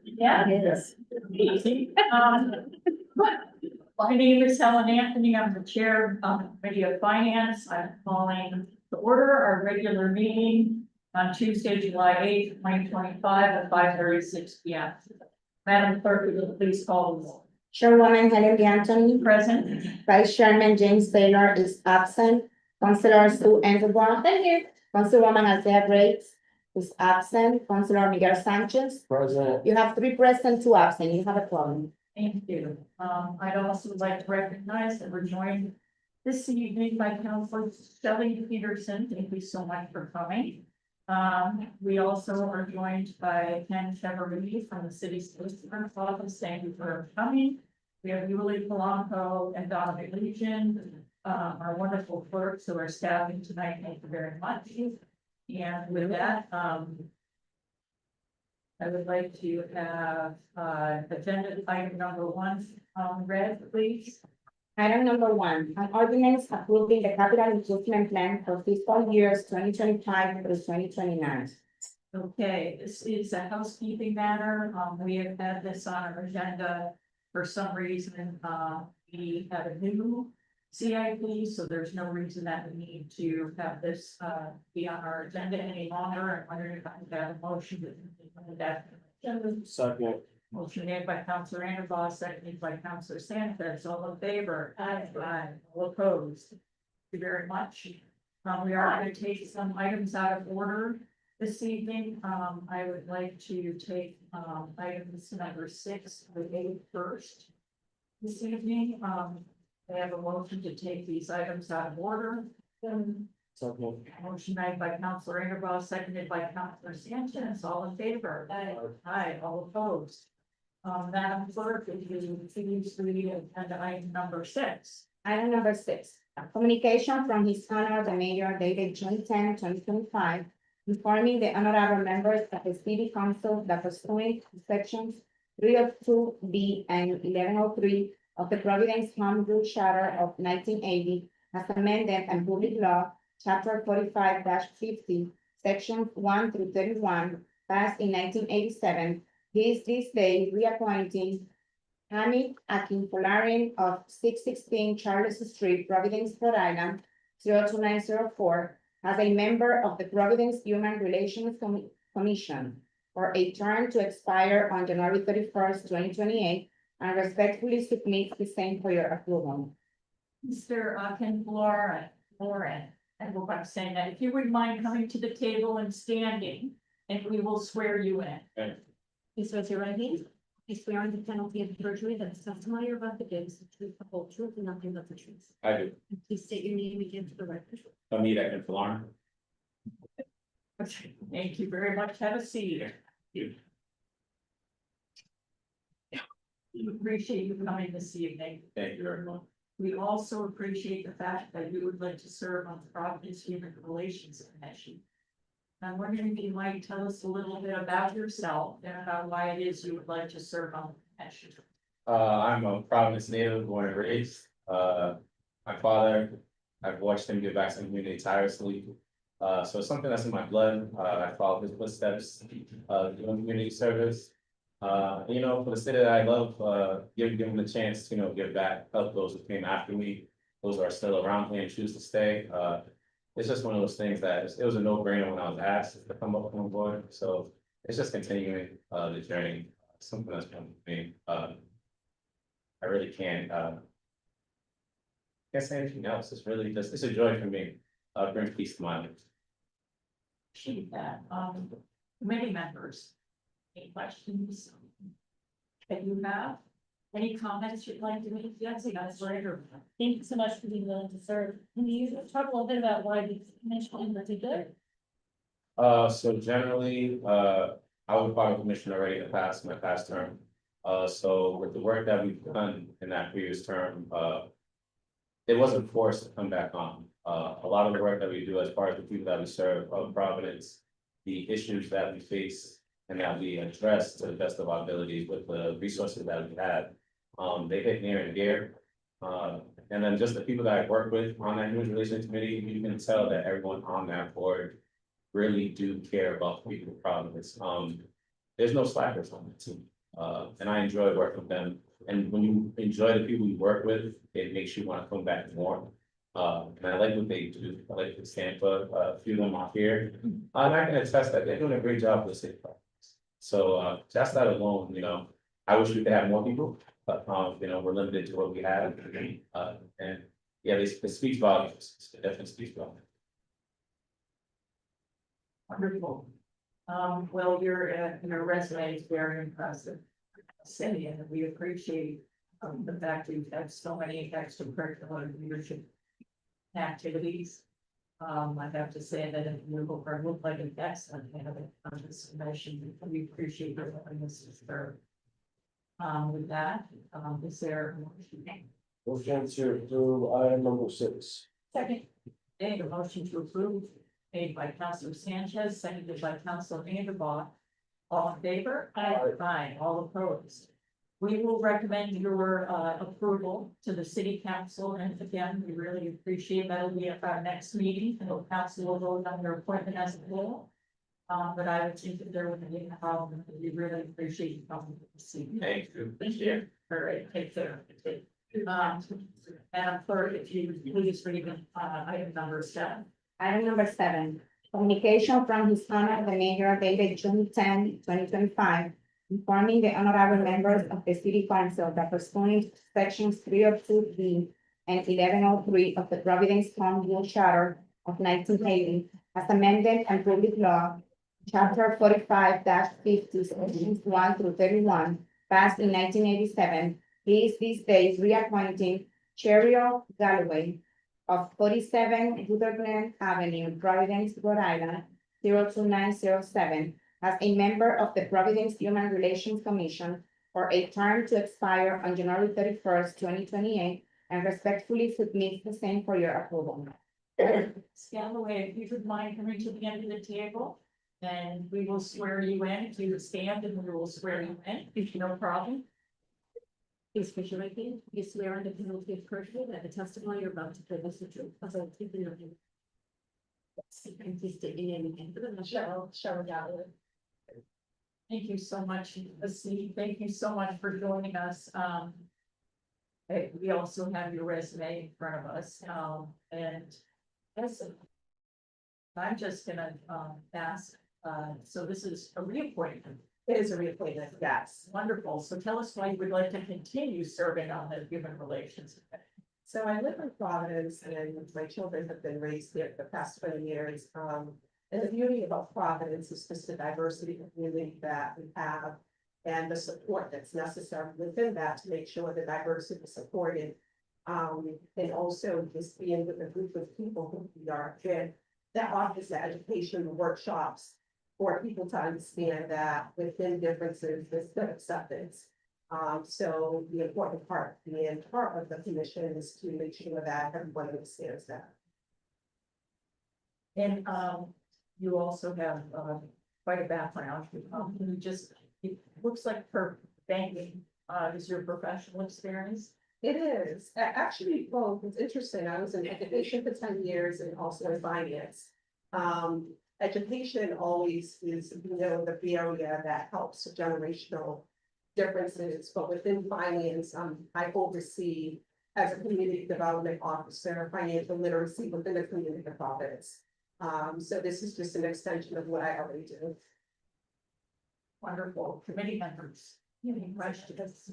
Yeah, it is. Easy. My name is Helen Anthony. I'm the chair of the Committee of Finance. I'm calling to order our regular meeting on Tuesday, July 8th, 2025 at 5:36 p.m. Madam Clerk, will you please call the roll? Chairwoman Helen Anthony, Present. Vice Chairman James Taylor is absent. Councilor Sue Engelbaum. Thank you. Councilwoman Isaiah Briggs is absent. Councilor Miguel Sanchez. President. You have 3 present, 2 absent. You have a quorum. Thank you. I'd also like to recognize that we're joined this evening by Councilor Shelley Peterson. Thank you so much for coming. We also are joined by Ken Cheverly from the city's solicitor's office. Thank you for coming. We have Yuli Polanco and Donovan Legion, our wonderful clerks who are staffing tonight. Thank you very much. And with that, I would like to have agenda item number 1 read, please. Item number 1, an ordinance approving the capital improvement plan for fiscal years 2025 through 2029. Okay, this is a housekeeping matter. We have had this on our agenda for some reason. We have a new CIP, so there's no reason that we need to have this be on our agenda any longer. I'm wondering if I could have a motion to that. Second. Motion made by Councilor Anderbaugh, seconded by Councilor Sanchez. All in favor? Aye. All opposed? Thank you very much. We are going to take some items out of order this evening. I would like to take items number 6 to 8 first this evening. I have a motion to take these items out of order. Second. Motion made by Councilor Anderbaugh, seconded by Councilor Sanchez. All in favor? Aye. All opposed? Madam Clerk, if you please read agenda item number 6. Item number 6, a communication from His Honor the Mayor dated June 10, 2025, informing the honorable members of the City Council that pursuant to sections 302B and 1103 of the Providence Home Rule Charter of 1980, as amended and public law, Chapter 45-50, Sections 1 through 31, passed in 1987, this day reappointing Hamid Akinfolarin of 616 Charles Street, Providence, Rhode Island, 02904, as a member of the Providence Human Relations Commission for a term to expire on January 31st, 2028, and respectfully submit the same for your approval. Mr. Akinfolarin, I hope I'm saying that. If you wouldn't mind coming to the table and standing, and we will swear you in. Okay. Please raise your right hand. I swear on the penalty of perjury that the testimony you're about to give is the truth, the whole truth, and nothing but the truth. I do. And please state your name again for the record. Hamid Akinfolarin. Thank you very much. Have a seat. You. We appreciate you coming this evening. Thank you very much. We also appreciate the fact that you would like to serve on the Providence Human Relations Commission. I'm wondering if you might tell us a little bit about yourself and about why it is you would like to serve on the commission. I'm a Providence native, born and raised. My father, I've watched him give back to the community tirelessly. So it's something that's in my blood. I follow his footsteps, doing community service. For the city that I love, give them the chance to, give back, help those who came after me, those who are still around me and choose to stay. It's just one of those things that it was a no-brainer when I was asked to come up on board. So it's just continuing the journey, something that's come to me. I really can't say anything else. It's really just, it's a joy for me. Brings peace to my life. Appreciate that. Committee members, any questions that you have? Any comments you'd like to make? Yes, that's right. Thank you so much for being willing to serve. Can you talk a little bit about why the commission in particular? So generally, I was part of the commission already in my past term. So with the work that we've done in that previous term, it wasn't forced to come back on. A lot of the work that we do as part of the people that we serve of Providence, the issues that we face and that we address to the best of our abilities with the resources that we have, they hit near and dear. And then just the people that I work with on that Human Relations Committee, you can tell that everyone on that board really do care about the people of Providence. There's no slackers on the team. And I enjoy working with them. And when you enjoy the people you work with, it makes you want to come back more. And I like what they do. I like the Tampa, a few of them are here. And I can attest that they're doing a great job with the city. So, just that alone, I wish we could have more people, but, we're limited to what we have. And yeah, it speaks volumes. It definitely speaks volumes. Wonderful. Well, your resume is very impressive. Cindy, and we appreciate the fact that you've had so many extracurricular leadership activities. I have to say that it looked like an excellent candidate on this commission. We appreciate your willingness to serve. With that, is there? Motion to approve item number 6. Second. A motion to approve, made by Councilor Sanchez, seconded by Councilor Anderbaugh. All in favor? Aye. All opposed? We will recommend your approval to the city council, and again, we really appreciate that. Will be at our next meeting, and the council will vote on your appointment as a whole. But I would think that there wouldn't be a problem, we really appreciate you coming to the city. Thank you. Thank you. All right, take care. Madam Clerk, if you would please read item number 7. Item number 7, communication from His Honor the Mayor dated June 10, 2025, informing the honorable members of the City Council that pursuant to sections 302B and 1103 of the Providence Home Rule Charter of 1980, as amended and public law, Chapter 45-50, sections 1 through 31, passed in 1987, he is these days reappointing Cheryl Galloway of 47 Rutherglen Avenue, Providence, Rhode Island, 02907, as a member of the Providence Human Relations Commission for a term to expire on January 31st, 2028, and respectfully submit the same for your approval. Galloway, if you would mind coming to the end of the table, and we will swear you in. If you would stand, and we will swear you in, if no problem. Please raise your right hand. You swear under penalty of perjury that the testimony you're about to give is the truth. As I take the interview. And please state your name again for the record. Cheryl Galloway. Thank you so much, Steve. Thank you so much for joining us. We also have your resume in front of us, and as I'm just gonna ask, so this is a reappointment. It is a reappointment, yes. Wonderful. So tell us why you would like to continue serving on the Human Relations Committee. So I live in Providence and my children have been raised here for the past 20 years. And the beauty about Providence is just the diversity of community that we have and the support that's necessary within that to make sure the diversity is supported. And also just being with a group of people who we are in that offers the education workshops for people to understand that within differences, there's good acceptance. So the important part, being part of the commission is to make sure that everyone understands that. And you also have quite a background. You just, it looks like for banking is your professional experience. It is, actually, well, it's interesting, I was in education for 10 years and also in finance. Education always is, the area that helps generational differences, but within finance, I oversee as a community development officer, financial literacy within the community of Providence. So this is just an extension of what I already do. Wonderful. Committee members, any questions?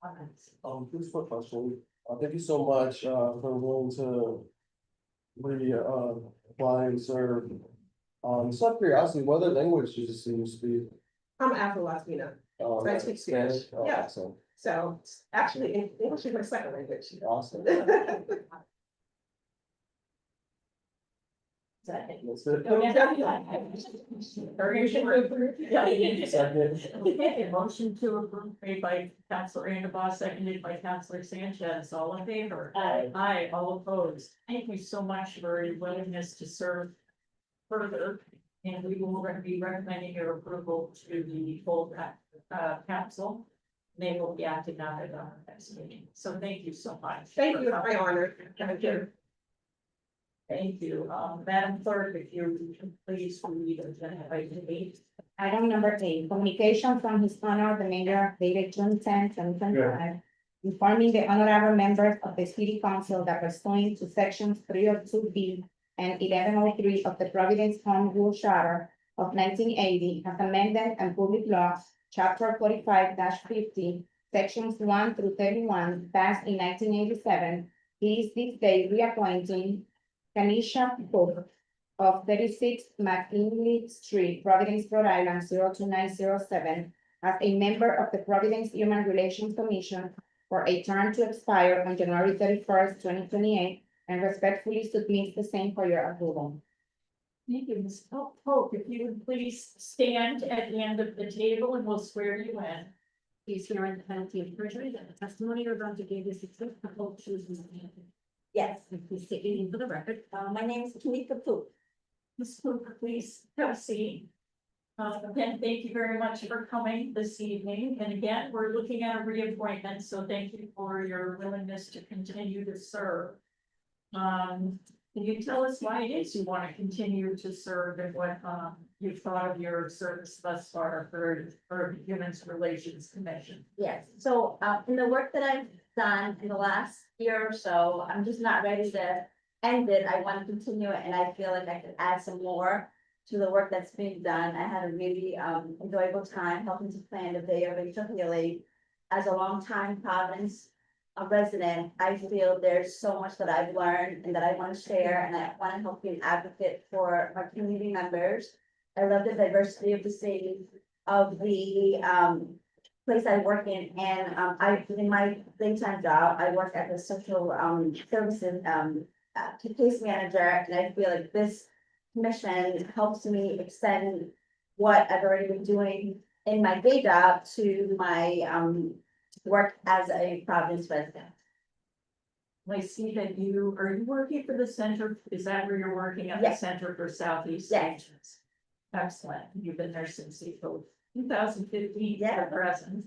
Comments? Just a question. Thank you so much for willing to apply and serve. Just out of curiosity, what other languages do you speak? I'm Afro-Latina, so I speak Spanish. Yeah. Awesome. So actually, English is my second language. Awesome. Second. That's it. Very short. Yeah. Second. Okay, motion to approve made by Councilor Anderbaugh, seconded by Councilor Sanchez. All in favor? Aye. Aye, all opposed. Thank you so much for your willingness to serve further. And we will be recommending your approval to the full council. They will be acting on it on our next meeting. So thank you so much. Thank you, my honor. Thank you. Thank you. Madam Clerk, if you would please read agenda item 8. Item number 8, communication from His Honor the Mayor dated June 10, 2025, informing the honorable members of the City Council that pursuant to sections 302B and 1103 of the Providence Home Rule Charter of 1980, as amended and public law, chapter 45-50, sections 1 through 31, passed in 1987, is this day reappointing Kanisha Cook of 36 McKinley Street, Providence, Rhode Island, 02907, as a member of the Providence Human Relations Commission for a term to expire on January 31st, 2028, and respectfully submit the same for your approval. Thank you, Ms. Pope. If you would please stand at the end of the table and we'll swear you in. Please swear on the penalty of perjury that the testimony you're about to give is the truth, the whole truth, and nothing but the truth. Yes, And please state your name for the record. my name is Tamika Poop. Ms. Pope, please have a seat. Again, thank you very much for coming this evening. And again, we're looking at a reappointment, so thank you for your willingness to continue to serve. Can you tell us why it is you want to continue to serve and what you've thought of your service thus far for the Human Relations Commission? Yes, so in the work that I've done in the last year or so, I'm just not ready to end it. I want to continue it and I feel like I could add some more to the work that's being done. I had a really enjoyable time helping to plan the Day of Rachel Healy. As a longtime Providence resident, I feel there's so much that I've learned and that I want to share, and I want to help be an advocate for my community members. I love the diversity of the city, of the place I work in, and in my daytime job, I work at the social services case manager, and I feel like this commission helps me extend what I've already been doing in my day job to my work as a Providence resident. I see that are you working for the Center? Is that where you're working at the Yes. Center for Southeast Yes. Asians? Excellent. You've been there since April 2015 Yeah. to present.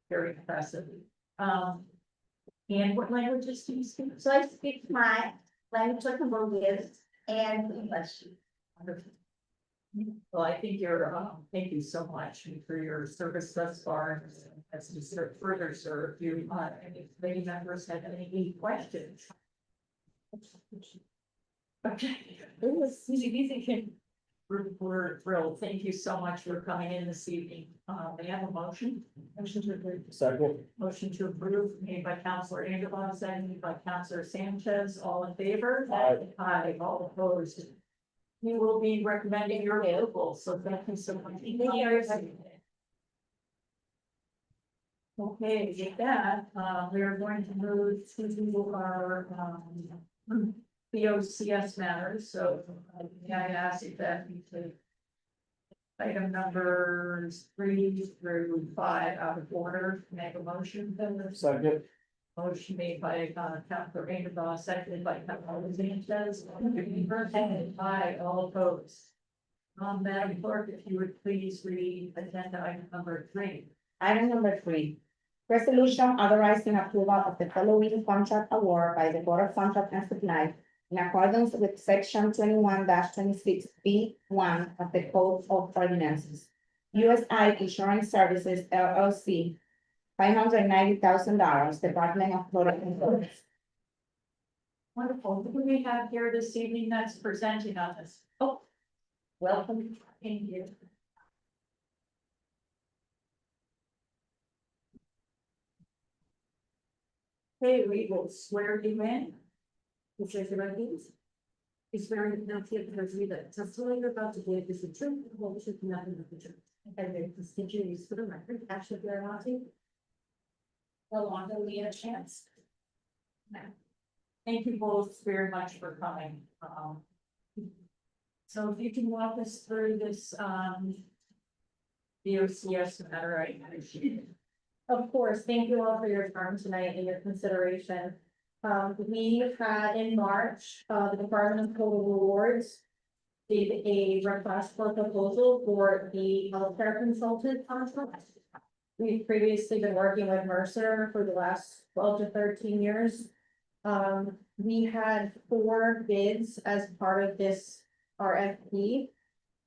Very impressive. And what languages do you speak? So I speak my language of Cambodian and English. Wonderful. Well, I think thank you so much for your service thus far. As you further serve you, any committee members have any questions? Okay. It was easy. We're thrilled. Thank you so much for coming in this evening. May I have a motion? Motion to approve. Second. Motion to approve made by Counselor Angelou, seconded by Counselor Sanchez. All in favor? Aye. Aye. All opposed. You will be recommending your approval, so thank you so much. Okay, with that, we are going to move to our BOCS matters, so may I ask that we take item numbers 3 through 5 out of order, make a motion. Second. Motion made by Counselor Angelou, seconded by Counselor Sanchez. Aye, all opposed. Madam Clerk, if you would please read agenda item number 3. Item number 3, resolution authorizing approval of the following contract award by the Board of Contract and Supply in accordance with section 21-26B1 of the Code of Ordinances. USI Insurance Services LLC, $590,000, Department of Florida Insurance. Wonderful. Who do we have here this evening that's presenting on this? Oh, welcome. Thank you. Okay, we will swear you in. Please raise your right hands. Please swear on the penalty of perjury that the testimony you're about to give is the truth, the whole truth, and nothing but the truth. And then state your names for the record. Ashley Garavotti. Yolanda Leah Chance. Thank you both very much for coming. So if you can walk us through this, BOCS matter, I appreciate it. Of course, thank you all for your time tonight and your consideration. We had in March, the Department of Total Rewards did a request for proposal for the healthcare consultant contract. We've previously been working with Mercer for the last 12 to 13 years. We had 4 bids as part of this RFP.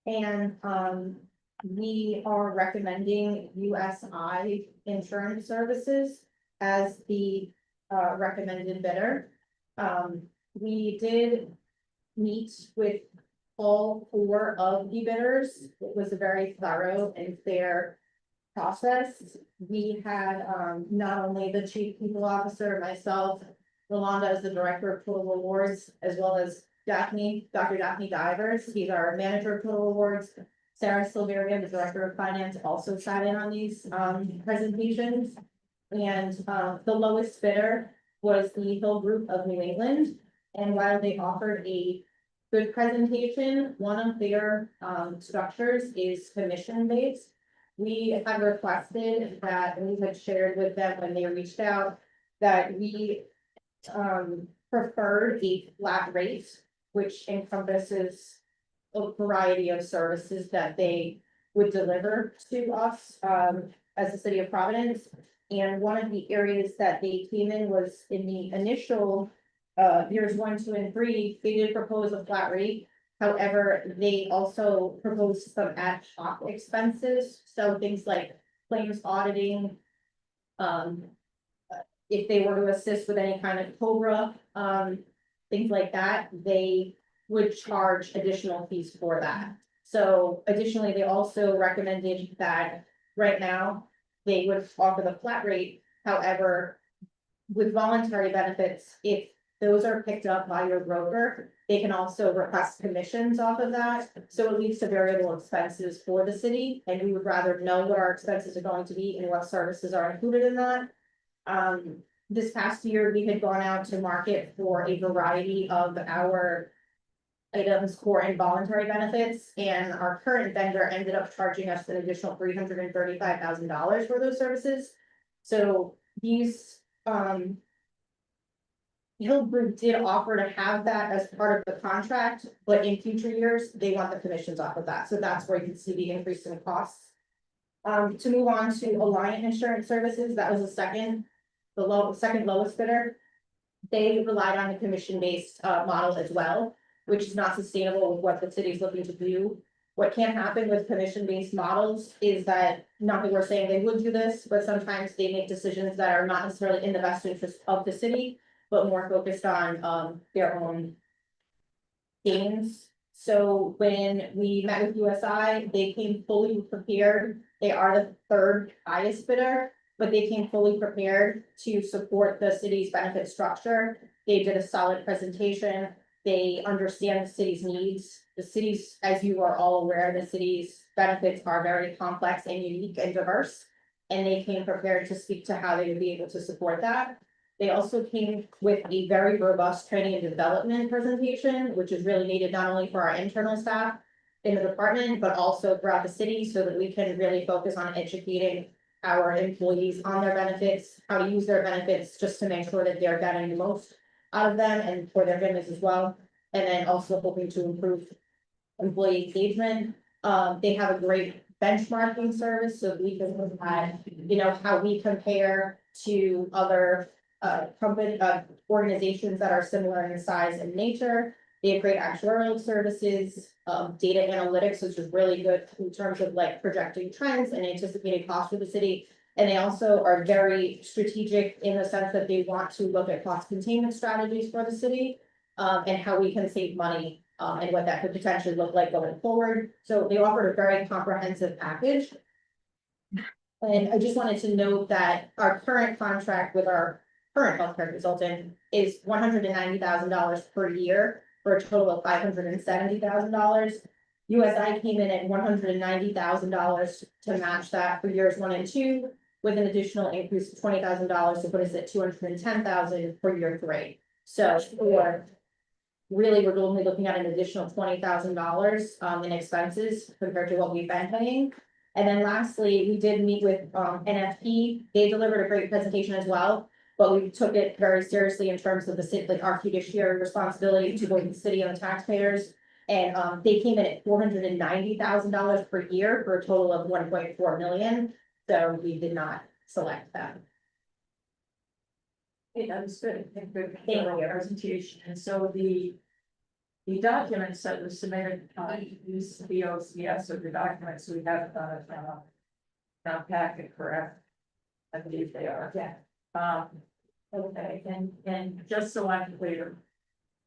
And, we are recommending USI Insurance Services as the, recommended bidder. We did meet with all 4 of the bidders. It was a very thorough and fair process. We had, not only the chief people officer, myself, Rolanda as the director of total awards, as well as Daphne, Dr. Daphne Divers, he's our manager of total awards. Sarah Silveria, the director of finance, also sat in on these, presentations. And, the lowest bidder was the Hill Group of New England. And while they offered a good presentation, one of their, structures is commission based. We had requested that, and we had shared with them when they reached out, that we preferred a flat rate, which encompasses a variety of services that they would deliver to us as the city of Providence. And one of the areas that they came in was in the initial years 1, 2, and 3, they did propose a flat rate. However, they also proposed some ad hoc expenses, so things like claims auditing. If they were to assist with any kind of COBRA, things like that, they would charge additional fees for that. So additionally, they also recommended that right now, they would offer the flat rate, however, with voluntary benefits, if those are picked up by your broker, they can also request commissions off of that. So it leads to variable expenses for the city, and we would rather know what our expenses are going to be and what services are included in that. This past year, we had gone out to market for a variety of our items, core and voluntary benefits, and our current vendor ended up charging us an additional $335,000 for those services. So these, Hill Group did offer to have that as part of the contract, but in future years, they want the commissions off of that, so that's where you can see the increase in costs. To move on to Alliant Insurance Services, that was the second lowest bidder. They relied on a commission-based model as well, which is not sustainable with what the city is looking to do. What can happen with commission-based models is that, not that we're saying they would do this, but sometimes they make decisions that are not necessarily in the best interest of the city, but more focused on their own gains. So when we met with USI, they came fully prepared. They are the 3rd highest bidder, but they came fully prepared to support the city's benefit structure. They did a solid presentation. They understand the city's needs. The city's, as you are all aware, the city's benefits are very complex and unique and diverse. And they came prepared to speak to how they would be able to support that. They also came with a very robust training and development presentation, which is really needed not only for our internal staff in the department, but also throughout the city, so that we can really focus on educating our employees on their benefits, how to use their benefits, just to make sure that they're getting the most out of them and for their families as well. And then also hoping to improve employee engagement. They have a great benchmarking service, so we can look at, how we compare to other organizations that are similar in size and nature. They have great actuarial services, data analytics, which is really good in terms of like projecting trends and anticipating costs for the city. And they also are very strategic in the sense that they want to look at cost containment strategies for the city, and how we can save money, and what that could potentially look like going forward. So they offered a very comprehensive package. And I just wanted to note that our current contract with our current healthcare consultant is $190,000 per year for a total of $570,000. USI came in at $190,000 to match that for years 1 and 2, with an additional increase of $20,000 to put us at $210,000 for year 3. So we're only looking at an additional $20,000 in expenses compared to what we've been paying. And then lastly, we did meet with NFP. They delivered a great presentation as well, but we took it very seriously in terms of the city, like our fiduciary responsibility to both the city and the taxpayers. And they came in at $490,000 per year for a total of $1.4 million. So we did not select them. Hey, that was good. Thank you for your presentation. And so the documents that were submitted, use the OCS or the documents we have, now packet, correct? I believe they are. Yeah. Okay, and just so I'm clear,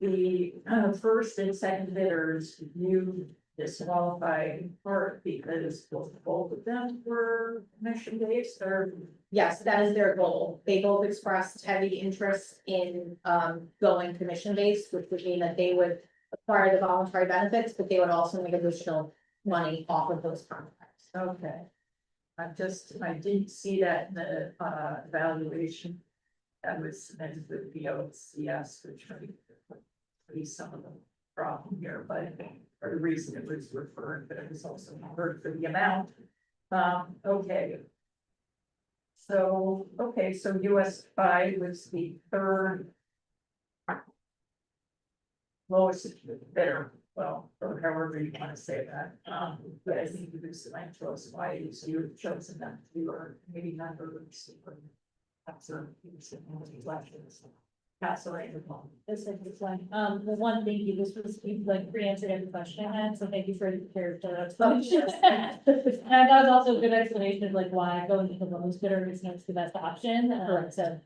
the first and second bidders, you disqualified in part because both of them were commission based or. Yes, that is their goal. They both expressed heavy interest in going commission based, which would mean that they would acquire the voluntary benefits, but they would also make additional money off of those contracts. Okay. I didn't see that in the evaluation. That was submitted with the OCS, which might be some of the problem here, but for the reason it was referred, but it was also referred for the amount. Okay. So, okay, so US 5 was the third lowest bidder, well, or however you want to say that. But I think you was like to us why you chosen them to or maybe not or absolutely. That's all right. This is one, the one thing you was supposed to be like pre-answered every question I had, so thank you for your explanation. And that was also a good explanation of like why going to the lowest bidder is next the best option, so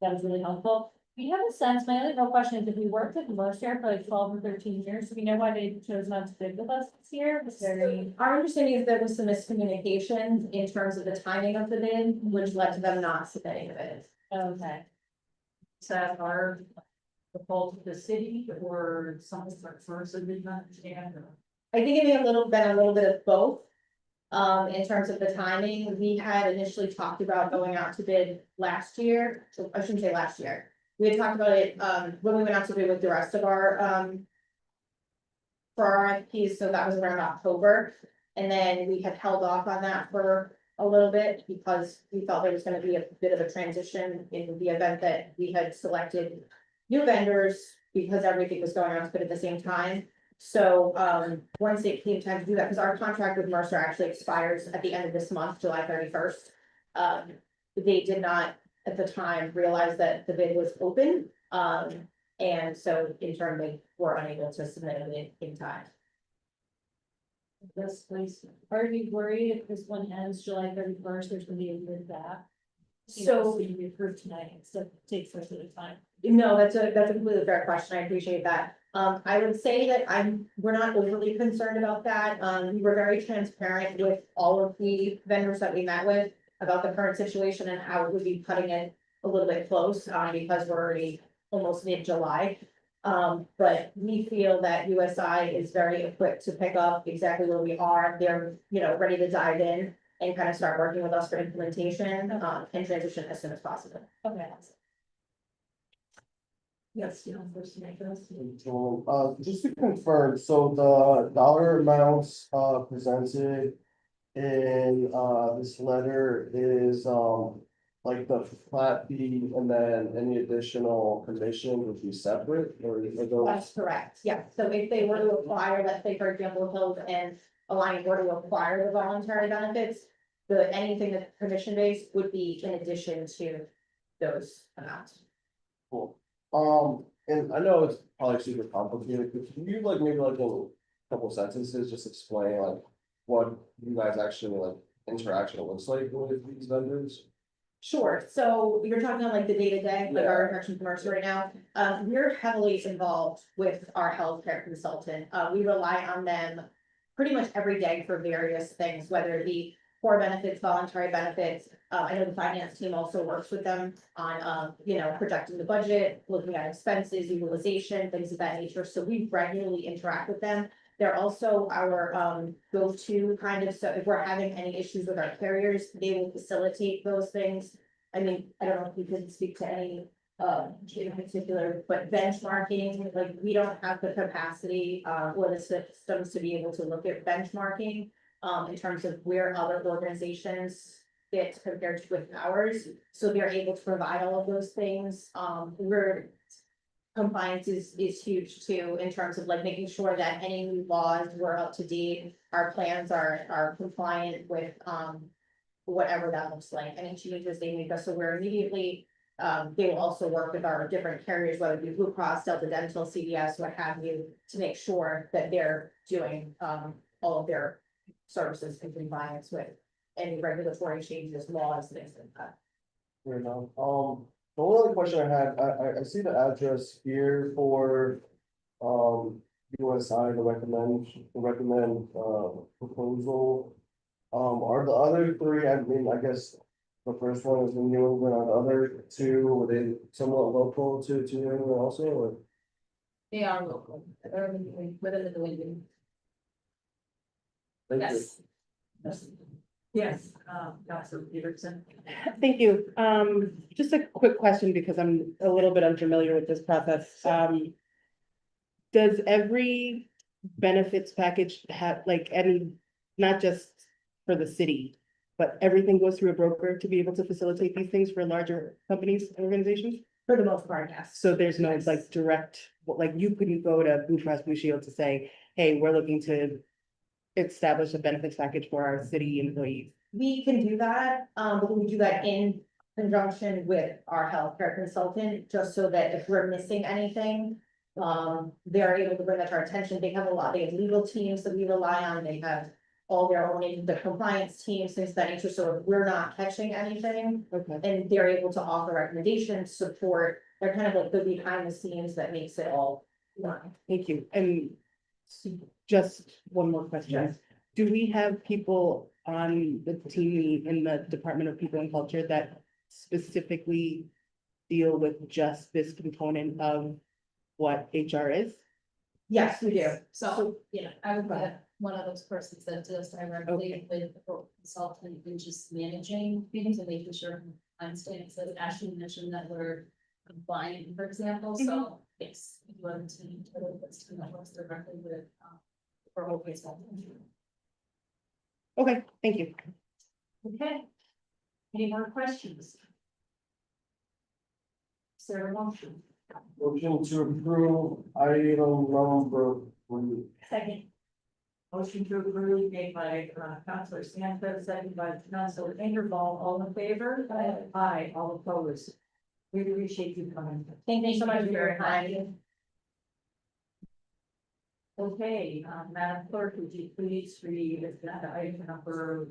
that was really helpful. We have a sense, my other real question is if we worked with Mercer for like 12 or 13 years, do we know why they chose not to bid with us this year? It was very. Our understanding is there was some miscommunication in terms of the timing of the bid, which led to them not submitting the bid. Okay. Is that our the fault of the city or something that first did not understand? I think it may have been a little bit of both. In terms of the timing, we had initially talked about going out to bid last year, so I shouldn't say last year. We had talked about it, when we went out to bid with the rest of our, for our RFPs, so that was around October. And then we had held off on that for a little bit because we felt there was gonna be a bit of a transition in the event that we had selected new vendors because everything was going on to bid at the same time. So, once it came time to do that, because our contract with Mercer actually expires at the end of this month, July 31st. They did not at the time realize that the bid was open. And so in turn, they were unable to submit it in time. Yes, please. Are you worried if this one ends July 31st, there's gonna be a bid back? So- we approved tonight, instead takes the rest of the time. No, that's a completely fair question. I appreciate that. I would say that we're not overly concerned about that. We were very transparent with all of the vendors that we met with about the current situation and how it would be cutting it a little bit close, because we're already almost mid-July. But we feel that USI is very equipped to pick up exactly where we are. They're, ready to dive in and kind of start working with us for implementation, and transition as soon as possible. Okay. Yes, first make us. Just to confirm, so the dollar amounts, presented in, this letter is, like the flat fee and then any additional commission would be separate or are those? That's correct, yeah. So if they were to acquire, let's say, for example, Hills and Alliant were to acquire the voluntary benefits, anything that's commission based would be in addition to those amounts. Cool. And I know it's probably super complicated, but can you maybe in a couple sentences, just explain what you guys actually interaction looks like with these vendors? Sure, so you're talking on the day-to-day, our interaction with Mercer right now. We're heavily involved with our healthcare consultant. We rely on them pretty much every day for various things, whether it be core benefits, voluntary benefits. I know the finance team also works with them on, projecting the budget, looking at expenses, utilization, things of that nature. So we regularly interact with them. They're also our go-to so if we're having any issues with our carriers, they will facilitate those things. I mean, I don't know if you could speak to any in particular, but benchmarking, we don't have the capacity or the systems to be able to look at benchmarking in terms of where other organizations fit compared to with ours. So they're able to provide all of those things. Compliance is huge too, in terms of making sure that any new laws were up to date, our plans are compliant with whatever that looks like, any changes they make us, so we're immediately They will also work with our different carriers, whether it be Blue Cross, Delta Dental, CVS, what have you, to make sure that they're doing, all of their services in compliance with any regulatory changes, laws, things like that. Fair enough. The only other question I had, I see the address here for, USI, the recommend, proposal. Are the other three, I mean, I guess the first one is in New England, are the other two, were they somewhat local to New England also, or? They are local, they're within the New England. Thank you. Yes. Yes, Councilor Peterson. Thank you. Just a quick question because I'm a little bit unfamiliar with this process. Does every benefits package have like any, not just for the city, but everything goes through a broker to be able to facilitate these things for larger companies, and organizations? For the most part, yes. So there's no Yes. like direct, like you couldn't go to Blue Cross Blue Shield to say, hey, we're looking to establish a benefits package for our city employees. We can do that, but we do that in conjunction with our healthcare consultant, just so that if we're missing anything. They're able to bring that to our attention. They have they have legal teams that we rely on. They have all their own, the compliance teams, things of that nature. So if we're not catching anything, Okay. and they're able to offer recommendations, support, they're kind of like the behind the scenes that makes it all run. Thank you. And just one more question. Yes. Do we have people on the team in the Department of People and Culture that specifically deal with just this component of what HR is? Yes, we do. So, yeah, I would put one of those persons that does directly with the consultant and just managing meetings and making sure. I'm staying, so Ashley mentioned that we're compliant, for example, so yes, if you want to totally puts two networks directly with, for whole case. Okay, thank you. Okay. Any more questions? Is there a motion? Motion to approve item number 1. Second. Motion to approve made by Councilor Sanchez, seconded by Councilor Ingerball. All in favor? Aye. All opposed? We appreciate you coming. Thank you so much for your time. Okay, Madam Clerk, would you please read agenda item number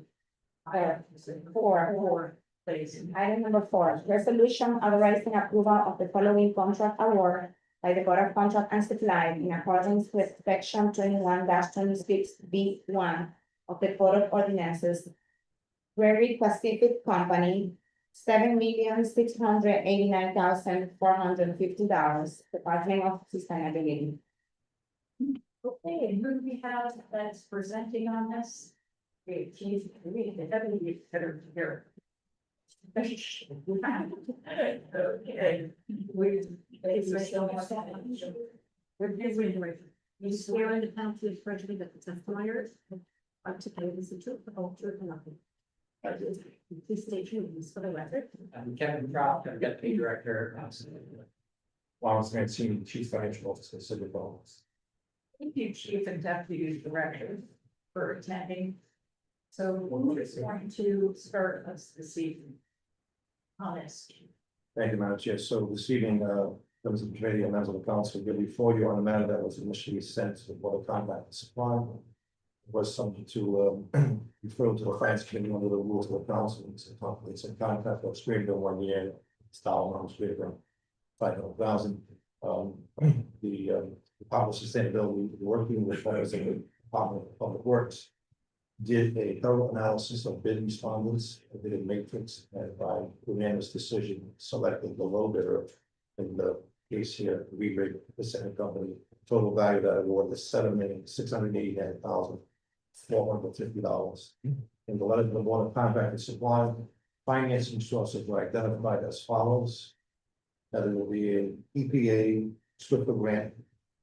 4, please. Item number 4, resolution authorizing approval of the following contract award by the Board of Contract and Supply in accordance with section 21-26B1 of the Code of Ordinances. Prairie Pacific Company, $7,689,450, Department of Sustainability. Okay, and who do we have that's presenting on this? Okay, geez, we definitely better here. Okay, You swear in the penalty of perjury that the testimony are to tell the truth, the whole truth, and nothing. Please state your names for the record. I'm Kevin Croft, I'm Deputy Director. Lawrence Mancini, Chief Financial Officer, City Bonds. Thank you, Chief and Deputy Director, for attending. So who is going to start us this evening? On this. Thank you, Madam Chair. So this evening, members of the committee and members of the council, will be before you on a matter that was initially sent to the Board of Contract and Supply. It was something to refer to the Finance Committee under the rules of the council. It's a contract that was greater than 1 year. It's dollar amount was greater than 500,000. The Department of Sustainability, working with members of the Department of Public Works, did a thorough analysis of bid respondents, did a matrix, and by unanimous decision selected the low bidder. In the case here, we rate the second company. Total value of that award is $7,689,450. In the letter to the Board of Contract and Supply, financing sources were identified as follows. That it will be an EPA SWIFT grant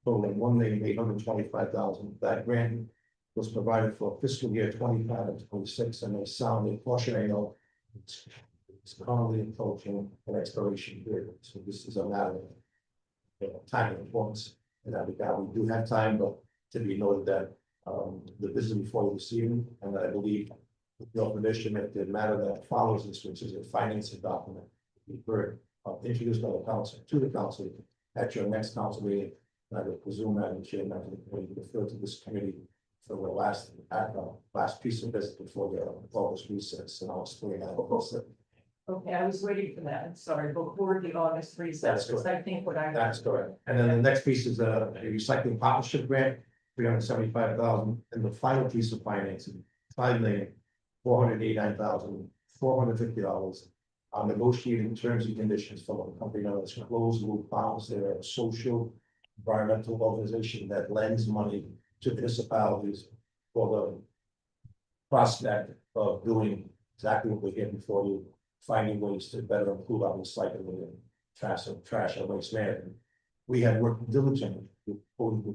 totaling $1,825,000. That grant was provided for fiscal year 25 and 26, and they sounded cautionary note. It's currently approaching an expiration period, so this is a matter of time and importance. And that we do have time, but to be noted that the business before you this evening, and I believe with your permission, if the matter that follows this, which is a financing document, be heard introduced by the council to the council at your next council meeting. And I would presume, Madam Chair, that we refer to this committee for the last piece of business before the August recess, and I'll explain that also. Okay, I was waiting for that, sorry, before the August recess, because I think what I. That's correct. And then the next piece is a recycling partnership grant, $375,000, and the final piece of financing, $5,489,450. On negotiating terms and conditions from a company known as Closed Loop Farms. They're a social environmental organization that lends money to municipalities for the prospect of doing exactly what we're getting for you, finding ways to better improve our recycling and trash and waste management. We have worked diligently with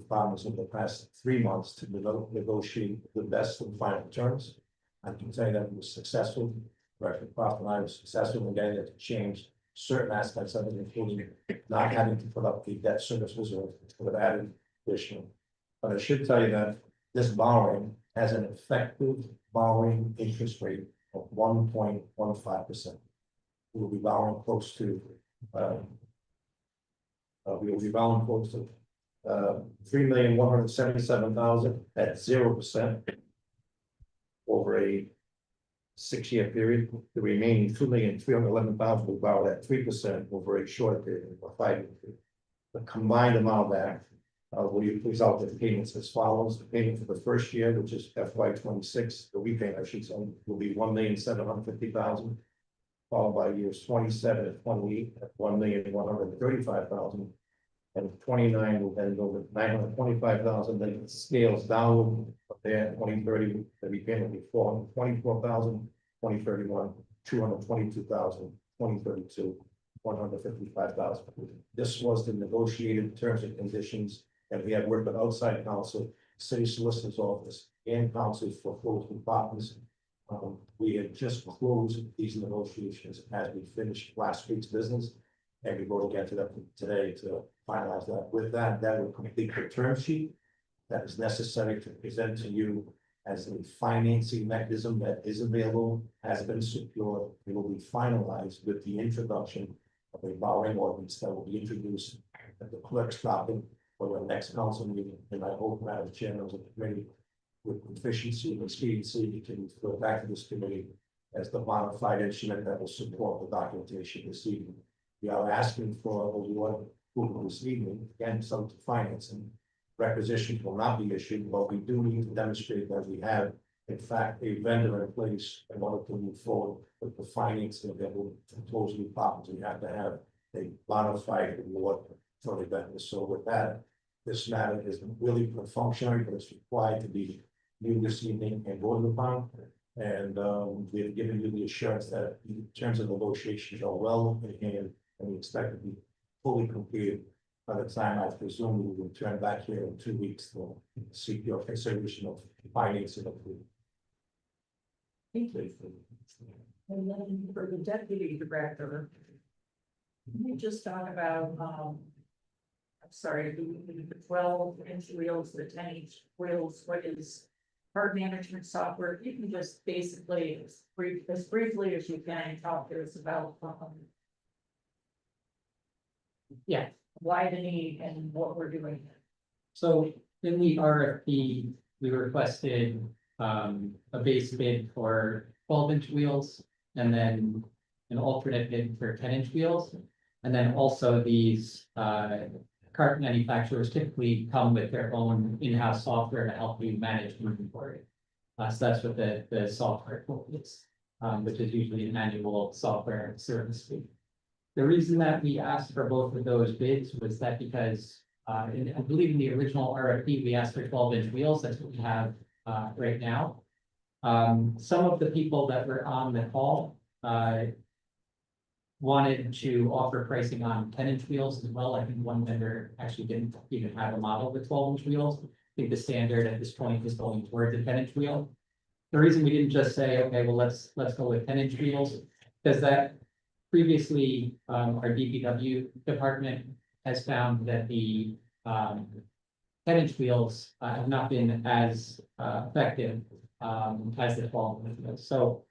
farmers in the past 3 months to negotiate the best and final terms. I can tell you that we were successful. Director Croft and I were successful in getting it to change certain aspects of it, including not having to put up the debt service reserve with added additional. But I should tell you that this borrowing has an effective borrowing interest rate of 1.15%. We will be borrowing close to $3,177,000 at 0% over a 6-year period. The remaining $2,311,000 will borrow at 3% over a shorter period of 5 years. The combined amount of that will result in payments as follows. The payment for the first year, which is FY26, the repayment, I should say, will be $1,750,000, followed by years 27 and 28 at $1,135,000. And 29 will then go to $925,000, then it scales down there. 2030, the repayment will be $424,000, 2031, $222,000, 2032, $155,000. This was the negotiated terms and conditions, and we have worked with outside counsel, city solicitor's office, and counsel for closed partners. We had just closed these negotiations as we finished last week's business, and we will get to them today to finalize that. With that, that will complete the term sheet that is necessary to present to you as a financing mechanism that is available, has been secured. It will be finalized with the introduction of a borrowing ordinance that will be introduced at the clerk's docket for the next council meeting. And I hope, Madam Chairman of the committee, with efficiency and expediency, we can go back to this committee as the modified instrument that will support the documentation this evening. We are asking for award approval this evening, again, some to financing. Requisitions will not be issued, but we do need to demonstrate that we have, in fact, a vendor in place in order to move forward with the financing that will close new problems. We have to have a modified award for the vendor. So with that, this matter is really functionary, but it's required to be viewed this evening and voted upon. And we've given you the assurance that in terms of negotiations are well in hand, and we expect to be fully completed by the time I presume we will return back here in 2 weeks to seek your consideration of financing approval. And then for the deputy director, can we just talk about, I'm sorry, the 12-inch wheels, the 10-inch wheels, what is hard management software? You can just basically, as briefly as you can, talk to us about, yeah, why the need and what we're doing. So in the RFP, we requested a base bid for 12-inch wheels and then an alternate bid for 10-inch wheels. And then also these cart manufacturers typically come with their own in-house software to help you manage inventory. So that's what the software is, which is usually an annual software service fee. The reason that we asked for both of those bids was that because I believe in the original RFP, we asked for 12-inch wheels. That's what we have right now. Some of the people that were on the call wanted to offer pricing on 10-inch wheels as well. I think one vendor actually didn't even have a model with 12-inch wheels. I think the standard at this point is going towards a 10-inch wheel. The reason we didn't just say, okay, well, let's go with 10-inch wheels, because that previously our DPW department has found that the 10-inch wheels have not been as effective as the 12-inch wheels. So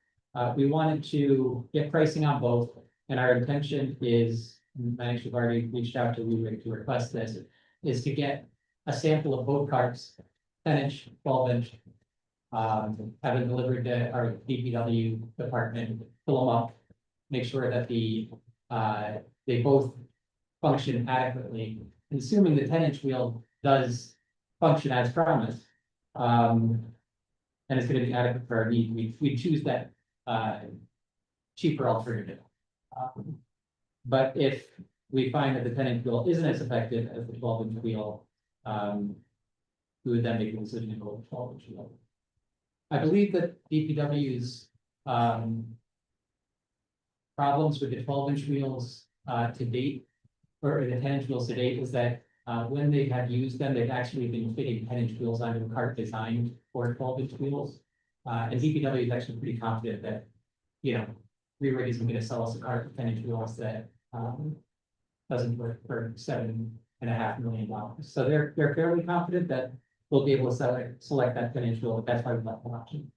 we wanted to get pricing on both. And our intention is, and I actually already reached out to Lurie to request this, is to get a sample of both carts, 10-inch, 12-inch. Have them delivered to our DPW department, fill them up, make sure that they both function adequately. And assuming the 10-inch wheel does function as promised, and it's gonna be adequate for our need, we choose that, cheaper alternative. But if we find that the 10-inch wheel isn't as effective as the 12-inch wheel, we would then make a decision to go with 12-inch wheel. I believe that DPW's, problems with the 12-inch wheels, to date, or the 10-inch wheels to date, is that, when they have used them, they've actually been fitting 10-inch wheels onto a cart designed for 12-inch wheels. And DPW is actually pretty confident that, you know, Rerig isn't gonna sell us a cart with 10-inch wheels that, doesn't work for $7.5 million. So they're fairly confident that we'll be able to select that 10-inch wheel, but that's why we left the option.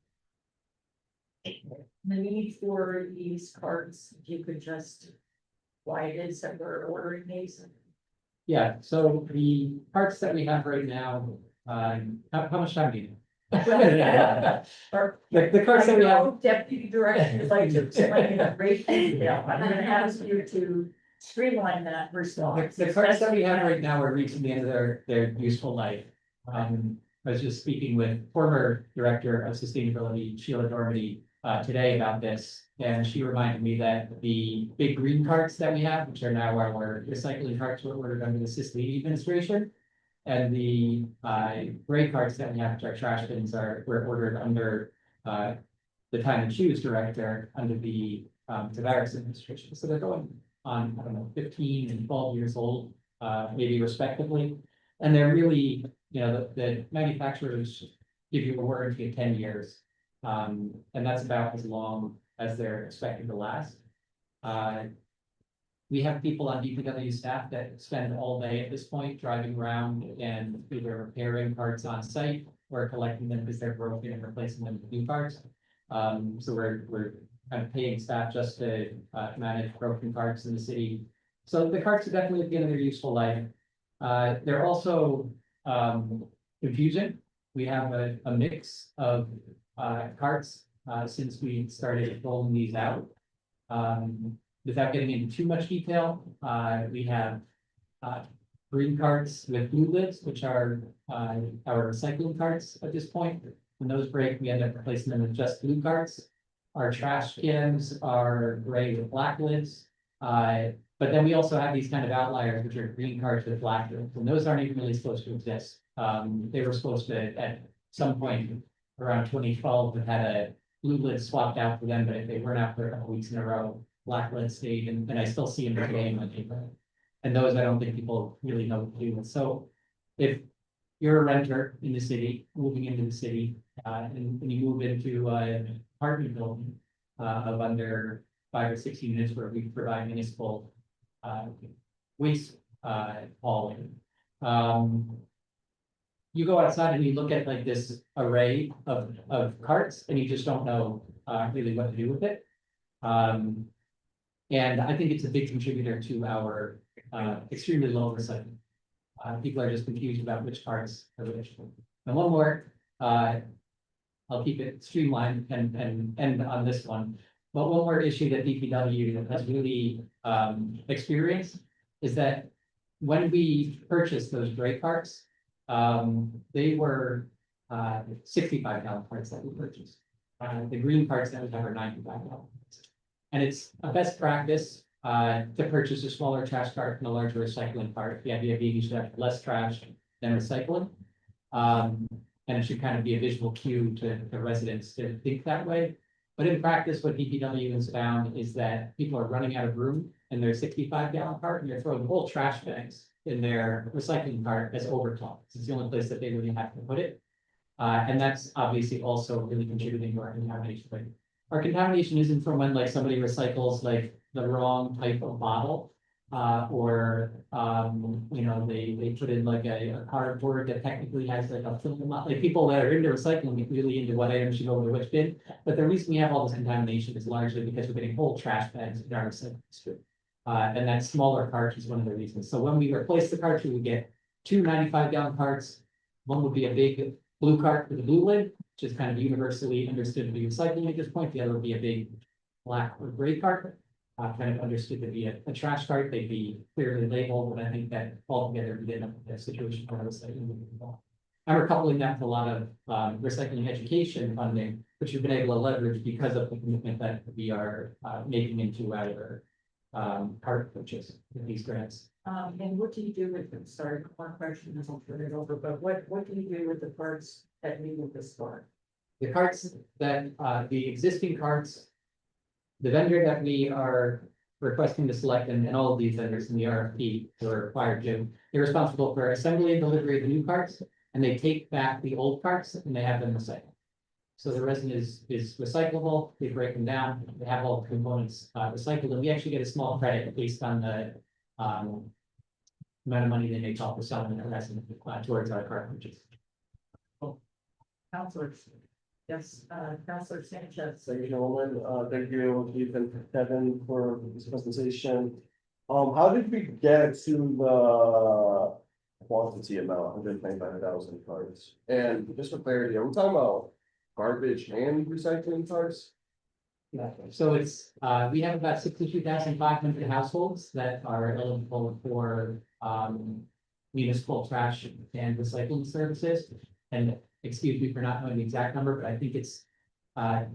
The need for these carts, if you could just, why it is that we're ordering these. Yeah, so the parts that we have right now, how much time do you need? Or The carts that we have. know Deputy Director would like to explain in great detail. I'm gonna ask you to streamline that response. The carts that we have right now are reaching the end of their useful life. I was just speaking with former Director of Sustainability, Sheila Dormady, today about this. And she reminded me that the big green carts that we have, which are now our recycling carts, were ordered under the Cicely administration. And the gray carts that we have, which are trash bins, were ordered under the Time and Shoes Director under the Tavares administration. So they're going on, I don't know, 15 and 12 years old, maybe respectively. And they're really, you know, the manufacturers give you a warranty of 10 years. And that's about as long as they're expected to last. We have people on DPW staff that spend all day at this point driving around and either repairing parts on site or collecting them because they're broken and replacing them with new parts. So we're kind of paying staff just to manage broken parts in the city. So the carts are definitely at the end of their useful life. They're also confusing. We have a mix of carts since we started rolling these out. Without getting into too much detail, we have green carts with blue lids, which are our recycling carts at this point. When those break, we end up replacing them with just blue carts. Our trash cans are gray with black lids. But then we also have these kind of outliers, which are green carts with black lids, and those aren't even really supposed to exist. They were supposed to, at some point around 2012, have had a blue lid swapped out for them, but if they weren't out for a couple weeks in a row, black lid stayed, and I still see them today in my neighborhood. And those I don't think people really know what to do with. So if you're a renter in the city, moving into the city, and you move into an apartment building of under 5 or 6 units where we provide municipal waste hauling. You go outside and you look at like this array of carts and you just don't know really what to do with it. And I think it's a big contributor to our extremely low recycling. People are just confused about which carts are which. And one more, I'll keep it streamlined and end on this one. But one more issue that DPW has really experienced is that when we purchased those gray carts, they were 65-gallon carts that we purchased. The green carts that we have are 95-gallon. And it's a best practice to purchase a smaller trash cart and a larger recycling cart. The idea being you should have less trash than recycling. And it should kind of be a visual cue to residents to think that way. But in practice, what DPW has found is that people are running out of room in their 65-gallon cart and they're throwing whole trash bags in their recycling cart as overflow. It's the only place that they really have to put it. And that's obviously also really contributing to our contamination rate. Our contamination isn't from when like somebody recycles like the wrong type of bottle. Or, you know, they put in like a cardboard that technically has like a film, like people that are into recycling get really into what items should go into which bin. But the reason we have all this contamination is largely because we're getting whole trash bags in our recycling stream. And that smaller cart is one of the reasons. So when we replace the cart, we get two 95-gallon carts. One would be a big blue cart with a blue lid, which is kind of universally understood to be recycling at this point. The other would be a big black or gray cart. Kind of understood to be a trash cart, they'd be clearly labeled, but I think that altogether we end up in a situation where recycling would be involved. And we're coupling that with a lot of recycling education funding, which we've been able to leverage because of the commitment that we are making into our cart purchase with these grants. And what do you do with them? Sorry, one question, and I'll turn it over, but what do you do with the parts that leave with the store? The carts that, the existing carts, the vendor that we are requesting to select, and all of these vendors in the RFP who are required to, they're responsible for assembly and delivery of the new carts, and they take back the old carts and they have them recycled. So the resin is recyclable, they break them down, they have all the components recycled, and we actually get a small credit based on the amount of money they make off the selling the resin towards our cart purchase. Counselors. Yes, Counselor Sanchez. Thank you, gentlemen. Thank you, Keith and Kevin, for this presentation. How did we get to the quantity amount, 125,000 cards? And just for clarity, are we talking about garbage and recycling cards? Yeah, so it's, we have about 62,500 households that are eligible for, municipal trash and recycling services. And excuse me for not knowing the exact number, but I think it's,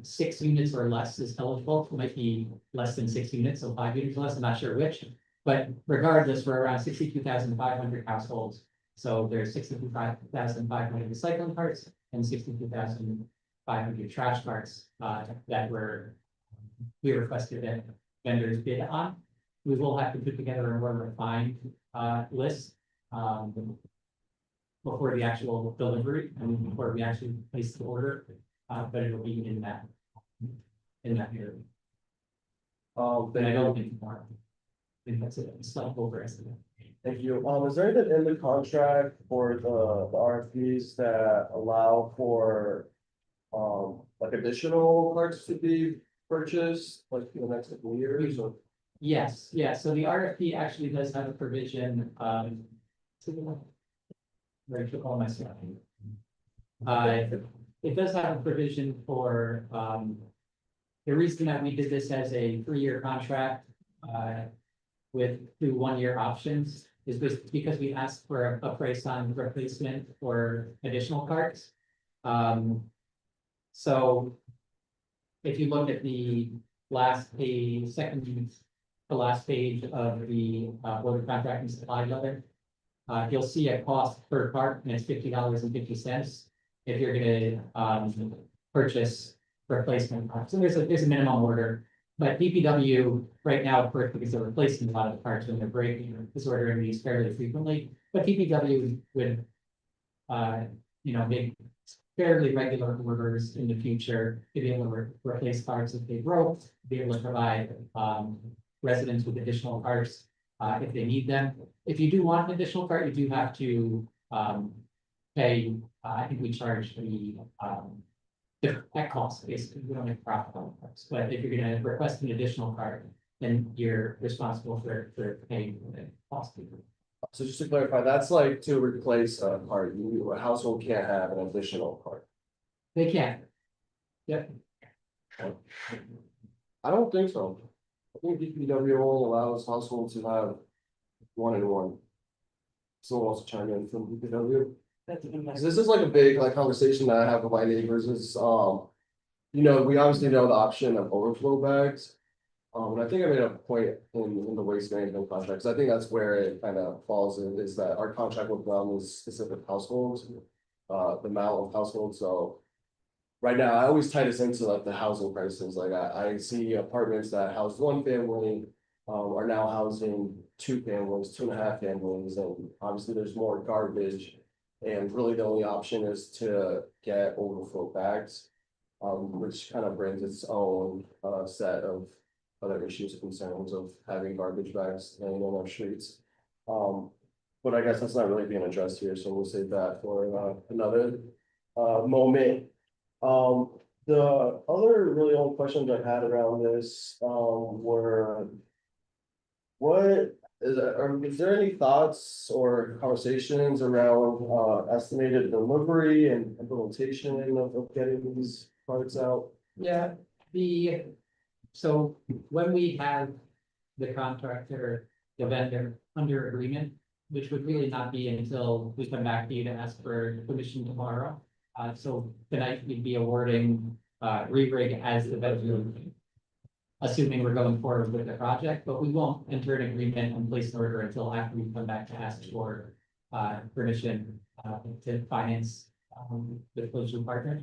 6 units or less is eligible. It might be less than 6 units, so 5 units or less, I'm not sure which. But regardless, we're around 62,500 households. So there's 62,500 recycling carts and 62,500 trash carts, that we requested that vendors bid on. We will have to put together a more refined list before the actual delivery and before we actually place the order, but it'll be in that area. But I don't think more. I think that's a slight overestimate. Thank you. Is there anything in the contract for the RFPs that allow for like additional cards to be purchased like in the next couple of years or? Yes, yeah, so the RFP actually does have a provision, where I took all my stuff. It does have a provision for, the reason that we did this as a 3-year contract, with 2 1-year options is because we asked for a price on replacement or additional carts. So if you look at the last page, the last page of the order contract and supply letter, you'll see a cost per cart, and it's $50.50 if you're gonna purchase replacement parts. So there's a minimum order, but DPW right now, of course, because they're replacing a lot of the parts when they're breaking, is ordering these fairly frequently. But DPW would, you know, make fairly regular orders in the future to be able to replace parts if they broke, be able to provide residents with additional parts if they need them. If you do want an additional part, you do have to pay, I think we charge that cost, basically, we don't make profit on parts. But if you're gonna request an additional card, then you're responsible for paying the cost. So just to clarify, that's like to replace a card, a household can't have an additional card. They can. Yep. I don't think so. I think DPW only allows households to have 1 and 1. Someone wants to chime in from DPW. This is like a big like conversation that I have with my neighbors is, you know, we obviously know the option of overflow bags. And I think I made a point in the waste management contracts. I think that's where it kind of falls in, is that our contract with them is specific households, the amount of households. So right now, I always tie this into like the housing prices. Like I see apartments that house 1 family are now housing 2 families, 2.5 families, and obviously there's more garbage. And really the only option is to get overflow bags, which kind of brings its own set of other issues, concerns of having garbage bags laying on our streets. But I guess that's not really being addressed here, so we'll save that for another moment. The other really old questions I had around this were. What is that, or is there any thoughts or conversations around estimated delivery and implementation of getting these parts out? Yeah, so when we have the contractor, the vendor under agreement, which would really not be until we come back to you to ask for permission tomorrow. So tonight we'd be awarding, re-rig as the vendor, assuming we're going forward with the project, but we won't enter an agreement and place an order until after we come back to ask for, permission, to finance, the closure partner.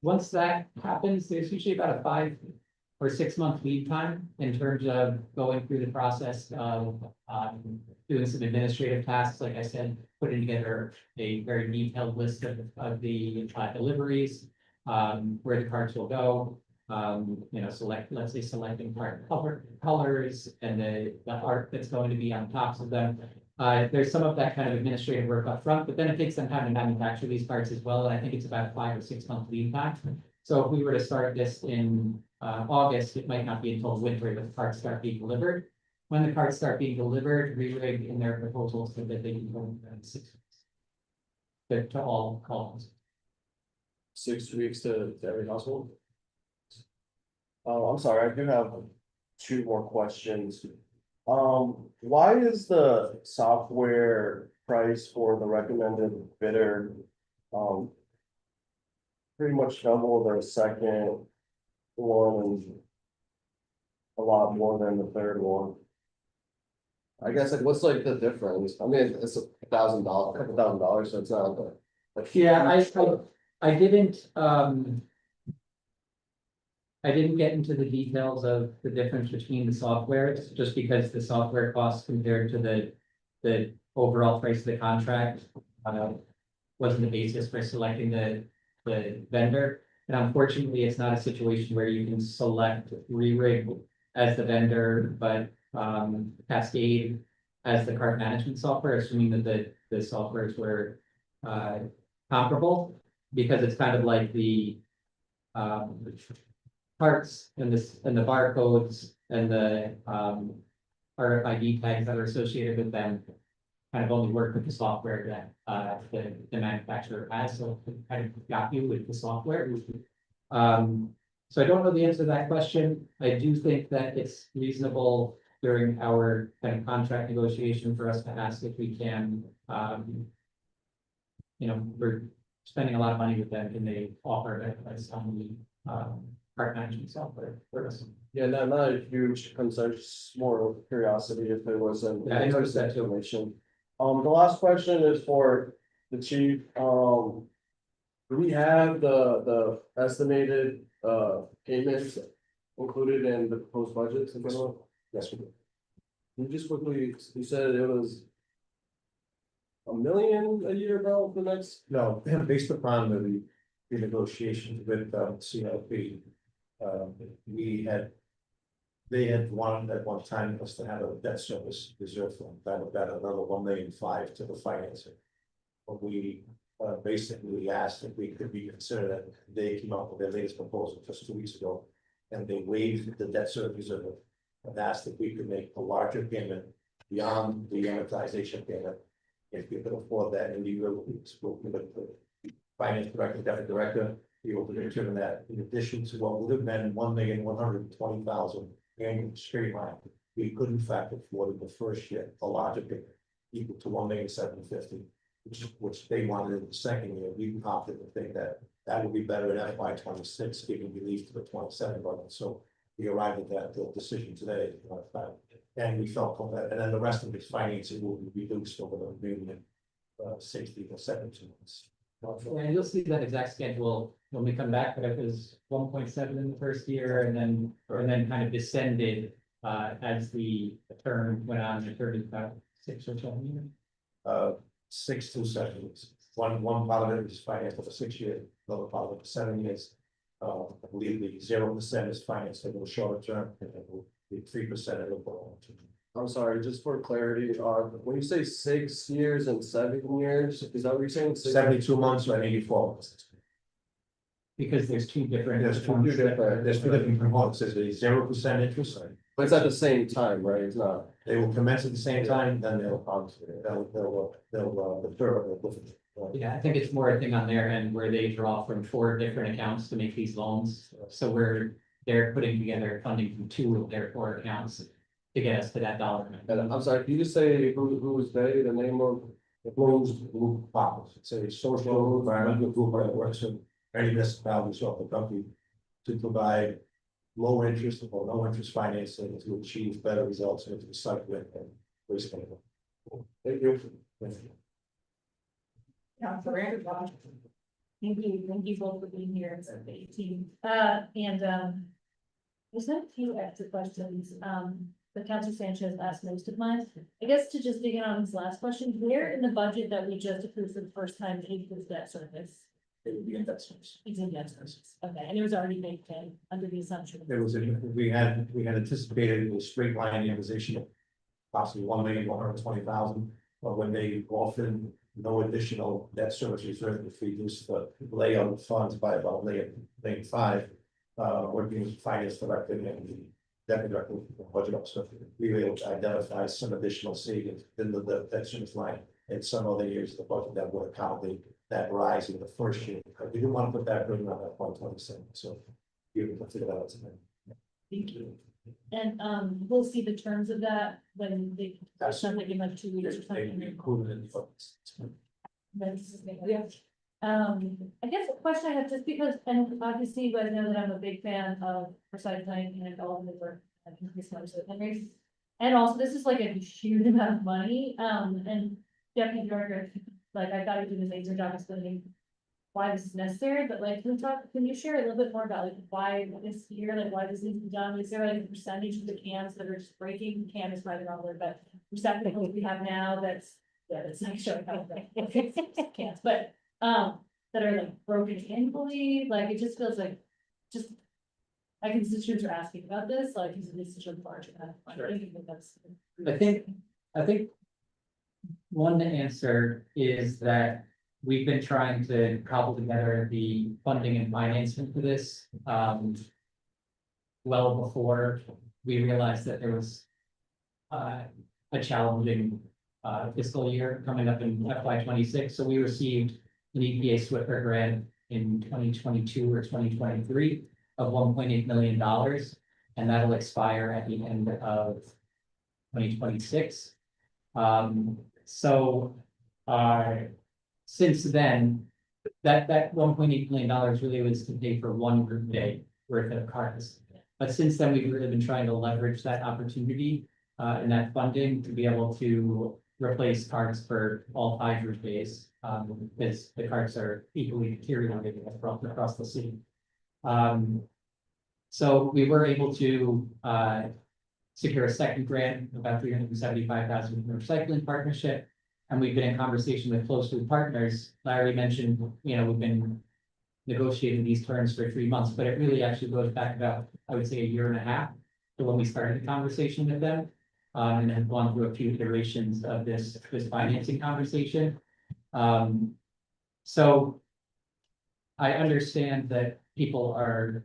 Once that happens, there's usually about a 5 or 6 month lead time in terms of going through the process of doing some administrative tasks, like I said, putting together a very detailed list of the deliveries, where the cards will go. Let's say selecting part colors and the art that's going to be on tops of them. There's some of that kind of administrative work up front, but then it takes some time to manufacture these parts as well, and I think it's about a 5 or 6 month lead time. So if we were to start this in August, it might not be until winter that the parts start being delivered. When the parts start being delivered, re-rig in their proposals so that they can go in 6 weeks. To all columns. 6 weeks to every household? Oh, I'm sorry, I do have 2 more questions. Why is the software price for the recommended bidder, pretty much double the second one and a lot more than the third one? I guess like, what's like the difference? I mean, it's $1,000, $1,000, so it's not like. Yeah, I didn't get into the details of the difference between the softwares, just because the software costs compared to the overall price of the contract. Wasn't the basis for selecting the vendor. And unfortunately, it's not a situation where you can select re-rig as the vendor, but Cascade as the cart management software, assuming that the softwares were comparable, because it's kind of like the parts and the barcodes and the RFID tags that are associated with them kind of only work with the software that the manufacturer has, so it kind of got you with the software. So I don't know the answer to that question. I do think that it's reasonable during our kind of contract negotiation for us to ask if we can, we're spending a lot of money with them, can they offer a price on the cart management software for us? Yeah, not a huge concern, just more of curiosity if there was an. Yeah, I noticed that too. Information. The last question is for the chief. Do we have the estimated payments included in the proposed budget? Yes, we do. Can you just quickly, you said it was $1 million a year about the next? No, based upon the negotiations with CLP, they had wanted at one time us to have a debt service reserve fund, that another 1.5 million to the financing. But we basically asked if we could be considered, that they came up with their latest proposal just 2 weeks ago, and they waived the debt service reserve and asked if we could make a larger payment beyond the amortization payment. If we could afford that, and we spoke with the finance director, deputy director, be able to determine that in addition to what would have been 1,120,000 annual straight line, we could in fact afford in the first year a larger payment equal to 1,750,000, which they wanted in the second year. We opted to think that would be better in FY 26, giving relief to the 27 budget. So we arrived at that decision today, and we felt that, and then the rest of its financing will be reduced over the remaining 60 or 70 months. And you'll see that exact schedule when we come back, but it was 1.7 in the first year and then kind of descended as the term went on, the 6 or 7 years. 6 to 7 years. One part of it was financed over 6 years, another part of it was 7 years. I believe the 0% is financed over the short term, and it will be 3% over the long term. I'm sorry, just for clarity, when you say 6 years and 7 years, is that what you're saying? 72 months or 84 months. Because there's two different. There's two different components, there's a 0% interest. But it's at the same time, right? It's not. They will commence at the same time, then they'll defer. Yeah, I think it's more a thing on their end where they draw from 4 different accounts to make these loans. So they're putting together funding from 2 of their 4 accounts to get us to that dollar amount. And I'm sorry, can you just say who was they, the name of? The closed group bonds, it's a social environmental group that works with any municipalities of the country to provide low interest or no interest financing to achieve better results in recycling and waste management. Thank you. Yeah, for everybody. Thank you both for being here, it's a big team, there's a few extra questions, but Councilor Sanchez asked most of mine. I guess to just dig in on this last question, where in the budget that we just approved for the first time is this debt service? It would be investments. It's in debt service, okay, and it was already baked in under the assumption. There was, we had anticipated a straight line amortization of possibly 1,120,000, but when they offered no additional debt service reserve, if we reduced the layout of funds by about $1,500,000, working with the finance director and the deputy director of the budget officer, we were able to identify some additional savings in the debt service line in some other years of the budget that would accommodate that rise in the first year. We didn't want to put that burden on that 127, so we will figure that out tonight. Thank you. And we'll see the terms of that when they, something in like 2 weeks or They something. included in the funds. Yeah. I guess the question I have, just because, and obviously you guys know that I'm a big fan of recycling and all of the work. And also, this is like a huge amount of money, and Deputy Director, like I thought you did an amazing job explaining why this is necessary, but like, can you share a little bit more about like why this year, like why this needs to be done? Is there like a percentage of the cans that are just breaking? Can is probably the wrong word, but receptacles we have now that's not showing how cans, but that are like broken in fully, like it just feels like just. My constituents are asking about this, like, because it is such a large amount. Sure. I think that's. I think one answer is that we've been trying to cobble together the funding and financing for this, well before we realized that there was a challenging fiscal year coming up in FY 26. So we received an EPA Swiffer grant in 2022 or 2023 of $1.8 million, and that'll expire at the end of 2026. Since then, that $1.8 million really was to pay for 1 group day worth of cards. But since then, we've really been trying to leverage that opportunity and that funding to be able to replace cards for all 5 group days, because the cards are equally deteriorating across the city. So we were able to secure a second grant, about $375,000 from the recycling partnership. And we've been in conversation with close group partners. Larry mentioned, we've been negotiating these terms for 3 months, but it really actually goes back about, I would say, 1.5 years to when we started the conversation with them. And have gone through a few iterations of this financing conversation. So I understand that people are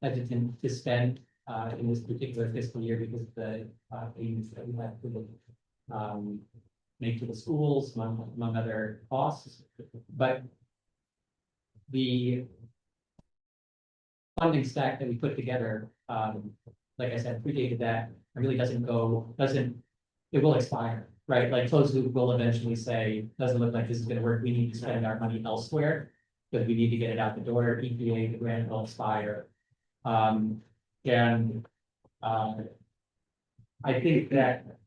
hesitant to spend in this particular fiscal year because of the payments that we have to make to the schools, among other costs. But the funding stack that we put together, like I said, predated that, it really it will expire, right? Like closed loop will eventually say, doesn't look like this is gonna work, we need to spend our money elsewhere, because we need to get it out the door, EPA, the grant will expire. I think that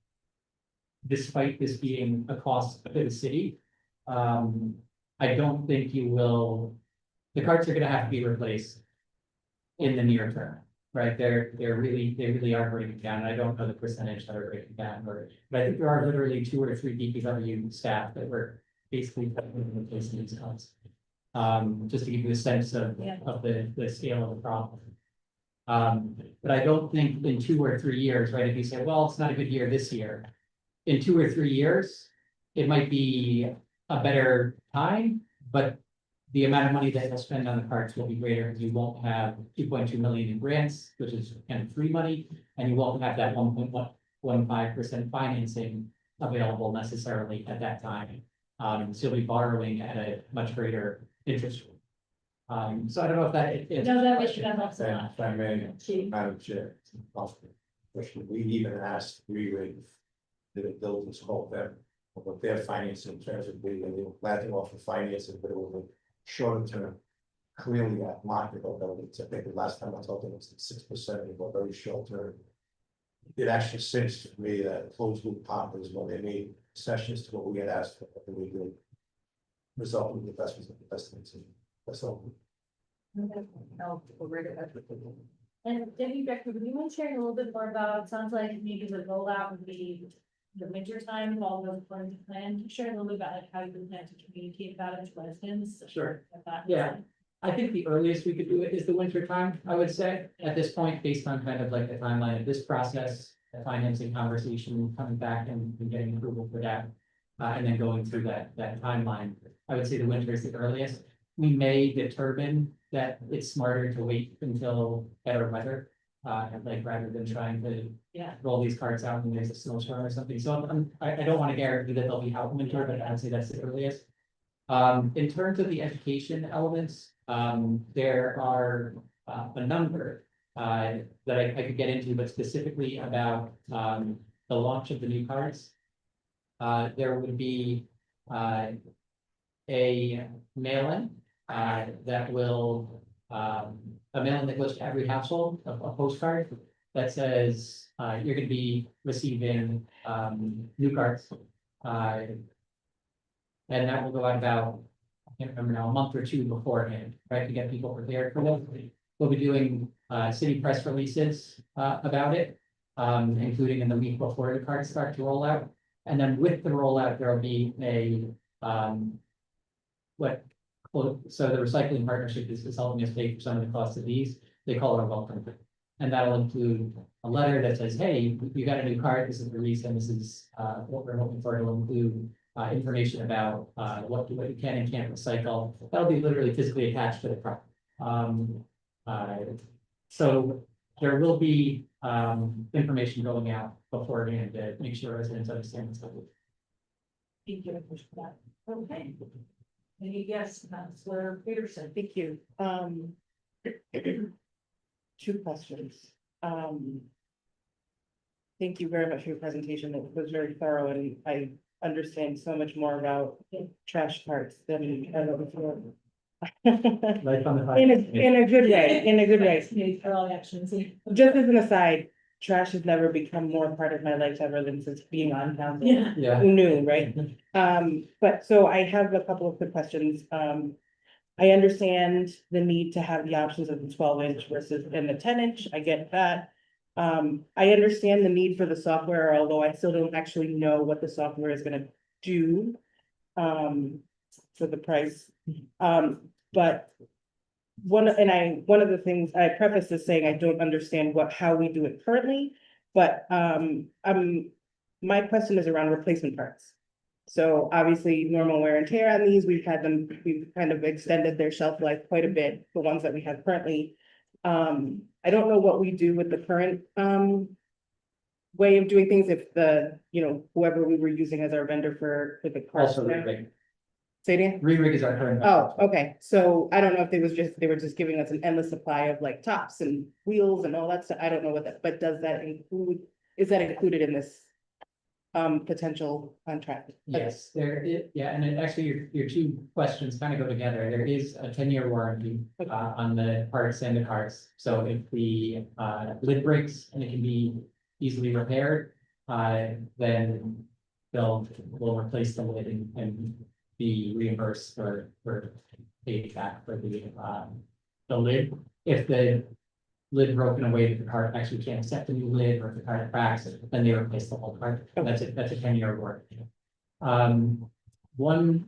despite this being a cost to the city, I don't think the carts are gonna have to be replaced in the near term, right? They really are breaking down. I don't know the percentage that are breaking down, but I think there are literally 2 or 3 DPW staff that were basically replacing these carts. just to give you a sense of, Yeah. of the scale of the problem. But I don't think in 2 or 3 years, right, if you say, well, it's not a good year this year. In 2 or 3 years, it might be a better time, but the amount of money that you'll spend on the cards will be greater, because you won't have 2.2 million in grants, which is kind of free money, and you won't have that 1.15% financing available necessarily at that time. So you'll be borrowing at a much greater interest rate. So I don't know if that. No, that was, that helps a And lot. if I may, Chief. Madam Chair, it's impossible. Question, we even asked Rig the diligence called them, what their financing in terms of being, they were glad to offer financing, but it was a shorter term. Clearly at market, although it's, I think the last time I talked to them, it was 6%, it was very short term. It actually seems to me that closed loop partners, when they made sessions to what we had asked for, I think we did. Result in the investments of investments, and that's all. No, we're ready. And Debbie Becker, would you mind sharing a little bit more about, it sounds like maybe the rollout would be the winter time, while those plans plan, share a little bit about like how you plan to communicate about it to residents. Sure. Like that. Yeah. I think the earliest we could do it is the winter time, I would say, at this point, based on kind of like the timeline of this process, the financing conversation, coming back and getting approval for that. And then going through that timeline, I would say the winter is the earliest. We may determine that it's smarter to wait until better weather. And like rather than trying to Yeah. roll these cards out when there's a snowstorm or something. So I don't want to guarantee that they'll be out in winter, but I'd say that's the earliest. In terms of the education elements, there are a number that I could get into, but specifically about the launch of the new cards. There would be a mail-in that will a mail-in that goes to every household, a postcard that says you're going to be receiving new cards. And that will go out about, I can't remember now, a month or 2 beforehand, right, to get people prepared for them. We'll be doing city press releases about it, including in the week before the cards start to roll out. And then with the rollout, there will be a so the recycling partnership is helping us pay for some of the costs of these. They call it a welcome. And that'll include a letter that says, hey, you got a new card, this is the reason, this is what we're hoping for. It'll include information about what you can and can't recycle. That'll be literally physically attached to the card. So there will be information going out beforehand to make sure residents understand what's going on. Thank you for that. Okay. Any guests, Councilor Peterson? Thank you. 2 questions. Thank you very much for your presentation. It was very thorough, and I understand so much more about trash carts than I ever before. Life on the fire. In a good way, in a good way. For all actions. Just as an aside, trash has never become more part of my life ever than since being on council. Yeah. Yeah. Who knew, right? But so I have a couple of quick questions. I understand the need to have the options of the 12-inch versus and the 10-inch. I get that. I understand the need for the software, although I still don't actually know what the software is gonna do. For the price. But one of the things I preface is saying I don't understand how we do it currently, but my question is around replacement parts. So obviously normal wear and tear on these, we've kind of extended their shelf life quite a bit, the ones that we have currently. I don't know what we do with the current way of doing things if whoever we were using as our vendor for the cards. Also, re-rig. Say it again? Re-rig is our current. Oh, okay, so I don't know if they were just giving us an endless supply of like tops and wheels and all that stuff. I don't know but is that included in this potential contract? Yes, and then actually your 2 questions kind of go together. There is a 10-year warranty on the parts and the cards. So if the lid breaks and it can be easily repaired, then we'll replace the lid and be reimbursed for paid back for the lid. If the lid broken away, if the card actually can't accept a new lid, or if the card cracks, then they replace the whole card. That's a 10-year warranty. One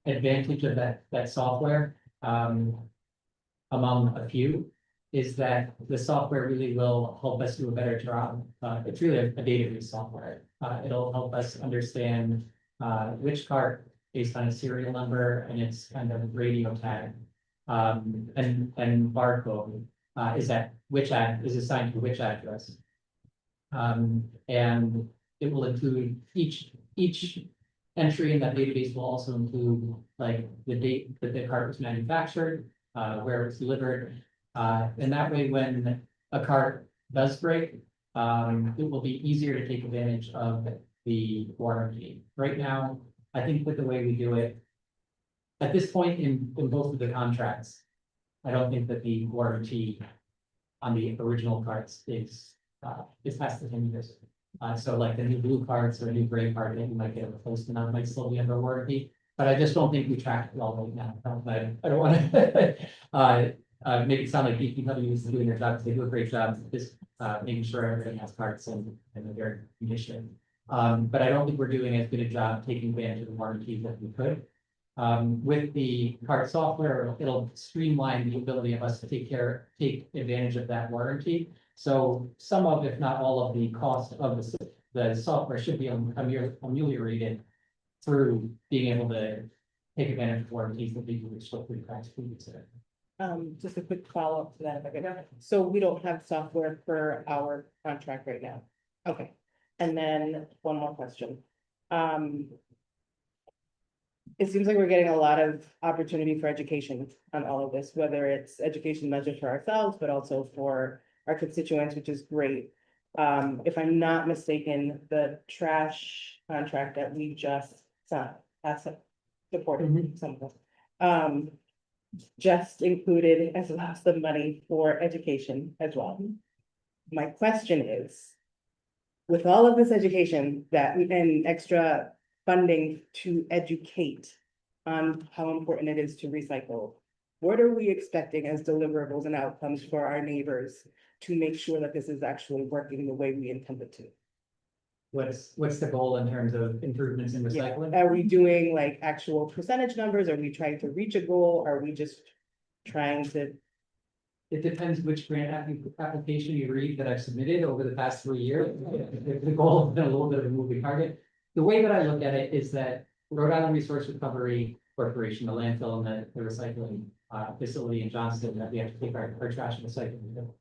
advantage of that software among a few, is that the software really will help us do a better job. It's really a database software. It'll help us understand which cart based on a serial number and its kind of radio tag. And barcode is that is assigned to which address. And it will include each entry in that database will also include like the date that the cart was manufactured, where it's delivered. And that way, when a cart does break, it will be easier to take advantage of the warranty. Right now, I think with the way we do it, at this point in both of the contracts, I don't think that the warranty on the original carts is past the 10 years. So like the new blue cards or a new gray card, maybe might get a replacement on, might still be under warranty. But I just don't think we track it all right now. I don't want to make it sound like DPW is doing their job, 'cause they do a great job just making sure everybody has carts in a good condition. But I don't think we're doing as good a job taking advantage of the warranties that we could. With the cart software, it'll streamline the ability of us to take advantage of that warranty. So some of, if not all of the cost of the software should be ameliorated through being able to take advantage of warranties that we would still pretty practically consider. Just a quick follow-up to that, if I could. So we don't have software for our contract right now. Okay, and then one more question. It seems like we're getting a lot of opportunity for education on all of this, whether it's education measures for ourselves, but also for our constituents, which is great. If I'm not mistaken, the trash contract that we just signed, that's supported some of us. Just included as well as the money for education as well. My question is, with all of this education and extra funding to educate on how important it is to recycle, what are we expecting as deliverables and outcomes for our neighbors to make sure that this is actually working the way we intended to? What's the goal in terms of improvements in recycling? Are we doing like actual percentage numbers? Are we trying to reach a goal? Are we just trying to? It depends which grant application you read that I've submitted over the past 3 years. The goal has been a little bit of a moving target. The way that I look at it is that Rhode Island Resource Recovery Corporation, the landfill and the recycling facility in Johnston that we have to take our trash and recycling to,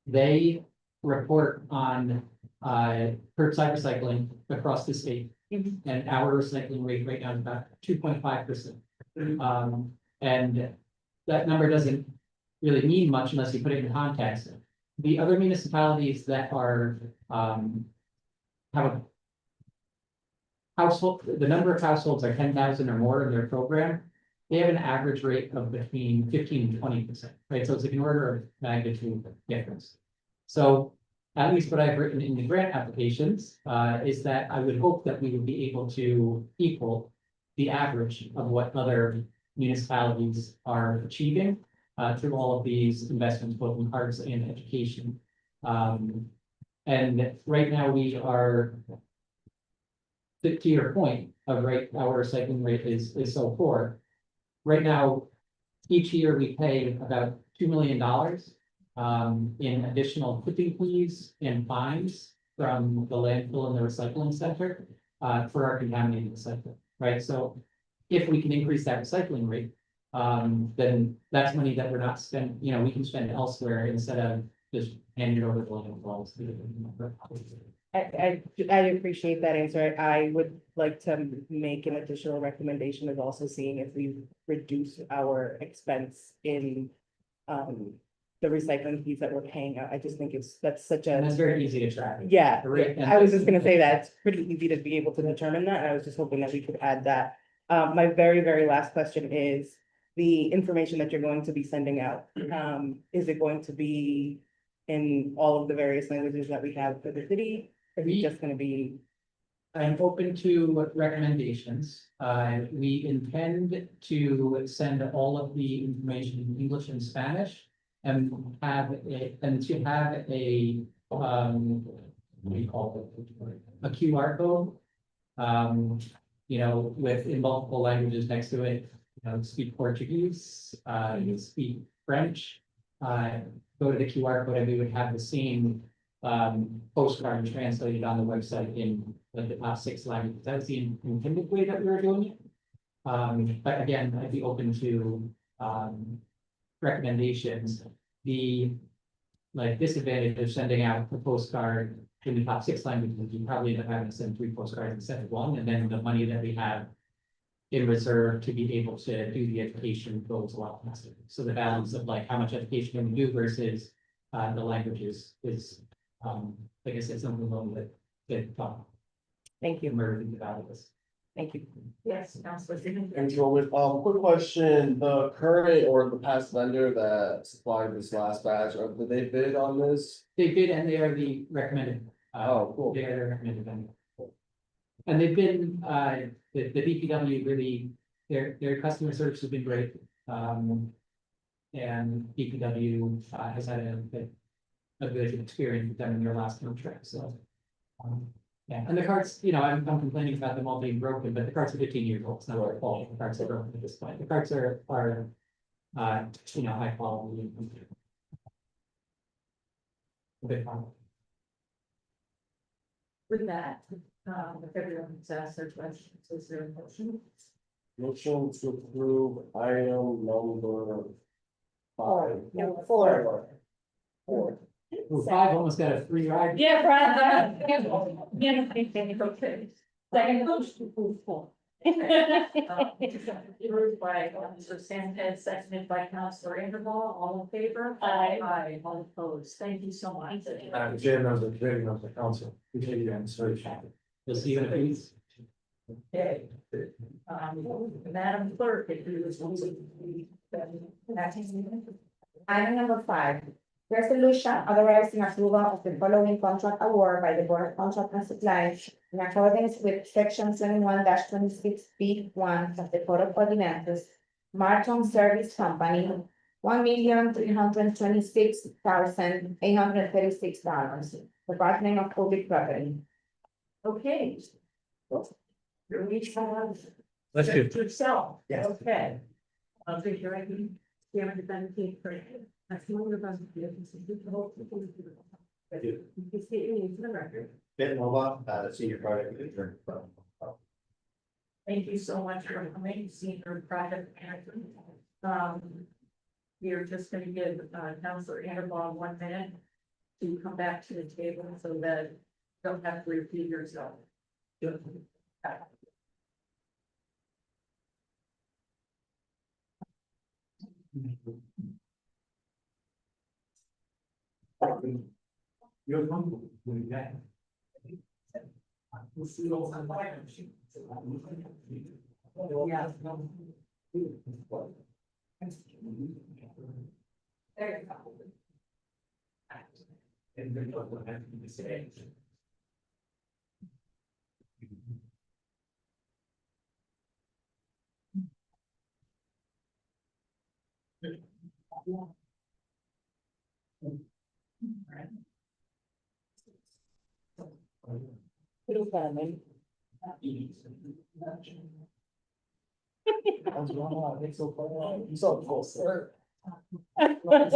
they report on curbside recycling across the state. And our recycling rate right now is about 2.5%. And that number doesn't really mean much unless you put it in context. The other municipalities that are have a household, the number of households are 10,000 or more in their program, they have an average rate of between 15 and 20%, right? So it's like an order of magnitude difference. So at least what I've written in the grant applications is that I would hope that we would be able to equal the average of what other municipalities are achieving through all of these investments, both in arts and education. And right now we are, to your point of our recycling rate is so poor. Right now, each year we pay about $2 million in additional tipping fees and fines from the landfill and the recycling center for our contaminated recycling, right? So if we can increase that recycling rate, then that's money that we're not spending, we can spend elsewhere instead of just handing it over to the landfills. I appreciate that answer. I would like to make an additional recommendation of also seeing if we reduce our expense in the recycling fees that we're paying out. I just think that's such And that's a, very easy to track. yeah, Right. I was just gonna say that it's pretty easy to be able to determine that. I was just hoping that we could add that. My very, very last question is the information that you're going to be sending out. Is it going to be in all of the various languages that we have for the city? Or is it just gonna be? I'm open to recommendations. We intend to send all of the information in English and Spanish and to have a, what do you call it? A QR code. With in multiple languages next to it, speak Portuguese, speak French. Go to the QR code and we would have the same postcard translated on the website in like the top 6 languages. That's the intended way that we were doing it. But again, I'd be open to recommendations. The disadvantage of sending out a postcard in the top 6 languages, you probably end up having to send 3 postcards instead of 1, and then the money that we have in reserve to be able to do the education goes a lot faster. So the balance of like how much education can we do versus the languages is, like I said, something along that Thank you, emerging about this. thank you. Yes, Councilor Stephen. And Joel, quick question, the current or the past vendor that supplied this last batch, did they bid on this? They bid and they are the recommended. Oh, cool. They are the recommended vendor. And they've been, the DPW really, their customer service has been great. And DPW has had a good experience with them in their last contract, so. Yeah, and the carts, I'm complaining about them all being broken, but the carts are 15 years old, it's not their fault, the carts are broken at this point, the carts are, high quality. And a bit fun. With that, if everyone's asked their questions, is there a motion? Motion to approve item number 5. No, 4. 4. Well, 5 almost got a free ride. Yeah, Brad. Okay. Second motion. Moved by Councilor Sanchez, seconded by Councilor Ingerball, all in favor? Aye. Aye, all opposed, thank you so much. Chair members of the committee, members of the council, appreciate your answer. We'll see you in a few weeks. Okay. Madam Clerk, if you was. Item number 5, resolution authorizing approval of the following contract award by the Board of Contract and Supply in accordance with section 21-26B1 of the Code of Ordinances, Martin Service Company, $1,326,836, Department of Public Property. Okay. You're each have. Let's do. To yourself. Yes. Okay. I'll take your right. Chairman, defendant, Kate Craig. That's one of the best. You can state your name for the record. Ben Nova, senior project manager. Thank you so much for coming, senior project manager. We are just gonna give, Councilor Anderbaugh 1 minute to come back to the table so that you don't have to repeat yourself. You're humble. Yeah. Yeah. There you go. And then what happened to say? So cool, sir. I was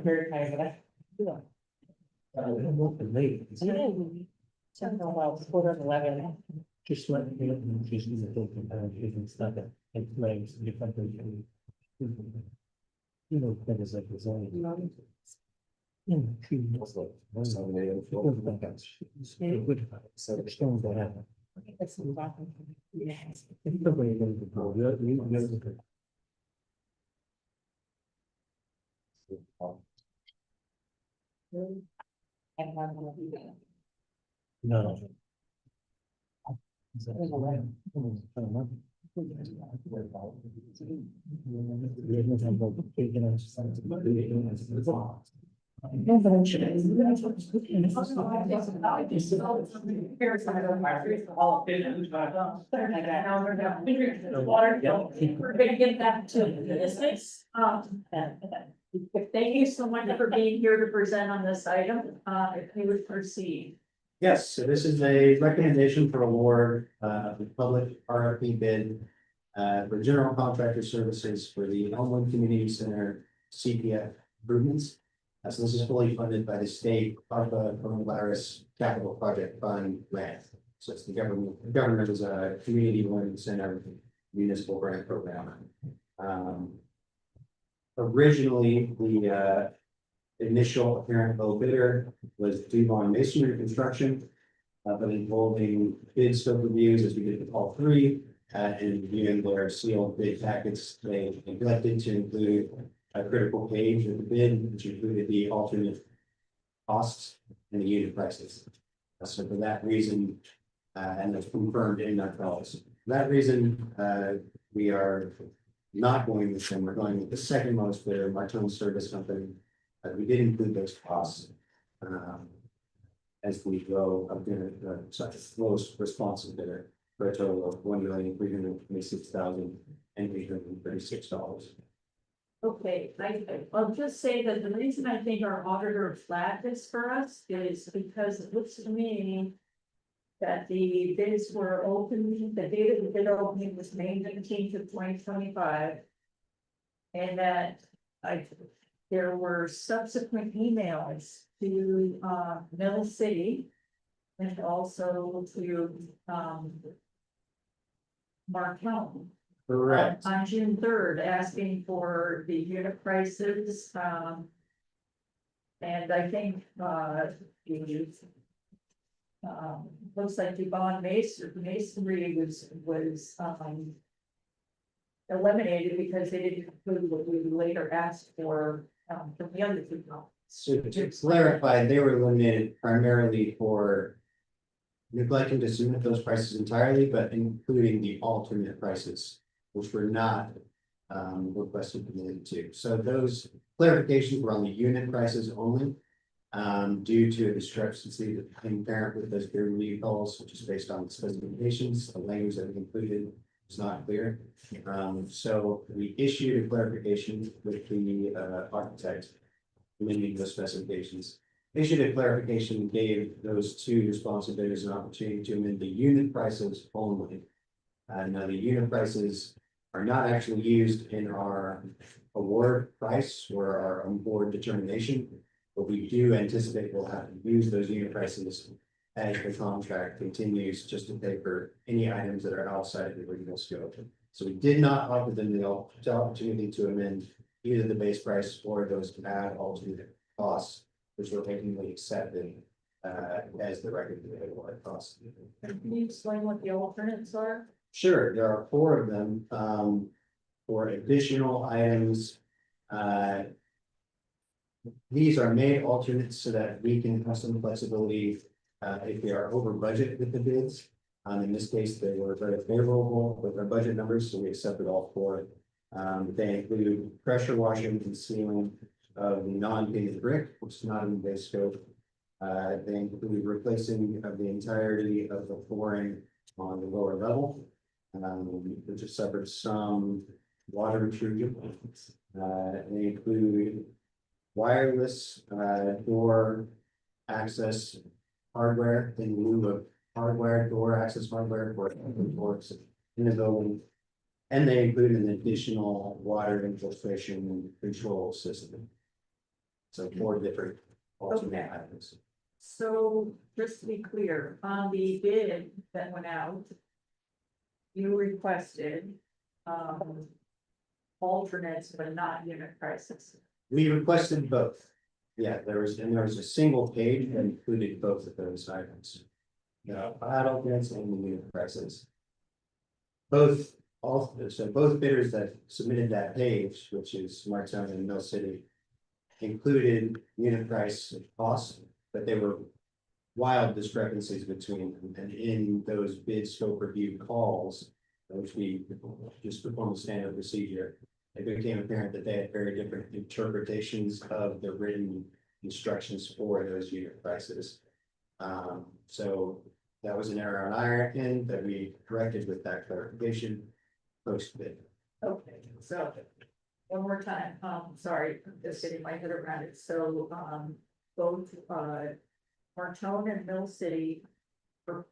very tired of that. Well, 11:15. Just let me know, just need to think about it, and stuff that it plays differently. That is like the zone. No. We're gonna get back to business. Thank you so much for being here to present on this item. If you would proceed. Yes, so this is a recommendation for award, of the public RFP bid. For general contractor services for the Elmwood Community Center CPF improvements. So this is fully funded by the state ARPA Coronavirus Capital Project Fund grant. So it's the government is a community learning center municipal grant program. Originally, the initial apparent low bidder was Devon Masonry Construction. But involving bid scope reviews as we did with all three, and reviewing their sealed bid packets, they neglected to include a critical page of the bid, which included the alternate costs and the unit prices. So for that reason, and it's confirmed in our policy. For that reason, we are not going with them. We're going with the second most bidder, Martin Service Company. We did include those costs. As we go up to such a lowest responsive bidder for a total of $1,326,836. Okay, I'll just say that the reason I think our auditor flagged this for us is because it looks to me that the bids were open, the date of the bid opening was May 19th of 2025. And that there were subsequent emails to Mill City and also to Markel. Correct. On June 3rd, asking for the unit prices, and I think, looks like the bond masonry was eliminated because they didn't include what we later asked for, from the other people. So to clarify, they were eliminated primarily for neglecting to submit those prices entirely, but including the alternate prices, which were not requested related to. So those clarifications were on the unit prices only. Due to a discrepancy that became apparent with those peer review calls, which is based on specifications, the language that was included is not clear. So we issued a clarification with the architect, amending those specifications. Issued a clarification, gave those two responsive bidders an opportunity to amend the unit prices only. Now the unit prices are not actually used in our award price or our award determination. But we do anticipate we'll have to use those unit prices as the contract continues, just to pay for any items that are outside of the original scope. So we did not offer them the opportunity to amend either the base price or those add alternate costs, which were ultimately accepted as the recommended award cost. Can you explain what the alternates are? Sure, there are 4 of them. For additional items, these are made alternates so that we can have some flexibility if we are over budget with the bids. In this case, they were very favorable with our budget numbers, so we accepted all 4. They include pressure washing and sealing of the non-painted brick, which is not in the base scope. They include replacing of the entirety of the flooring on the lower level, which has suffered some water intrusion. They include wireless door access hardware in lieu of hardware door access hardware for doors in the building. And they include an additional water infiltration control system. So 4 different alternate items. So just to be clear, on the bid that went out, you requested alternates, but not unit prices. We requested both. Yeah, there was a single page that included both of those items. Alternates and the unit prices. Both bidders that submitted that page, which is Martin and Mill City, included unit price costs, but they were wild discrepancies between them, and in those bid scope review calls, which we just perform the standard procedure, it became apparent that they had very different interpretations of the written instructions for those unit prices. So that was an error on our end that we corrected with that clarification post bid. Okay, so one more time, sorry, I'm just getting my head around it. So, both, Martone and Mill City were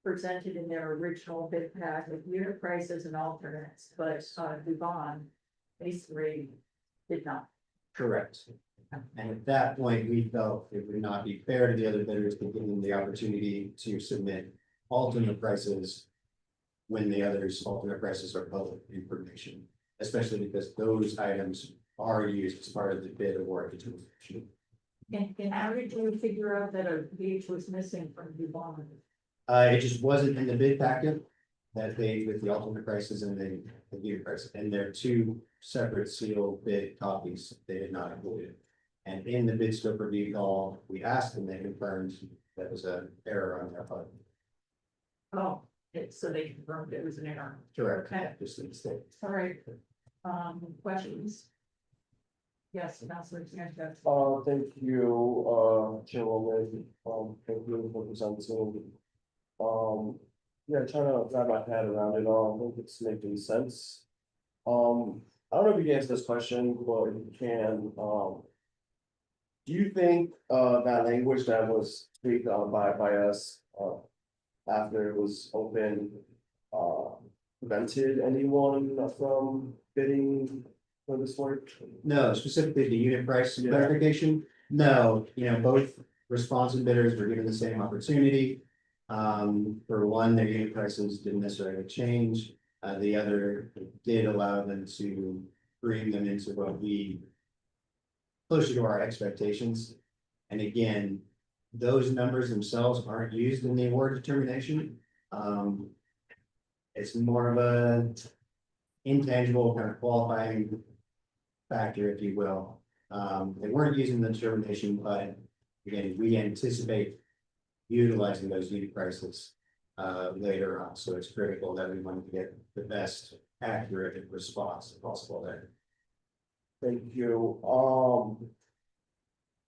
presented in their original bid pack with unit prices and alternates, but, Dubon, these three did not. Correct. And at that point, we felt it would not be fair to the other bidders to give them the opportunity to submit alternate prices when the others' alternate prices are public information, especially because those items are used as part of the bid award determination. And how did you figure out that a page was missing from Dubon? It just wasn't in the bid packet, that page with the alternate prices and the unit price, and they're two separate sealed bid copies, they did not include it. And in the bid scope review call, we asked them, they confirmed that was an error on their part. Oh, so they confirmed it was an error. Correct. Okay. Just a mistake. All right. Questions? Yes, Councilor Sanchez. Thank you, Chairwoman, thank you for presenting. Yeah, trying to wrap my head around it all, I think it's making sense. I don't know if you can answer this question, but if you can, do you think, that language that was tweaked on by us, after it was open, prevented anyone from bidding for this work? No, specifically the unit price Yeah. clarification, no, both responsive bidders were given the same opportunity. For one, their unit prices didn't necessarily change, the other did allow them to bring them into what we closer to our expectations. And again, those numbers themselves aren't used in the award determination. It's more of a intangible kind of qualifying factor, if you will. They weren't using the determination, but again, we anticipate utilizing those unit prices later on. So it's critical that we want to get the best accurate response possible there. Thank you,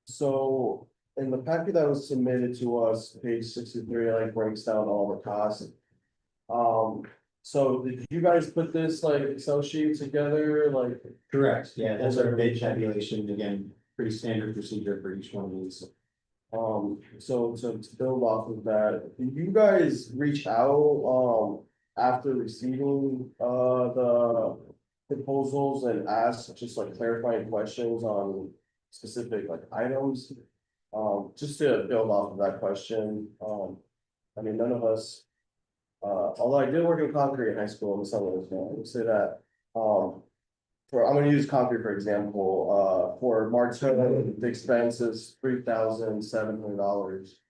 so in the packet that was submitted to us, page 63, like breaks down all the costs. So did you guys put this like Excel sheet together, like? Correct, yeah, that's our bid tabulation, again, pretty standard procedure for each one of these. So to build off of that, did you guys reach out, after receiving, the proposals and ask just like clarifying questions on specific like items? Just to build off of that question, I mean, none of us, although I did work in concrete in high school in the summers, I would say that, I'm gonna use concrete for example, for Martin, the expense is $3,700.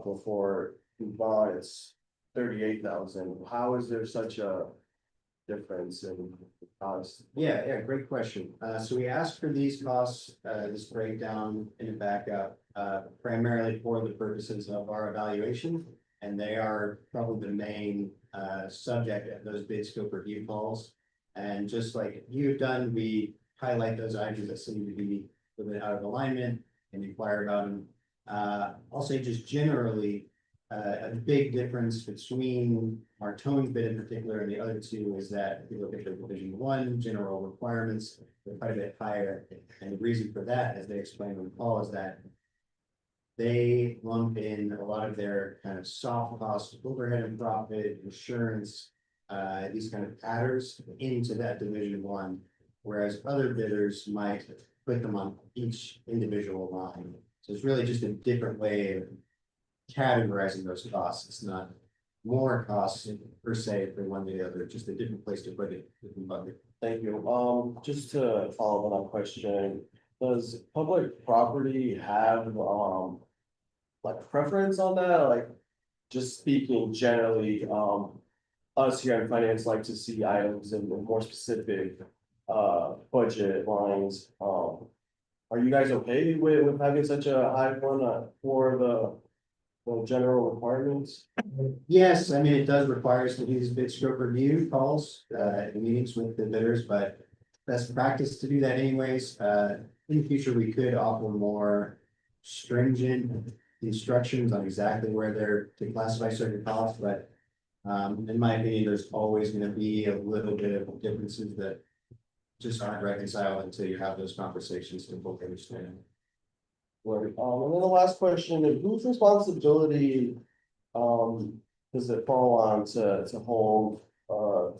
Before Dubai, it's 38,000. How is there such a difference in cost? Yeah, great question. So we asked for these costs, this breakdown in a backup, primarily for the purposes of our evaluation. And they are probably the main, subject of those bid scope review calls. And just like you've done, we highlight those items that seem to be a little bit out of alignment and inquire about them. I'll say just generally, a big difference between our tone bid in particular and the other two is that if you look at the division one general requirements, they're quite a bit higher. And the reason for that, as they explained on the call, is that they lump in a lot of their kind of soft cost, overhead and profit, insurance, these kind of adders into that division one, whereas other bidders might put them on each individual line. So it's really just a different way of categorizing those costs. It's not more costs per se for one or the other, just a different place to put it, different bucket. Thank you. Just to follow up on that question, does public property have, like a preference on that? Like, just speaking generally, us here in finance like to see items in more specific, budget lines. Are you guys okay with having such a high one, for general requirements? Yes, I mean, it does require us to do these bid scope review calls, meetings with the bidders, but best practice to do that anyways. In the future, we could offer more stringent instructions on exactly where they're to classify certain costs, but in my opinion, there's always gonna be a little bit of differences that just aren't reconciled until you have those conversations to both understand. Right, and then the last question is whose responsibility, does it fall on to hold,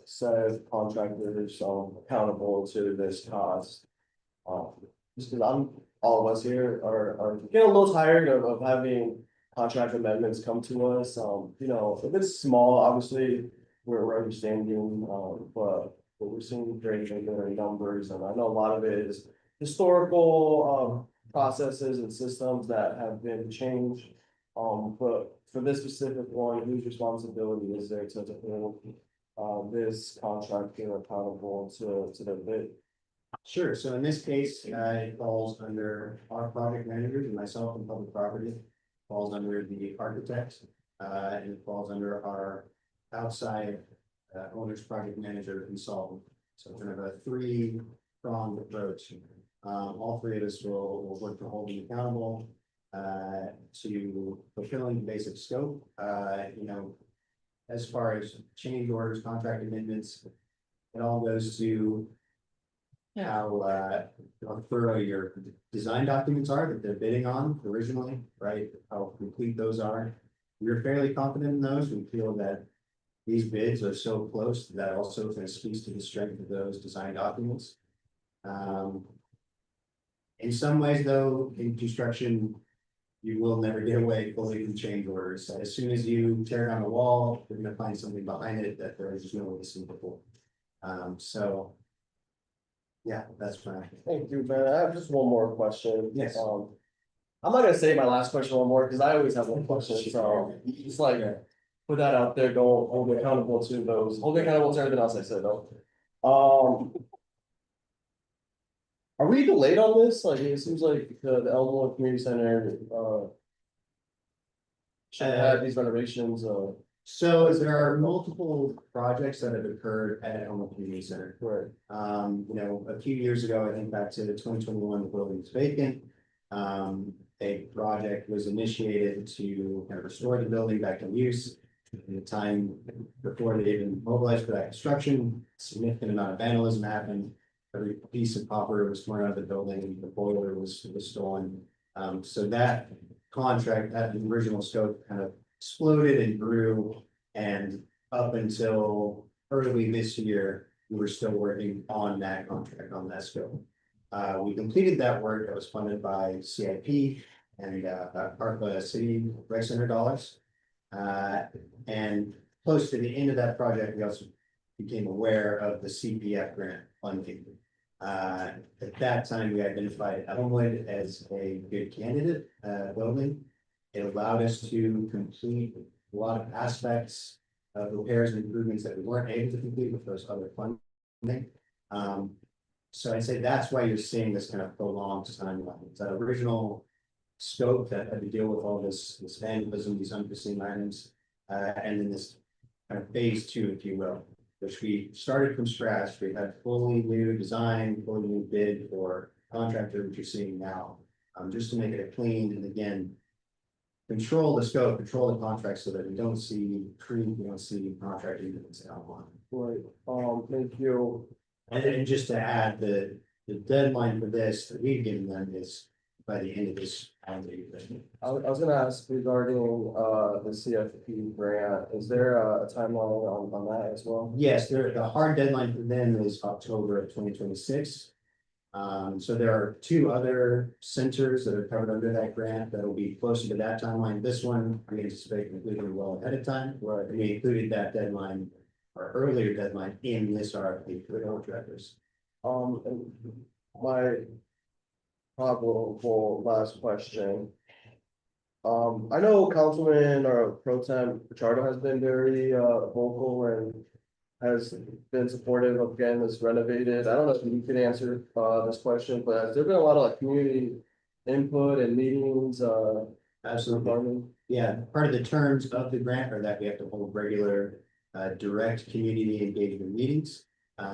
said contractors, accountable to this cost? Just because all of us here are getting a little tired of having contract amendments come to us, you know, if it's small, obviously, we're understanding, but we're seeing very bigger numbers, and I know a lot of it is historical, processes and systems that have been changed. But for this specific one, whose responsibility is there to hold this contractor accountable to the bid? Sure, so in this case, it falls under our project managers and myself in public property, falls under the architect, and it falls under our outside owner's project manager consultant. So kind of a three-pronged approach. All three of us will work to hold them accountable to fulfilling the basic scope. You know, as far as change orders, contract amendments, it all goes to how thorough your design documents are that they're bidding on originally, right? How complete those are. We're fairly confident in those. We feel that these bids are so close that also kind of speaks to the strength of those design documents. In some ways, though, in construction, you will never get away fully from change orders. As soon as you tear down a wall, you're gonna find something behind it that there is no way to see before. So. Yeah, that's fine. Thank you, Ben. I have just one more question. Yes. I'm not gonna say my last question one more, because I always have one question, so just like put that out there, don't hold me accountable to those, hold me accountable to everything else I said, though. Are we delayed on this? Like, it seems like the Elmwood Community Center, should have these renovations, So there are multiple projects that have occurred at Elmwood Community Center. right, You know, a few years ago, I think back to 2021, the building was vacant. A project was initiated to kind of restore the building back in use. In the time before they even mobilized for that construction, significant amount of vandalism happened. Every piece of copper was torn out of the building, the boiler was stolen. So that contract, that original scope kind of exploded and grew, and up until early this year, we were still working on that contract, on that scope. We completed that work that was funded by CIP and ARPA City Rec Center dollars. And close to the end of that project, we also became aware of the CPF grant funding. At that time, we identified Elmwood as a good candidate building. It allowed us to complete a lot of aspects of repairs and improvements that we weren't able to complete with those other funding. So I'd say that's why you're seeing this kind of prolonged timeline. It's that original scope that had to deal with all this vandalism, these unforeseen items, and then this kind of phase two, if you will, which we started from scratch. We had fully new design, fully new bid for contractor, which you're seeing now, just to make it a clean, and again, control the scope, control the contract so that we don't see creep, we don't see contract events outline. right, thank you. And just to add, the deadline for this that we've given them is by the end of this calendar year. I was gonna ask regarding, the CFP grant, is there a timeline on that as well? Yes, the hard deadline for them is October of 2026. So there are two other centers that are covered under that grant that will be closer to that timeline. This one, we anticipate completing well ahead of time. Right. And we included that deadline or earlier deadline in this RFP for the contractors. And my probable last question. I know Councilman or Pro Tem Pichardo has been very vocal and has been supportive of getting this renovated. I don't know if you can answer this question, but has there been a lot of like community input and meetings? Absolutely. Yeah, part of the terms of the grant are that we have to hold regular, direct community engagement meetings.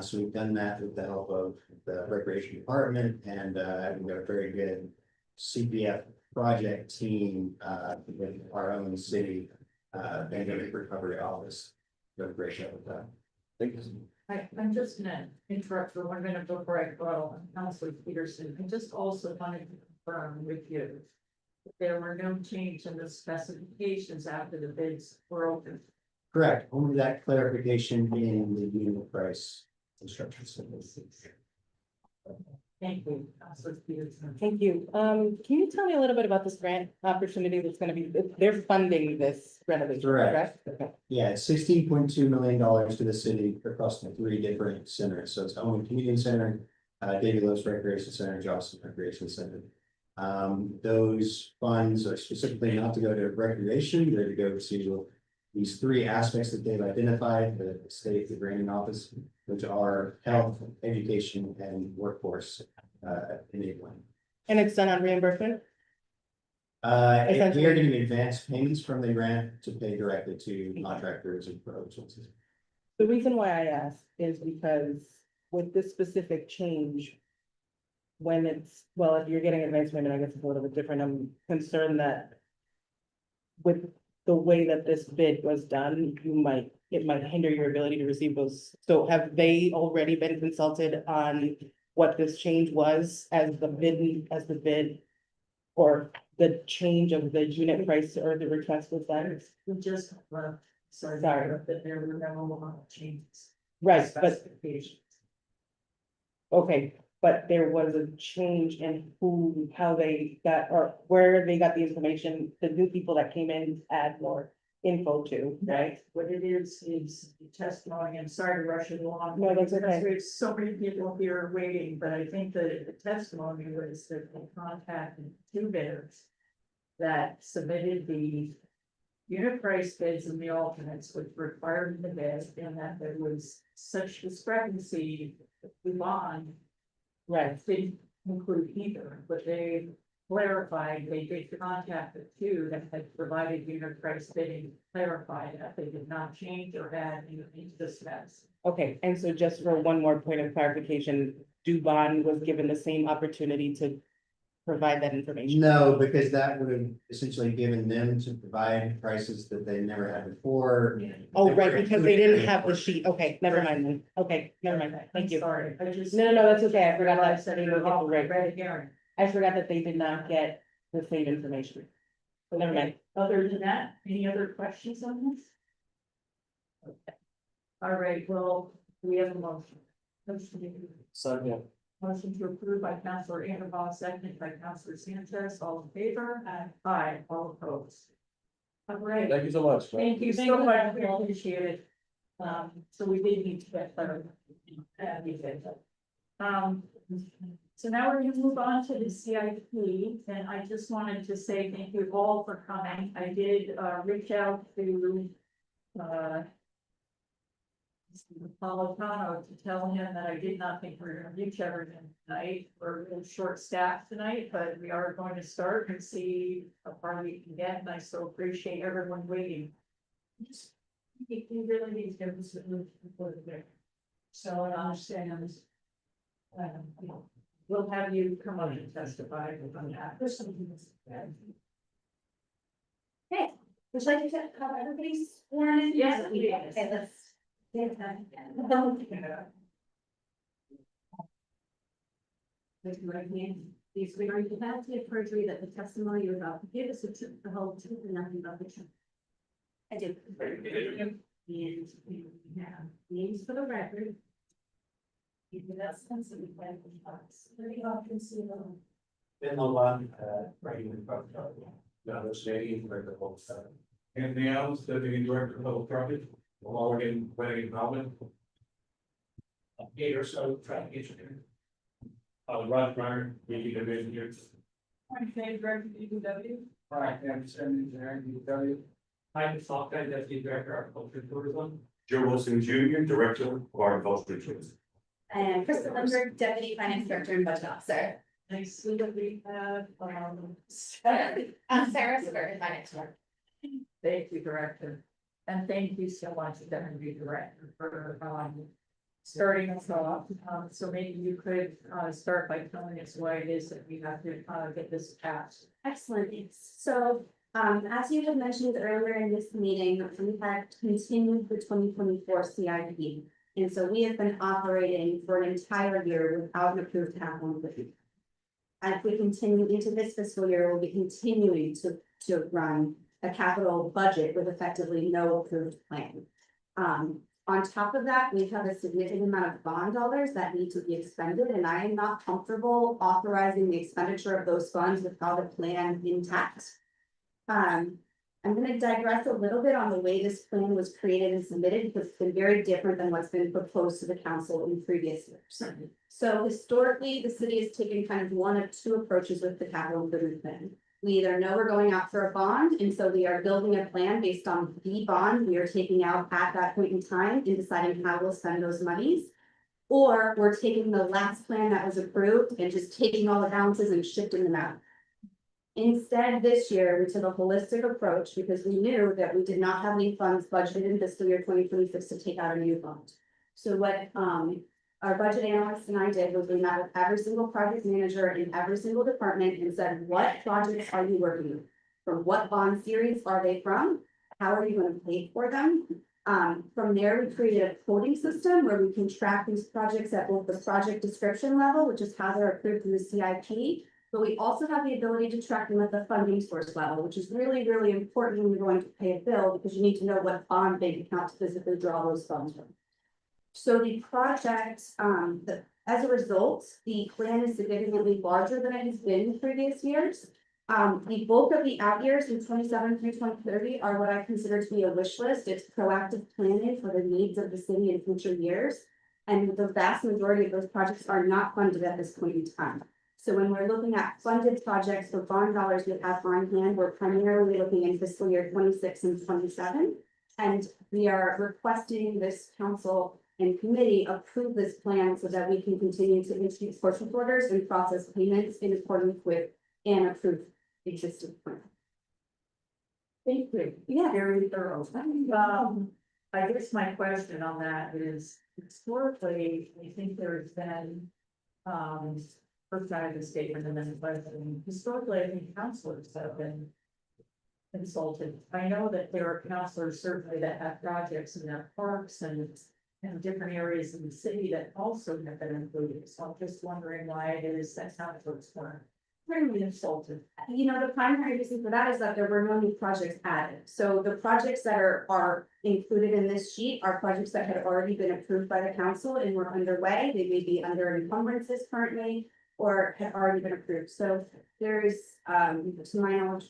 So we've done that with the help of the recreation department and, we've got a very good CPF project team, with our own city, pandemic recovery office. Doing a great job with that. I'm just gonna interrupt for 1 minute before I call on Councilor Peterson. I just also wanted to confirm with you that there were no change in the specifications after the bids were open. Correct, only that clarification in the unit price instruction. Thank you, Councilor Peterson. Thank you. Can you tell me a little bit about this grant opportunity that's gonna be, they're funding this renovation, Correct. correct? Okay. Yeah, it's $16.2 million to the city across the 3 different centers. So it's the Owen Community Center, Davy Lowe's Recreation Center, Johnson Recreation Center. Those funds are specifically not to go to recreation, they're to go to these 3 aspects that they've identified, the state, the granting office, which are health, education, and workforce enabling. And it's done on reimbursement? We are Essentially- getting advanced payments from the grant to pay directly to contractors and pros. The reason why I ask is because with this specific change. When it's, well, if you're getting advanced payment, I guess it's a little bit different. I'm concerned that. With the way that this bid was done, it might hinder your ability to receive those. So have they already been consulted on what this change was as the bid? Or the change of the unit price or the request was done? We just, sorry, Sorry. that there were no changes. Right, but, Specifications. okay, but there was a change in how they got, or where they got the information, the new people that came in add more info to, right? What it is the testimony, I'm sorry to rush it along. No, that's okay. because There's so many people here waiting, but I think that the testimony was that they contacted 2 bidders. That submitted the unit price bids and the alternates, which required the bid, and that there was such discrepancy with bond. Right, Didn't include either, but they clarified, they did contact the 2 that had provided unit price bidding, clarified that they did not change or add anything to the specs. okay, and so just for one more point of clarification, Dubon was given the same opportunity to provide that information? No, because that would have essentially given them to provide prices that they never had before. Oh, right, because they didn't have the sheet, okay, never mind then, okay, never mind, thank you. Sorry, I just. No, that's okay, I forgot that. Said it all, Right. read it here. I forgot that they did not get the same information. But never mind. Other than that, any other questions on this? Okay. All right, well, we have a motion. Motion to approve by Councilor Anderson, seconded by Councilor Sanchez, all in favor? Aye, all opposed. All right, Thank you so much. thank you so much, we appreciate it. So we did need to get better. So now we're gonna move on to the CIP, and I just wanted to say thank you all for coming. I did, reach out to, Napolitano to tell him that I did not think we were gonna reach everything tonight. We're a little short staffed tonight, but we are going to start and see how far we can get, and I so appreciate everyone waiting. He really needs to give us a move before the break. So I understand. We'll have you come up and testify on that. Okay, would you like to have everybody's sworn in? Yes, we did. Okay, let's. Raise your right hand. Do you swear you have to perjury that the testimony you're about to give is the truth, the whole truth, and nothing but the truth? I do. And we have names for the record. You do that sense of the plan for us. Very often see them. Ben Lovan, right in front of you. Now, the city, where the whole time. Anthony Adams, Deputy Director of Public Traffic, Oregon Wedding Development. Gator, so traffic engineer. Rod Meyer, DPW engineer. I'm Shane, Director of DPW. All right, and engineering, DPW. I'm Salka, Deputy Director of Culture and Tourism. Joe Wilson Jr., Director of Agriculture and Tourism. And Krista Lindbergh, Deputy Finance Director and Budget Officer. I see that we have, I'm Sarah Sever, Finance Director. Thank you, Director. And thank you so much, Deputy Director, for, starting us off. So maybe you could, start by telling us why it is that we have to, get this passed. Excellent. So, as you had mentioned earlier in this meeting, we had continued the 2024 CIP. And so we have been operating for an entire year without an approved capital improvement. As we continue into this fiscal year, we'll be continuing to run a capital budget with effectively no approved plan. On top of that, we have a significant amount of bond dollars that need to be expended, and I am not comfortable authorizing the expenditure of those funds without a plan intact. I'm gonna digress a little bit on the way this plan was created and submitted, because it's been very different than what's been proposed to the council in previous years. So historically, the city has taken kind of one of two approaches with the capital improvement plan. We either know we're going out for a bond, and so we are building a plan based on the bond we are taking out at that point in time and deciding how we'll spend those monies. Or we're taking the last plan that was approved and just taking all the balances and shifting them out. Instead, this year, we took a holistic approach because we knew that we did not have any funds budgeted in fiscal year 2026 to take out a new bond. So what our budget analyst and I did was we met with every single project manager in every single department and said, what projects are you working on? From what bond series are they from? How are you going to pay for them? From there, we created a quoting system where we can track these projects at both the project description level, which is how they're approved through the CIP. But we also have the ability to track them at the funding source level, which is really, really important when you're going to pay a bill, because you need to know what bond bank account to physically draw those funds from. So the project, as a result, the plan is significantly larger than it has been in previous years. The bulk of the out years in 27 through 2030 are what I consider to be a wish list. It's proactive planning for the needs of the city in future years. And the vast majority of those projects are not funded at this point in time. So when we're looking at funded projects for bond dollars we have on hand, we're primarily looking in fiscal year 26 and 27. And we are requesting this council and committee approve this plan so that we can continue to issue purchase orders and process payments in accordance with an approved existing plan. Thank you. Yeah. Very thorough. I guess my question on that is historically, I think there's been, first I have a statement and then a question. Historically, I think counselors have been consulted. I know that there are counselors certainly that have projects in their parks and different areas in the city that also have been included. So I'm just wondering why it is that's how it's work. Really insulted. You know, the primary reason for that is that there were no new projects added. So the projects that are included in this sheet are projects that had already been approved by the council and were underway. They may be under encumbrances currently or have already been approved. So there is, to my knowledge,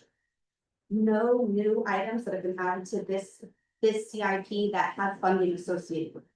no new items that have been added to this CIP that have funding associated with it.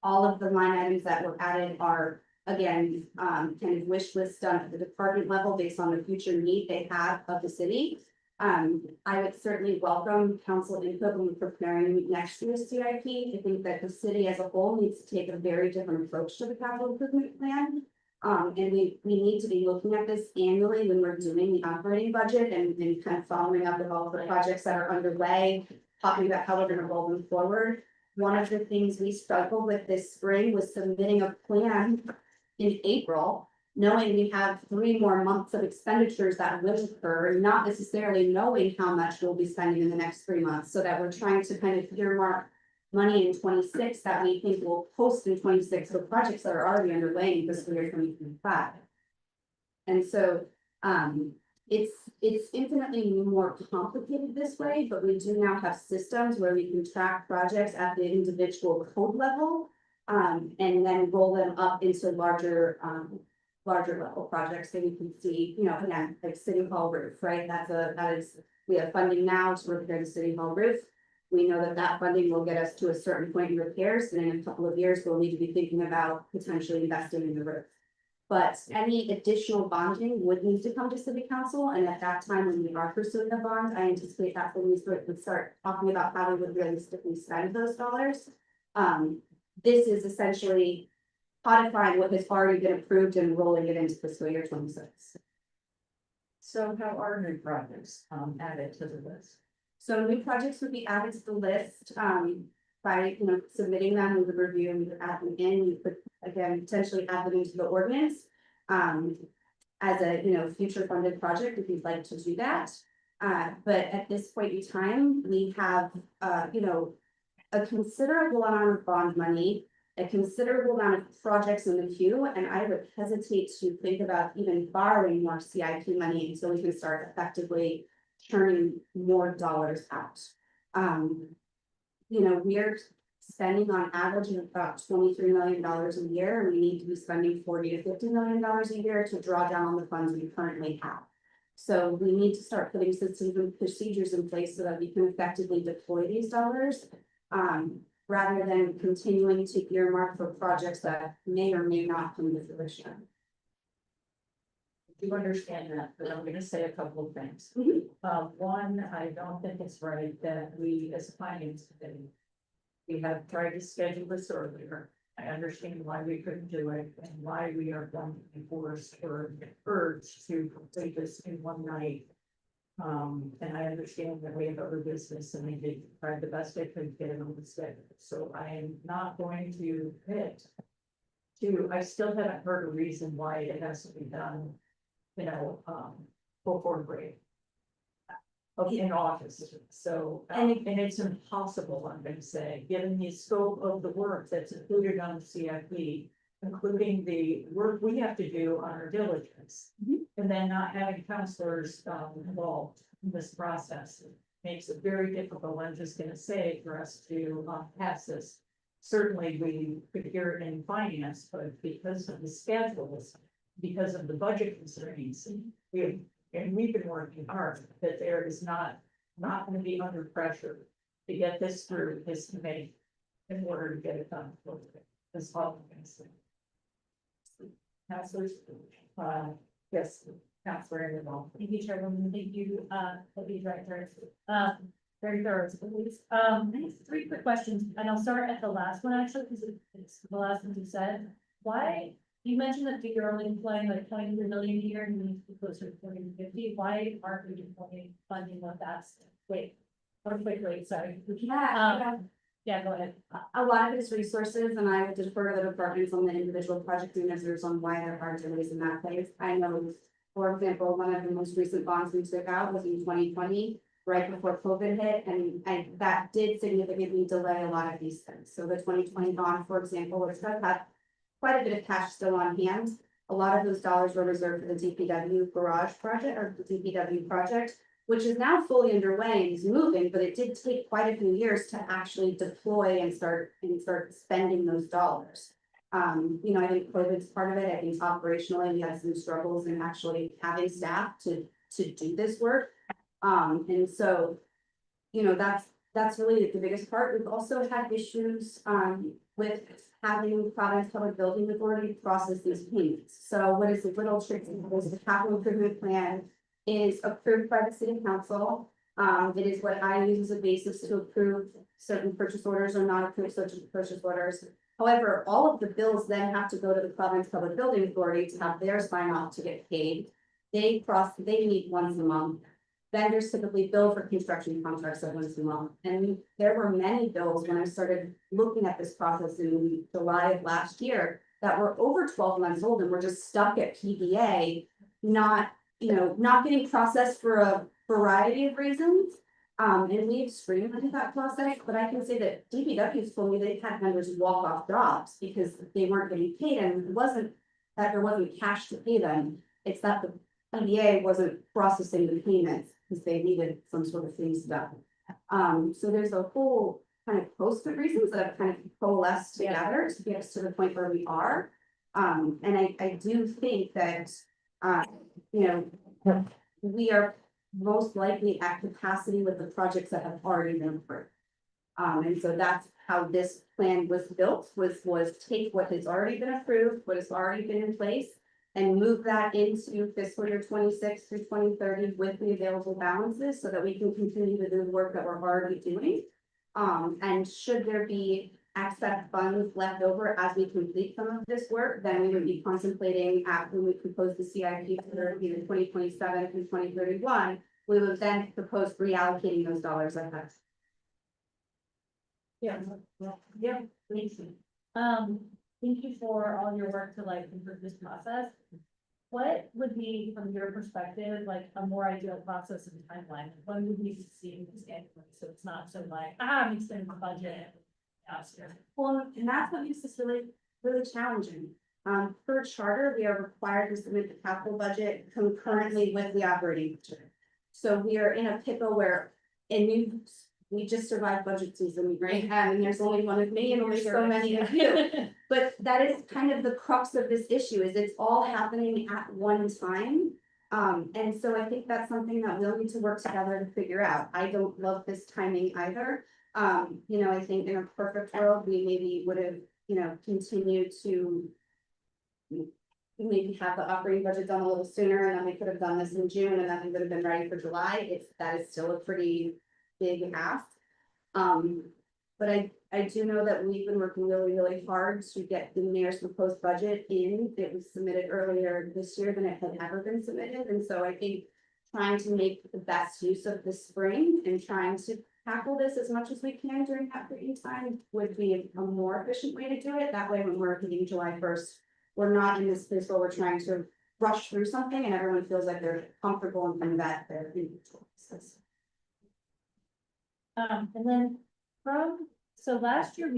All of the line items that were added are, again, kind of wish list done at the department level based on the future need they have of the city. I would certainly welcome council input when we're preparing next year's CIP. I think that the city as a whole needs to take a very different approach to the capital improvement plan. And we need to be looking at this annually when we're doing the operating budget and kind of following up with all of the projects that are underway, talking about how we're going to roll them forward. One of the things we struggled with this spring was submitting a plan in April, knowing we have 3 more months of expenditures that will occur, not necessarily knowing how much we'll be spending in the next 3 months, so that we're trying to kind of earmark money in 26 that we think will post in 26 for projects that are already underway in fiscal year 2025. And so it's infinitely more complicated this way, but we do now have systems where we can track projects at the individual code level and then roll them up into larger level projects. So we can see, you know, again, like City Hall roof, right? We have funding now to repair the City Hall roof. We know that funding will get us to a certain point in repairs, and in a couple of years, we'll need to be thinking about potentially investing in the roof. But any additional bonding would need to come to city council, and at that time, when we are pursuing the bond, I anticipate that when we start talking about how we would realistically spend those dollars. This is essentially codifying what has already been approved and rolling it into fiscal year 26. So how are new projects added to the list? So new projects would be added to the list, by, submitting them, we would review, and we would add them in, we could, again, potentially add them into the ordinance. As a, future funded project, if you'd like to do that. But at this point in time, we have, a considerable amount of bond money, a considerable amount of projects in the queue, and I would hesitate to think about even borrowing more CIP money until we can start effectively turning more dollars out. We're spending on average about $23 million a year, and we need to be spending $40 to $50 million a year to draw down on the funds we currently have. So we need to start putting systems and procedures in place so that we can effectively deploy these dollars. Rather than continuing to earmark for projects that may or may not come to fruition. I do understand that, but I'm gonna say a couple of things. One, I don't think it's right that we, as a finance committee, we have tried to schedule this earlier. I understand why we couldn't do it and why we are going to be forced or urged to complete this in one night. And I understand that we have other business and they did try the best they could get it on the schedule. So I am not going to commit to, I still haven't heard a reason why it has to be done, before break. In office, so, and it's impossible, I'm gonna say, given the scope of the work that's included on the CIP, including the work we have to do on our diligence. And then not having counselors involved in this process makes it very difficult, I'm just gonna say, for us to pass this. Certainly, we could hear it in finance, but because of the schedules, because of the budget constraints, we've been working hard, that there is not gonna be under pressure to get this through this committee in order to get it done. That's all I'm gonna say. Councilors, yes, Councilor Anderson. Thank you, Chairwoman. Thank you, Deputy Director. Very thorough, please. I have three quick questions, and I'll start at the last one actually, because it's the last thing you said. Why, you mentioned that you're only employing like 23 million a year and you need to be closer to 40 to 50. Why aren't we deploying funding what that's, wait, sorry. Yeah, go ahead. A lot of it is resources, and I would defer to the departments on the individual project managers on why there are delays in that place. I know, for example, one of the most recent bonds we took out was in 2020, right before COVID hit, and that did significantly delay a lot of these things. So the 2020 bond, for example, which does have quite a bit of cash still on hand. A lot of those dollars were reserved for the DPW garage project or the DPW project, which is now fully underway and is moving, but it did take quite a few years to actually deploy and start spending those dollars. I think COVID's part of it. I think operationally we had some struggles in actually having staff to do this work. And so, that's really the biggest part. We've also had issues with having Providence Public Building Authority process these payments. So what is the little trick is the capital improvement plan is approved by the city council. It is what I use as a basis to approve certain purchase orders or not approve certain purchase orders. However, all of the bills then have to go to the Providence Public Building Authority to have their sign off to get paid. They meet once a month. Vendors typically bill for construction contracts once a month. And there were many bills when I started looking at this process in July of last year that were over 12 months old and were just stuck at PBA, not getting processed for a variety of reasons. And we streamlined that process, but I can say that DPW's told me they've had vendors walk off jobs because they weren't getting paid, and it wasn't that there wasn't cash to pay them. It's that the PBA wasn't processing the payments because they needed some sort of things done. So there's a whole kind of host of reasons that have kind of coalesced together to get us to the point where we are. And I do think that, we are most likely at capacity with the projects that have already been approved. And so that's how this plan was built, was take what has already been approved, what has already been in place, and move that into fiscal year 26 through 2030 with the available balances so that we can continue to do the work that we're already doing. And should there be excess funds left over as we complete some of this work, then we would be contemplating when we propose the CIP for 2027 through 2031, we would then propose reallocating those dollars ahead. Yeah, please. Thank you for all your work to like improve this process. What would be, from your perspective, like a more ideal process and timeline? When would we see this annually? So it's not so like, I'm extending the budget. Well, and that's what makes this really, really challenging. Per charter, we are required to submit the capital budget concurrently with the operating budget. So we are in a pickle where, we just survived budget season, right? And there's only one of me and only so many of you. But that is kind of the crux of this issue, is it's all happening at one time. And so I think that's something that we'll need to work together to figure out. I don't love this timing either. I think in a perfect world, we maybe would have, continued to maybe have the operating budget done a little sooner, and then we could have done this in June, and then we would have been ready for July. That is still a pretty big ask. But I do know that we've been working really, really hard to get the mayor's proposed budget in. It was submitted earlier this year than it had ever been submitted, and so I think trying to make the best use of the spring and trying to tackle this as much as we can during that period of time would be a more efficient way to do it. That way, when we're hitting July 1st, we're not in this place where we're trying to rush through something and everyone feels like they're comfortable and that they're in control. And then so last year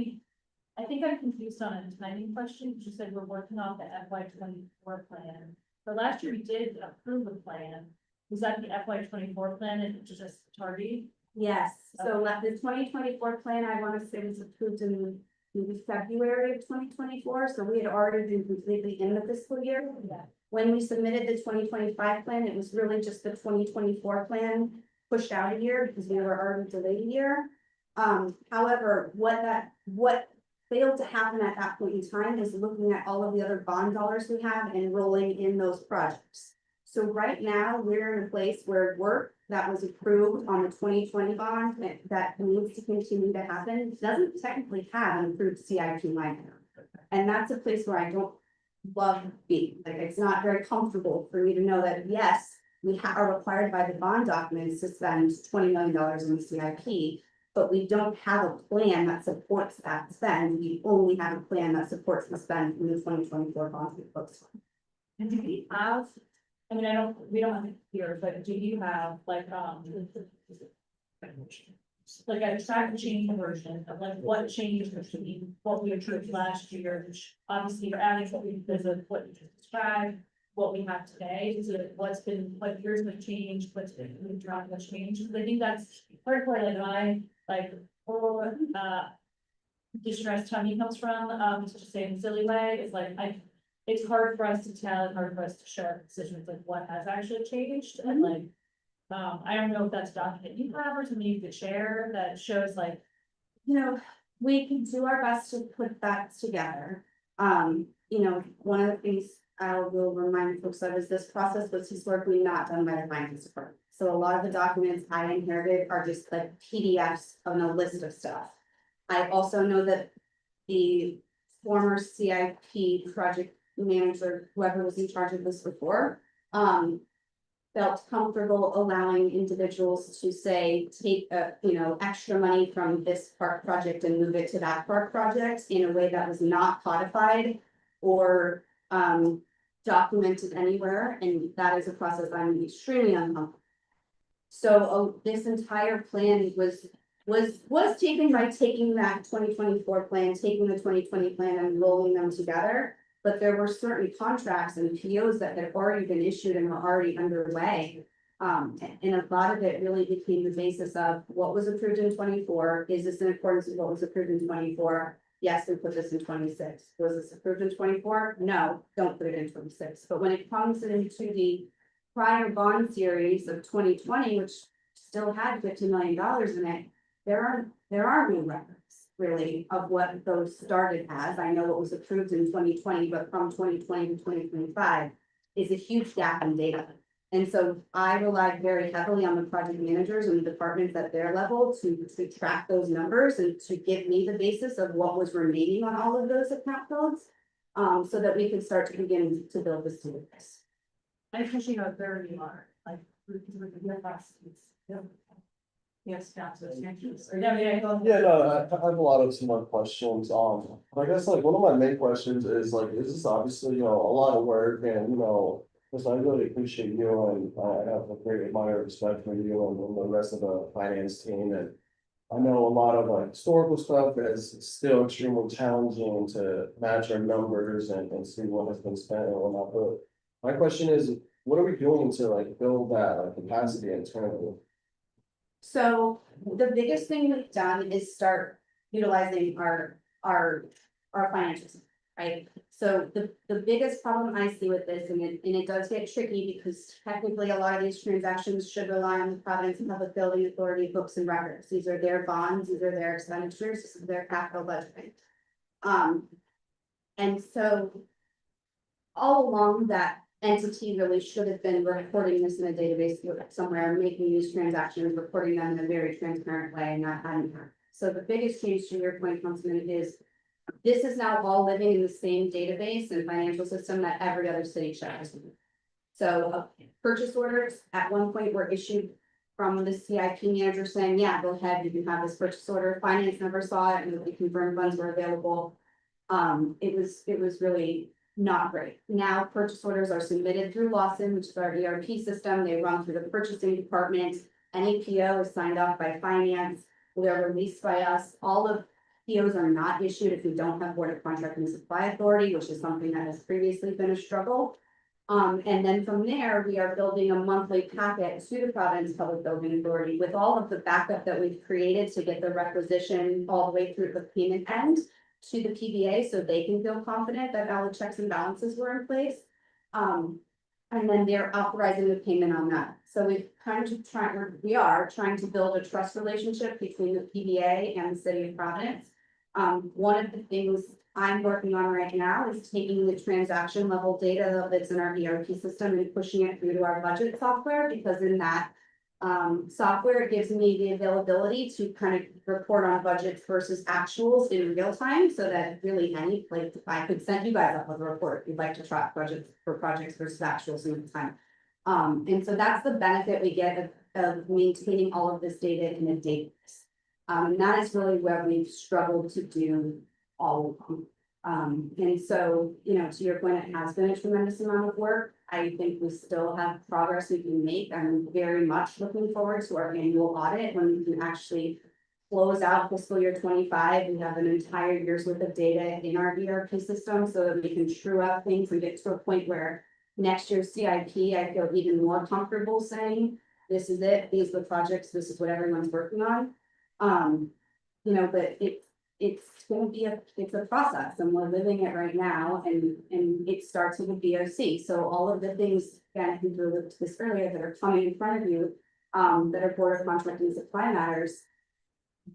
I think I'm confused on a timing question. You said we're working on the FY 24 plan. But last year we did approve a plan. Was that the FY 24 plan and it was just tardy? Yes, so the 2024 plan, I want to say, was approved in maybe February of 2024, so we had already been completely in the fiscal year. Yeah. When we submitted the 2025 plan, it was really just the 2024 plan pushed out a year because we were already delayed a year. However, what failed to happen at that point in time is looking at all of the other bond dollars we have and rolling in those projects. So right now, we're in a place where work that was approved on the 2020 bond that needs to continue to happen doesn't technically have an approved CIP line item. And that's a place where I don't love being, like, it's not very comfortable for me to know that, yes, we are required by the bond documents to spend $20 million in the CIP, but we don't have a plan that supports that spend. We only have a plan that supports the spend from the 2024 bonds we focused on. And do we have, I mean, we don't have it here, but do you have like a track change version of like what changed between what we approved last year, which obviously you're adding what we, because of what you just described, what we have today, is it what years have changed, what's been what's changed, because I think that's part of where distressed tummy comes from, to just say in a silly way, is like it's hard for us to tell and hard for us to show our decisions like what has actually changed and like I don't know if that's a document you have or something you could share that shows like, we can do our best to put that together. One of the things I will remind folks of is this process was historically not done by the finance department. So a lot of the documents I inherited are just like PDFs of a list of stuff. I also know that the former CIP project manager, whoever was in charge of this before, felt comfortable allowing individuals to say, take extra money from this park project and move it to that park project in a way that was not codified or documented anywhere, and that is a process I'm extremely uncomfortable. So this entire plan was taken by taking that 2024 plan, taking the 2020 plan and rolling them together. But there were certain contracts and POs that had already been issued and were already underway. And a lot of it really became the basis of what was approved in 24. Is this in accordance with what was approved in 24? Yes, we put this in 26. Was this approved in 24? No, don't put it in 26. But when it comes into the prior bond series of 2020, which still had $50 million in it, there are no records really of what those started as. I know what was approved in 2020, but from 2020 to 2025 is a huge gap in data. And so I relied very heavily on the project managers and the departments at their level to track those numbers and to give me the basis of what was remaining on all of those account codes, so that we could start to begin to build this database. I appreciate how thorough you are, like Yes, Councilor Sanchez. Or, no, yeah, go. Yeah, no, I have a lot of similar questions, I guess like one of my main questions is like, this is obviously, a lot of work and, because I really appreciate you and I have a great admire respect for you and the rest of the finance team and. I know a lot of like historical stuff is still extremely challenging to match our numbers and see what has been spent and whatnot, but. My question is, what are we doing to like build that like capacity internally? So the biggest thing we've done is start utilizing our financials, right? So the biggest problem I see with this, and it does get tricky because technically a lot of these transactions should rely on the Providence Public Building Authority books and records. These are their bonds, these are their expenditures, this is their capital budgeting. And so all along that entity really should have been recording this in a database somewhere, making these transactions, reporting them in a very transparent way, and not having her. So the biggest change to your point, Councilman, is this is now all living in the same database and financial system that every other city shares. So purchase orders at one point were issued from the CIP manager saying, yeah, go ahead, you can have this purchase order. Finance never saw it and they confirmed funds were available. It was really not great. Now purchase orders are submitted through Lawson, which is our ERP system. They run through the purchasing department. Any PO is signed off by finance. They're released by us. All of POs are not issued if we don't have Board of Contracting and Supply Authority, which is something that has previously been a struggle. And then from there, we are building a monthly packet to the Providence Public Building Authority with all of the backup that we've created to get the requisition all the way through the payment end to the PBA, so they can feel confident that all the checks and balances were in place. And then they're authorizing the payment on that. So we are trying to build a trust relationship between the PBA and the city of Providence. One of the things I'm working on right now is taking the transaction level data that's in our ERP system and pushing it through to our budget software, because in that software, it gives me the availability to kind of report on budgets versus actuals in real time, so that really like I could send you guys up with a report if you'd like to track budgets for projects versus actuals in time. And so that's the benefit we get of maintaining all of this data in a database. And that is really where we've struggled to do all of them. And so, to your point, it has been a tremendous amount of work. I think we still have progress we can make. I'm very much looking forward to our annual audit when we can actually close out fiscal year 25. We have an entire year's worth of data in our ERP system so that we can true up things and get to a point where next year's CIP, I feel even more comfortable saying, this is it, these are the projects, this is what everyone's working on. But it's going to be it's a process, and we're living it right now, and it starts with a BOC. So all of the things, again, I think we alluded to this earlier, that are coming in front of you, that are Board of Contracting and Supply matters,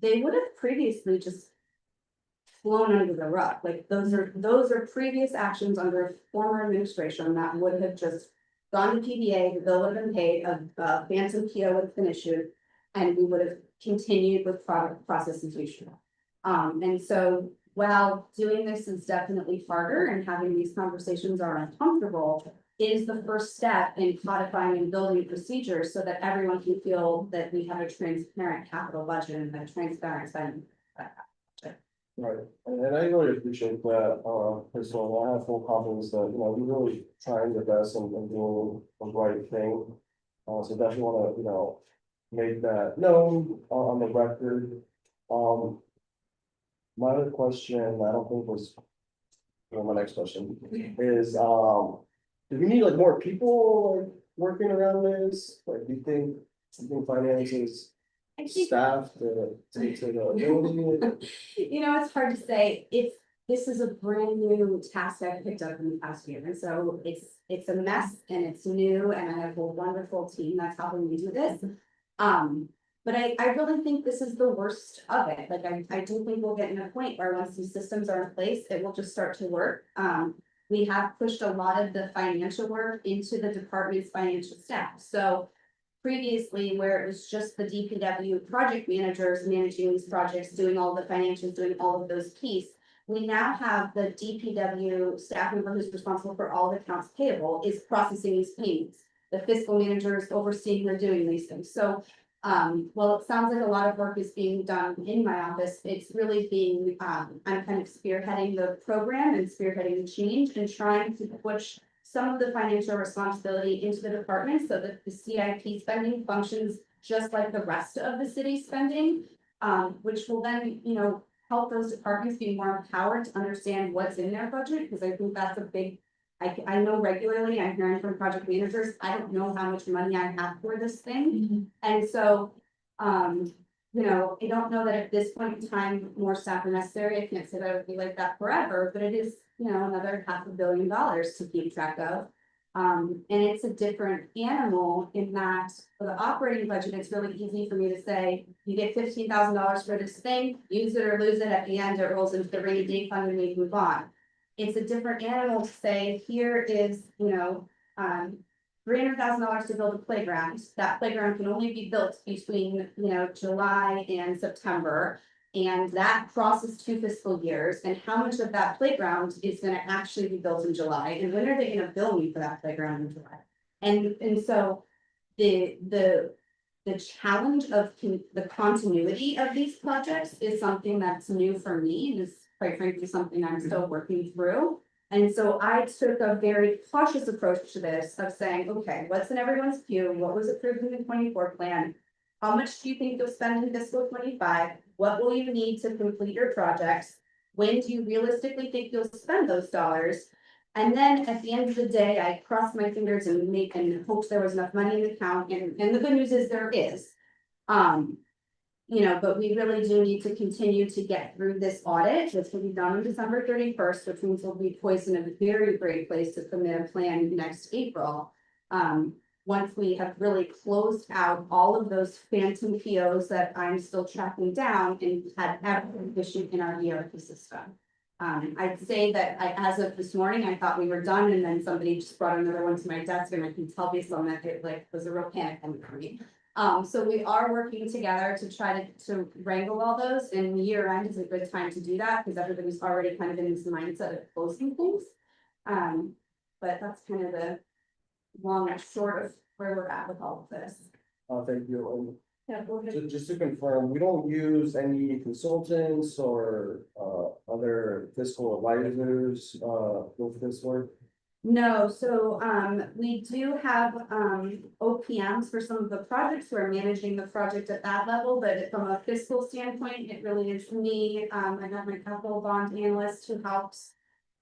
they would have previously just flown under the rug. Like those are previous actions under former administration that would have just gone to PBA, the bill would have been paid, a phantom PO would have been issued, and we would have continued with process as usual. And so while doing this is definitely harder and having these conversations are uncomfortable, it is the first step in codifying and building procedures so that everyone can feel that we have a transparent capital budget and a transparent spending. Right, and I really appreciate that, personally, I have full confidence that, we're really trying the best and doing the right thing. So definitely wanna, make that known on the record. My other question, I don't think was, my next question is, do we need like more people like working around this? Like, do you think finance is staff to take to the ability? It's hard to say. This is a brand new task I've picked up in the past year, and so it's a mess and it's new, and I have a wonderful team that's helping me do this. But I really think this is the worst of it. Like I do think we'll get in a point where once these systems are in place, it will just start to work. We have pushed a lot of the financial work into the department's financial staff. So previously, where it was just the DPW project managers managing these projects, doing all the financials, doing all of those pieces, we now have the DPW staff member who's responsible for all the accounts payable is processing these payments. the fiscal managers overseeing or doing these things. So well, it sounds like a lot of work is being done in my office. It's really being, I'm kind of spearheading the program and spearheading the change and trying to push some of the financial responsibility into the department so that the CIP spending functions just like the rest of the city spending. Which will then, you know, help those departments be more empowered to understand what's in their budget, because I think that's a big. I know regularly, I'm hearing from project managers, I don't know how much money I have for this thing. And so, you know, I don't know that at this point in time, more staff are necessary. I can't say that it would be like that forever, but it is, you know, another $500 million to keep track of. And it's a different animal in that for the operating budget, it's really easy for me to say, you get $15,000 for this thing, use it or lose it at the end, it rolls into the rainy day fund and we move on. It's a different animal to say, here is, you know, $300,000 to build a playground. That playground can only be built between, you know, July and September. And that crosses 2 fiscal years. And how much of that playground is gonna actually be built in July? And when are they gonna bill me for that playground in July? And so the challenge of the continuity of these projects is something that's new for me, and is quite frankly something I'm still working through. And so I took a very cautious approach to this of saying, okay, what's in everyone's queue? What was approved in the 24 plan? How much do you think you'll spend in fiscal 25? What will you need to complete your projects? When do you realistically think you'll spend those dollars? And then at the end of the day, I crossed my fingers and hoped there was enough money in the account. And the good news is there is. You know, but we really do need to continue to get through this audit. This will be done on December 31st, which means we'll be poised in a very great place to submit a plan next April. Once we have really closed out all of those phantom POs that I'm still tracking down and had everything issued in our ERP system. I'd say that as of this morning, I thought we were done, and then somebody just brought another one to my desk, and I can tell based on that, it like was a real panic for me. So we are working together to try to wrangle all those, and year end is a good time to do that, because everybody's already kind of in this mindset of closing things. But that's kind of the long and short of where we're at with all of this. Thank you. Yeah, go ahead. Just to confirm, we don't use any consultants or other fiscal advisors with this work? No, so we do have OPMs for some of the projects who are managing the project at that level, but from a fiscal standpoint, it really is me. I have my capital bond analyst who helps.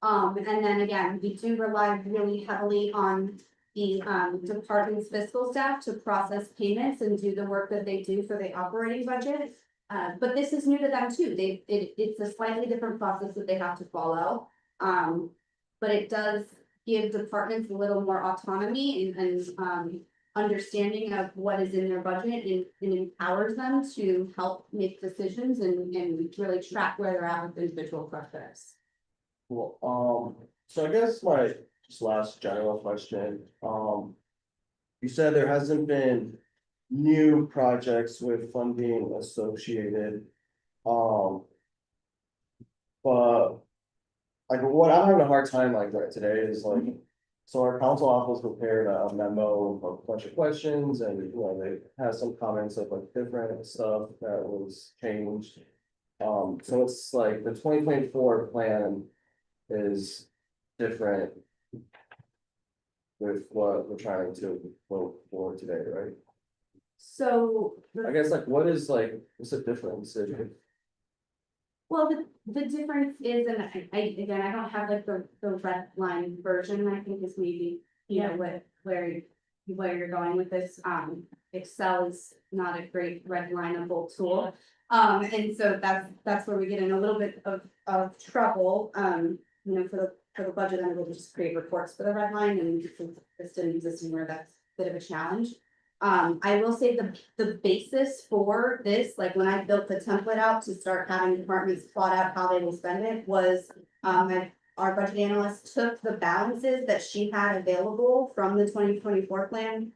And then again, we do rely really heavily on the department's fiscal staff to process payments and do the work that they do for the operating budget. But this is new to them too. It's a slightly different process that they have to follow. But it does give departments a little more autonomy and understanding of what is in their budget and empowers them to help make decisions and really track where they're at with individual projects. Cool, so I guess my just last general question, you said there hasn't been new projects with funding associated. But like what I'm having a hard time like right today is like, so our council office prepared a memo of a bunch of questions, and you know, they had some comments of like different stuff that was changed. So it's like the 2024 plan is different with what we're trying to vote for today, right? So. I guess like, what is like, what's the difference? Well, the difference is, and again, I don't have like the red line version, I think is maybe, you know, where you're going with this. Excel is not a great red lineable tool. And so that's where we get in a little bit of trouble, you know, for the budget, and we'll just create reports for the red line, and this didn't exist anywhere, that's a bit of a challenge. I will say the basis for this, like when I built the template out to start having departments plot out how they will spend it, was our budget analyst took the balances that she had available from the 2024 plan,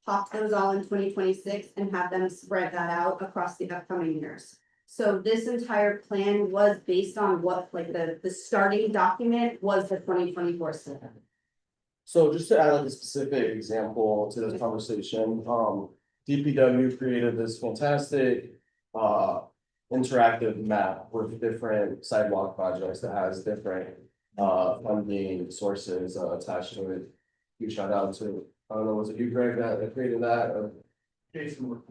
popped those all in 2026, and have them spread that out across the upcoming years. So this entire plan was based on what, like the starting document was the 2024 plan. So just to add like a specific example to this conversation, DPW created this fantastic, interactive map with different sidewalk projects that has different, funding sources, attached to it. You shout out to, I don't know, was it you, Greg, that created that, or?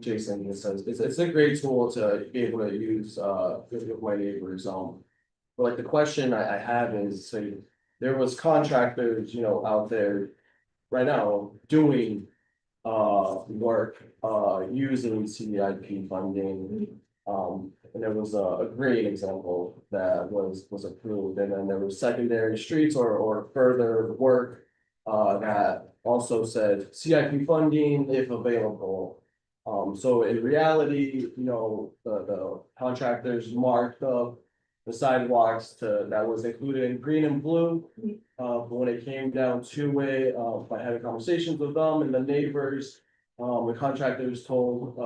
Jason, it says, it's a great tool to be able to use, with my neighbors, but like the question I have is, so there was contractors, out there right now doing work using CIP funding. And there was a great example that was approved, and then there was secondary streets or further work that also said CIP funding if available. So in reality, the contractors marked up the sidewalks that was included in green and blue. But when it came down to it, by having conversations with them and the neighbors, the contractors told,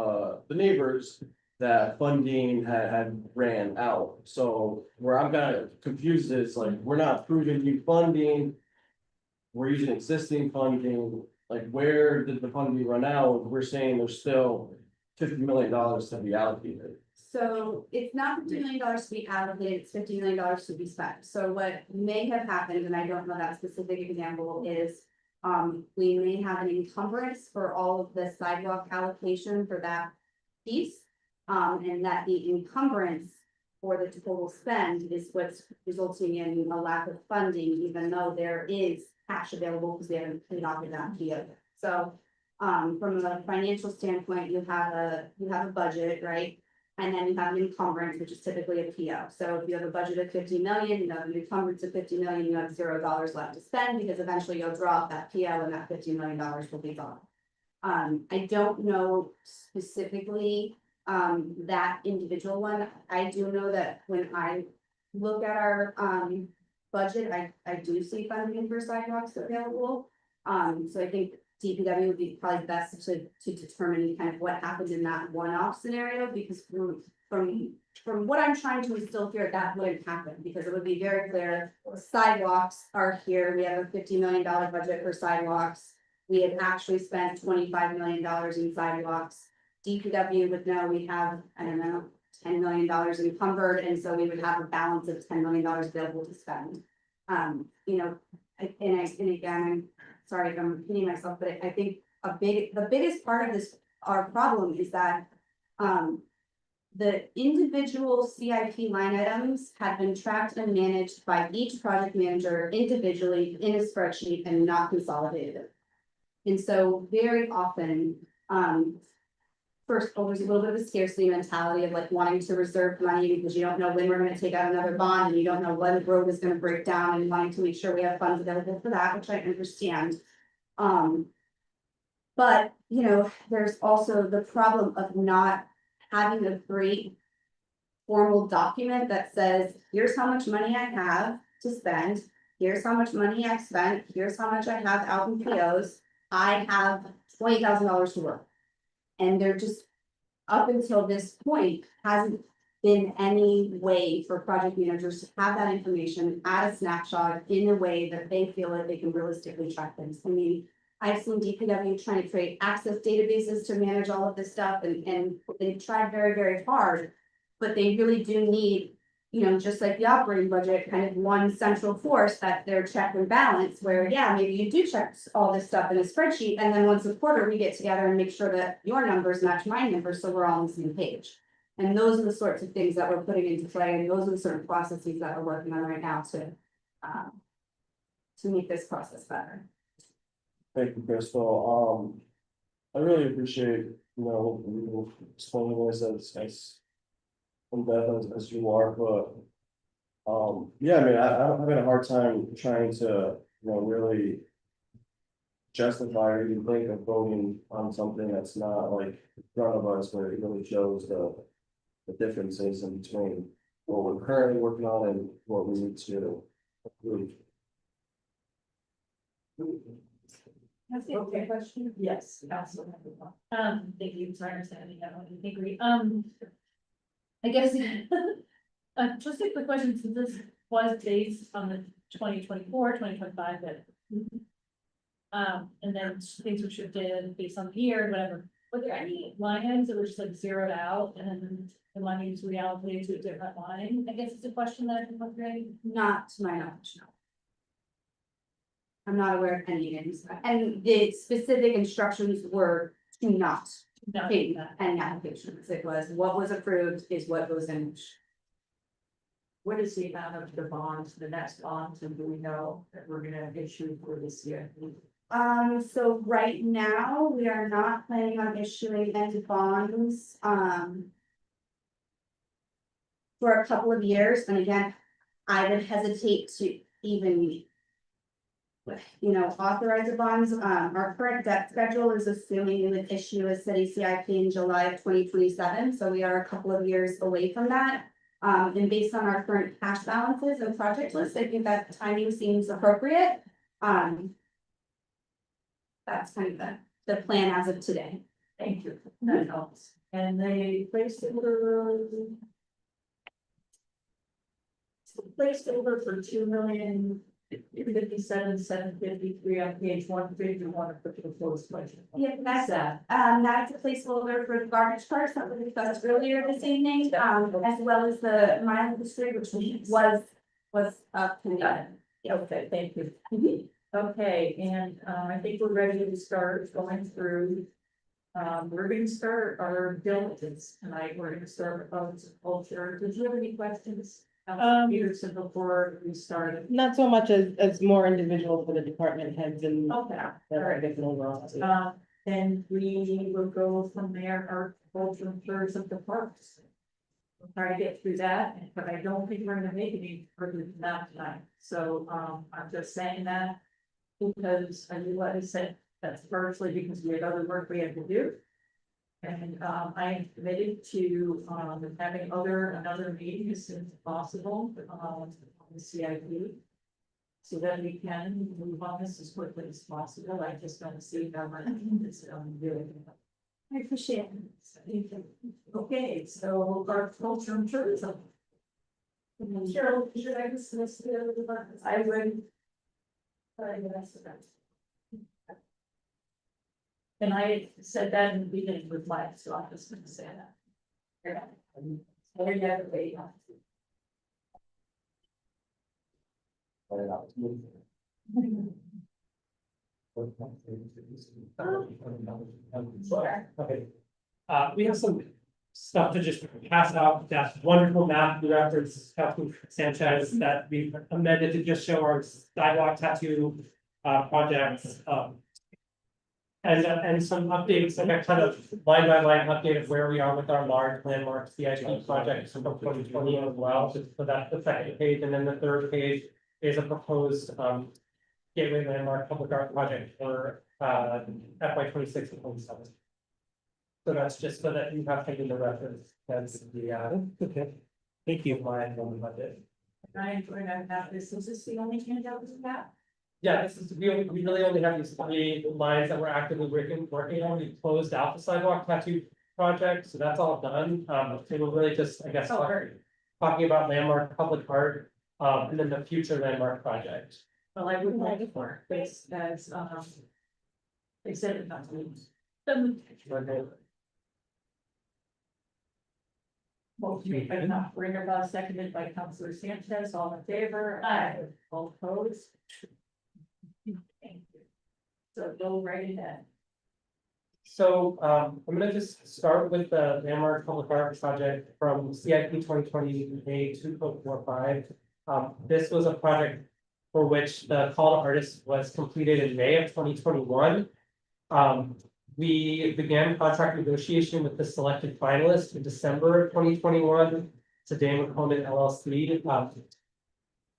the neighbors that funding had ran out. So where I'm kind of confused is like, we're not approving new funding. We're using existing funding, like where did the funding run out? We're saying there's still $50 million to be allocated. So it's not $50 million to be allocated, it's $50 million to be spent. So what may have happened, and I don't know that specific example, is we may have an encumbrance for all of the sidewalk allocation for that piece. And that the encumbrance for the total spend is what's resulting in a lack of funding, even though there is cash available because we haven't paid off that PO. So from a financial standpoint, you have a budget, right? And then you have an encumbrance, which is typically a PO. So if you have a budget of 50 million, you have an encumbrance of 50 million, you have $0 left to spend because eventually you'll draw off that PO and that $50 million will be gone. I don't know specifically that individual one. I do know that when I look at our budget, I do see funding for sidewalks available. So I think DPW would be probably best to determine kind of what happened in that one-off scenario, because from what I'm trying to instill here, that wouldn't happen, because it would be very clear, sidewalks are here, we have a $50 million budget for sidewalks. We had actually spent $25 million in sidewalks. DPW would know we have, I don't know, $10 million encumbered, and so we would have a balance of $10 million available to spend. And again, I'm sorry if I'm repeating myself, but I think the biggest part of this, our problem is that the individual CIP line items have been tracked and managed by each project manager individually in a spreadsheet and not consolidated. And so very often, first of all, there's a little bit of a scarcity mentality of like wanting to reserve money because you don't know when we're gonna take out another bond and you don't know when the road is gonna break down, and wanting to make sure we have funds available for that, which I understand. But, there's also the problem of not having a great formal document that says, here's how much money I have to spend, here's how much money I've spent, here's how much I have out in POs, I have $20,000 to work. And they're just, up until this point, hasn't been any way for project managers to have that information at a snapshot in a way that they feel that they can realistically track things. I mean, I've seen DPW trying to create access databases to manage all of this stuff, and they've tried very, very hard. But they really do need, just like the operating budget, kind of one central force that they're check and balance, where, yeah, maybe you do check all this stuff in a spreadsheet, and then once a quarter, we get together and make sure that your numbers match my numbers, so we're all on the same page. And those are the sorts of things that we're putting into play, and those are the sort of processes that we're working on right now to make this process better. Thank you, Crystal. I really appreciate, you explaining this as in-depth as you are, but yeah, I mean, I'm having a hard time trying to, really justify or even think of voting on something that's not like in front of us, where it really shows the differences in between what we're currently working on and what we need to approve. Okay, question? Yes, absolutely. Thank you, sorry, I understand, I don't agree. I guess, just a quick question, since this was based on the 2024, 2025, but And then things were shifted based on the year, whatever. Were there any line items that were just like zeroed out and then the money was reallocated to a different line? I guess it's a question that I'm wondering. Not to my knowledge, no. I'm not aware of any names, and the specific instructions were to not No, take any applications. It was what was approved is what goes in. what is the amount of the bonds, the next bonds, and do we know that we're gonna issue for this year? So right now, we are not planning on issuing any bonds, for a couple of years, and again, I would hesitate to even authorize the bonds. Our current debt schedule is assuming we would issue a city CIP in July of 2027, so we are a couple of years away from that. And based on our current cash balances and project list, I think that timing seems appropriate. That's kind of the plan as of today. Thank you, that helps. And they placed it for 2,057,753 on page 151 of the proposed budget. Yeah, that's that. That's a placeholder for the garbage carts that we discussed earlier this evening, as well as the mile industry, which was up to the. Okay, thank you. Okay, and I think we're ready to start going through. We're going to start our diligence tonight. We're going to start with public culture. Did you have any questions? Peterson, before we started. Not so much as more individual for the department heads and. Okay, all That right. different overall. Then we will go from there, our culture and tourism of the parks. We'll try to get through that, but I don't think we're gonna make any further than that tonight. So, I'm just saying that because I knew what I said, that's partially because we had other work we had to do. And, I am committed to, having another meeting as soon as possible, on the CIP. So that we can move on this as quickly as possible. I just don't see how much it's really. I appreciate it. Okay, so our culture and tourism. Cheryl, should I dismiss the departments? I would. And I said that in the beginning with Mike, so I'm just gonna say that. Yeah. I never wait. Okay. We have some stuff to just pass out, that wonderful map we referenced, Councilman Sanchez, that we amended to just show our sidewalk tattoo projects. And some updates, like a kind of line by line update of where we are with our large landmark CIP projects from 2020 as well. So that's the second page, and then the third page is a proposed gateway landmark public art project for FY 26 and 27. So that's just so that you have taken the reference, that's the okay. Thank you, my budget. I'm going to have this. Is this the only handout we have? Yeah, this is, we really only have these 3 lines that we're actively working on. We closed out the sidewalk tattoo project, so that's all done. So we're really just, I guess, talking about landmark public art, and then the future landmark project. Well, I would like for this as, they said it not to me. Motion by Councilor seconded by Councilor Sanchez, all in favor? Aye. All opposed? Thank you. So go right ahead. So I'm gonna just start with the landmark public art project from CIP 2020 2.45. This was a project for which the call to artists was completed in May of 2021. We began contract negotiation with the selected finalist in December of 2021. To Dan McCollum LLC.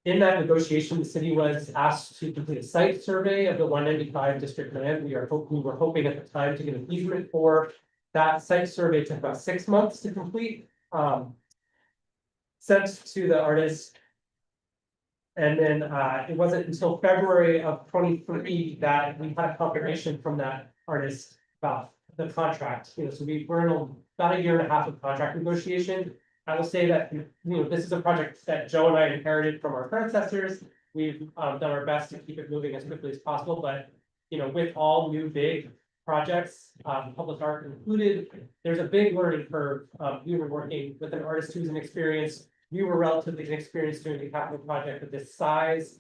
In that negotiation, the city was asked to complete a site survey of the 195 district land. We were hoping at the time to get an easement for that site survey. Took about 6 months to complete. Sent to the artist. And then it wasn't until February of 23 that we had a confirmation from that artist about the contract. So we're in about a year and a half of contract negotiation. I will say that, this is a project that Joe and I inherited from our predecessors. We've done our best to keep it moving as quickly as possible, but with all new big projects, public art included, there's a big learning curve. We were working with an artist who's inexperienced. We were relatively inexperienced doing a capital project of this size.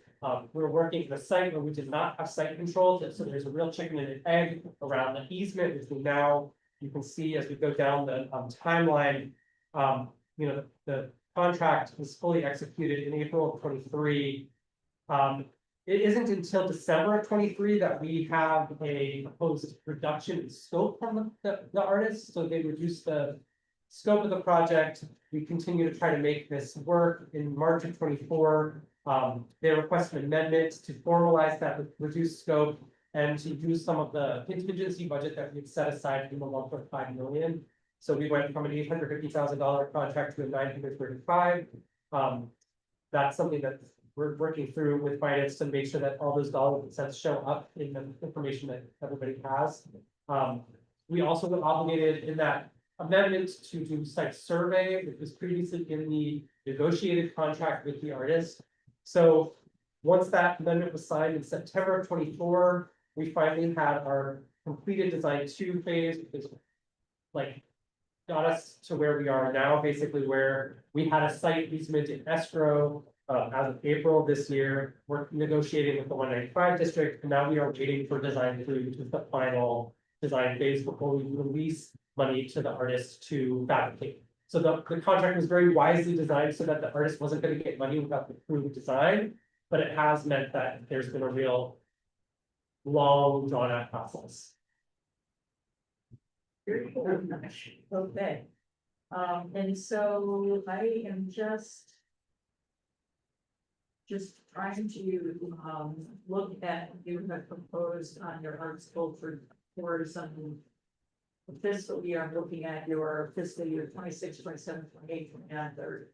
We were working in a site where we did not have site control, so there's a real chicken and an egg around the easement, which we now, you can see as we go down the timeline. The contract was fully executed in April of 23. It isn't until December of 23 that we have a proposed reduction in scope from the artist, so they reduced the scope of the project. We continue to try to make this work. In March of 24. They requested an amendment to formalize that reduced scope and to use some of the contingency budget that we'd set aside from the 1.5 million. So we went from an $850,000 contract to a 935. That's something that we're working through with finance to make sure that all those dollars and cents show up in the information that everybody has. We also were obligated in that amendment to do site survey, which was previously in the negotiated contract with the artist. So once that amendment was signed in September of 24, we finally had our completed design 2 phase, which is like got us to where we are now, basically where we had a site easement in escrow as of April of this year. We're negotiating with the 195 district, and now we are waiting for design 3, which is the final design phase before we release money to the artist to fabricate. So the contract was very wisely designed so that the artist wasn't going to get money without the approved design, but it has meant that there's been a real long drawn out process. Very cool. Okay. And so I am just trying to, look at, you have proposed on your arts culture for some fiscal year. I'm looking at your fiscal year 26, 27, 28, and 30.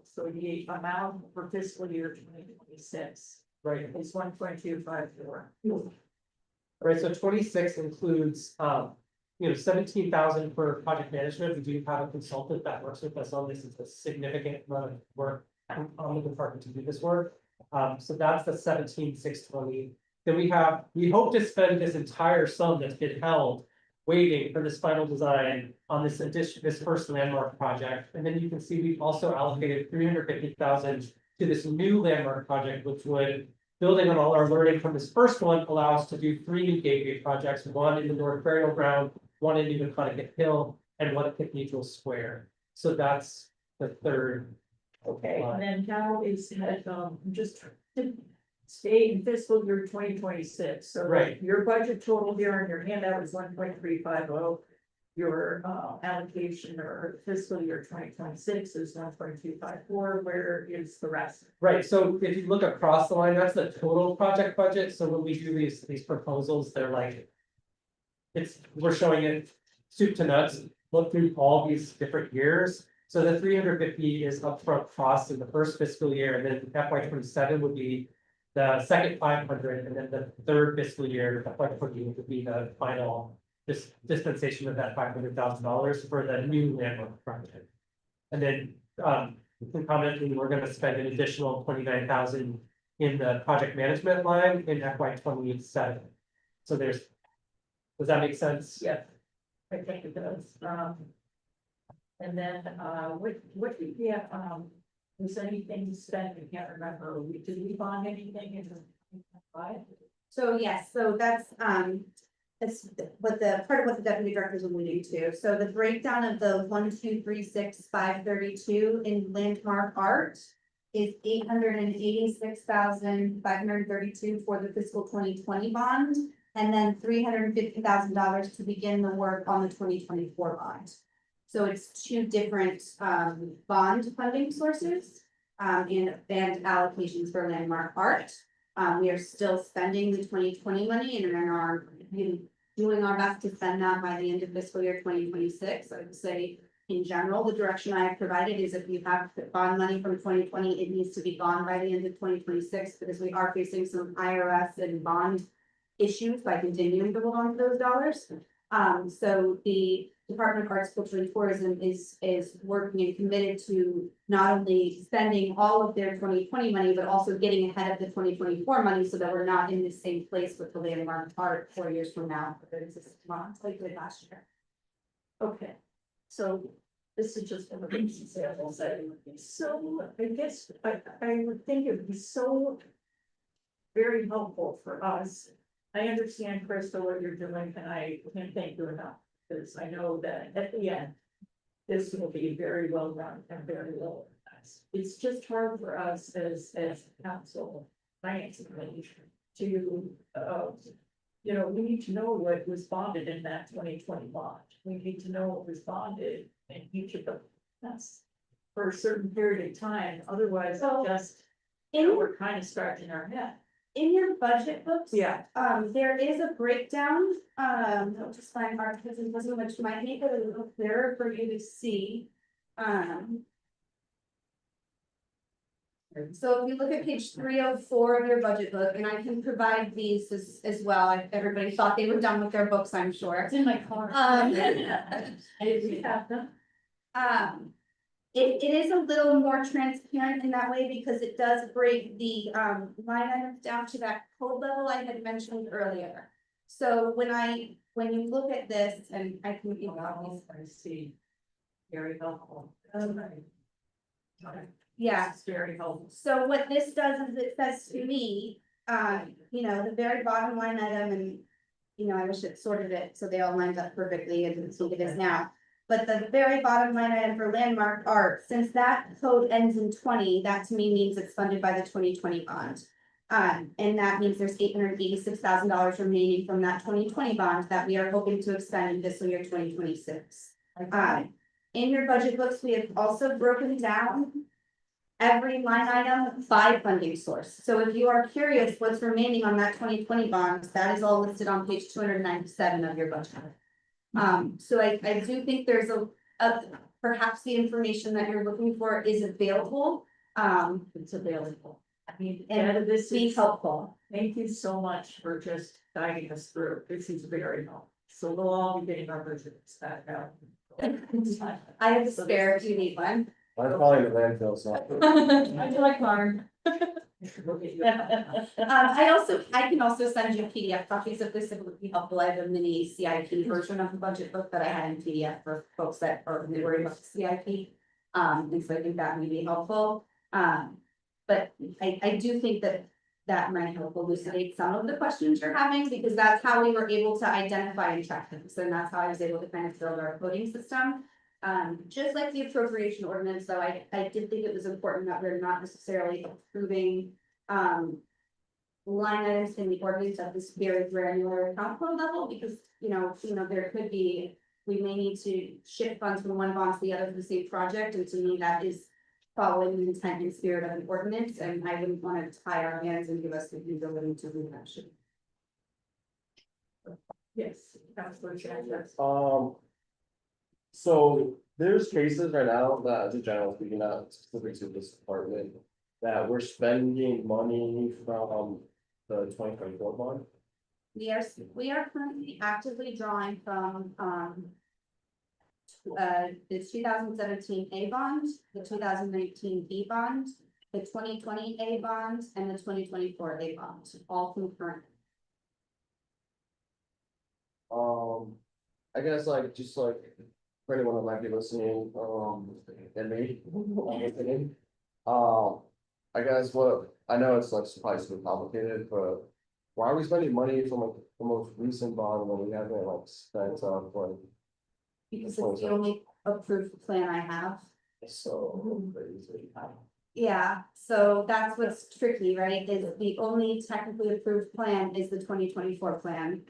So the amount for fiscal year 2026. Right. Is 1.254. Right, so 26 includes, 17,000 for project management. We do have a consultant that works with us on this. It's a significant amount of work on the department to do this work. So that's the 17,620. Then we hope to spend this entire sum that's been held waiting for this final design on this first landmark project. And then you can see we've also allocated 350,000 to this new landmark project, which would, building on all our learning from this first one, allow us to do 3 new gateway projects, one in the North Burial Ground, one in New Connecticut Hill, and one at Cathedral Square. So that's the third. Okay, and then how is that, just to stay in fiscal year 2026, so Right. your budget total here on your handout is 1.350. Your allocation or fiscal year 2026 is 1.254. Where is the rest? Right, so if you look across the line, that's the total project budget. So when we do these proposals, they're like, we're showing it soup to nuts, look through all these different years. So the 350 is upfront costs in the first fiscal year, and then FY 27 would be the second 500, and then the third fiscal year, FY 28 would be the final dispensation of that $500,000 for the new landmark project. And then concomitantly, we're going to spend an additional 29,000 in the project management line in FY 27. So does that make sense? Yes, I think it does. And then what did we have, was anything spent? I can't remember. Did we bond anything in the So yes, so that's what the part of what the deputy director is alluding to. So the breakdown of the 1,236,532 in landmark art is 886,532 for the fiscal 2020 bond, and then $350,000 to begin the work on the 2024 bond. So it's 2 different bond funding sources and allocations for landmark art. We are still spending the 2020 money and are doing our best to spend that by the end of fiscal year 2026. I would say in general, the direction I have provided is if you have bond money from 2020, it needs to be gone by the end of 2026, because we are facing some IRS and bond issues by continuing to hold on to those dollars. So the Department of Arts, Culture and Tourism is working and committed to not only spending all of their 2020 money, but also getting ahead of the 2024 money so that we're not in the same place with the landmark art 4 years from now, but it's just months like we did last year. Okay, so this is just an example. So I guess I would think it would be so very helpful for us. I understand, Crystal, what you're doing, and I can't thank you enough, because I know that at the end, this will be very well run and very well organized. It's just hard for us as council, finance committee, to, we need to know what was bonded in that 2020 bond. We need to know what was bonded in each of them. That's for a certain period of time, otherwise, So, we're kind of scratching our head. In your budget books. Yeah. There is a breakdown, I'll just find our, because it wasn't much, might make it a little clearer for you to see. So if you look at page 304 of your budget book, and I can provide these as well, everybody thought they were done with their books, I'm sure. It's in my car. Um, I didn't have them. It is a little more transparent in that way because it does break the line items down to that code level I had mentioned earlier. So when you look at this, and I can give you copies. I see. Very helpful. Yeah, It's very helpful. so what this does is it says to me, the very bottom line item and, I wish it sorted it so they all lined up perfectly and so it is now. But the very bottom line item for landmark art, since that code ends in 20, that to me means it's funded by the 2020 bond. And that means there's $886,000 remaining from that 2020 bond that we are hoping to expend in fiscal year 2026. In your budget books, we have also broken down every line item by funding source. So if you are curious what's remaining on that 2020 bond, that is all listed on page 297 of your budget. So I do think there's a perhaps the information that you're looking for is available. It's available. I mean, And this be is helpful. Thank you so much for just guiding us through. This is very helpful. So we'll all be getting our budgets back out. I have a spare if you need one. I'm probably in the landfill, so. I feel like Marn. I can also send you PDF copies of this if it would be helpful. I have a mini CIP version of the budget book that I had in PDF for folks that are worried about the CIP. And so I think that may be helpful. But I do think that might help elucidate some of the questions you're having, because that's how we were able to identify and track them. So that's how I was able to kind of build our coding system. Just like the appropriation ordinance, though, I did think it was important that we're not necessarily approving line items in the ordinance at this very granular account code level, because there could be, we may need to shift funds from one bond to the other for the same project, and to me that is following the intent and spirit of the ordinance, and I wouldn't want to tie our hands and give us the ability to do that. Yes, Councilor Sanchez. So there's cases right now that, as a general speaking, not specific to this department, that we're spending money from the 2024 bond. We are currently actively drawing from the 2017 A bond, the 2019 B bond, the 2020 A bond, and the 2024 A bond, all concurrent. I guess just for anyone that might be listening, and me, listening. I guess I know it's probably super complicated, but why are we spending money from the most recent bond when we haven't spent Because it's the only approved plan I have. so crazy. Yeah, so that's what's tricky, right? Is the only technically approved plan is the 2024 plan.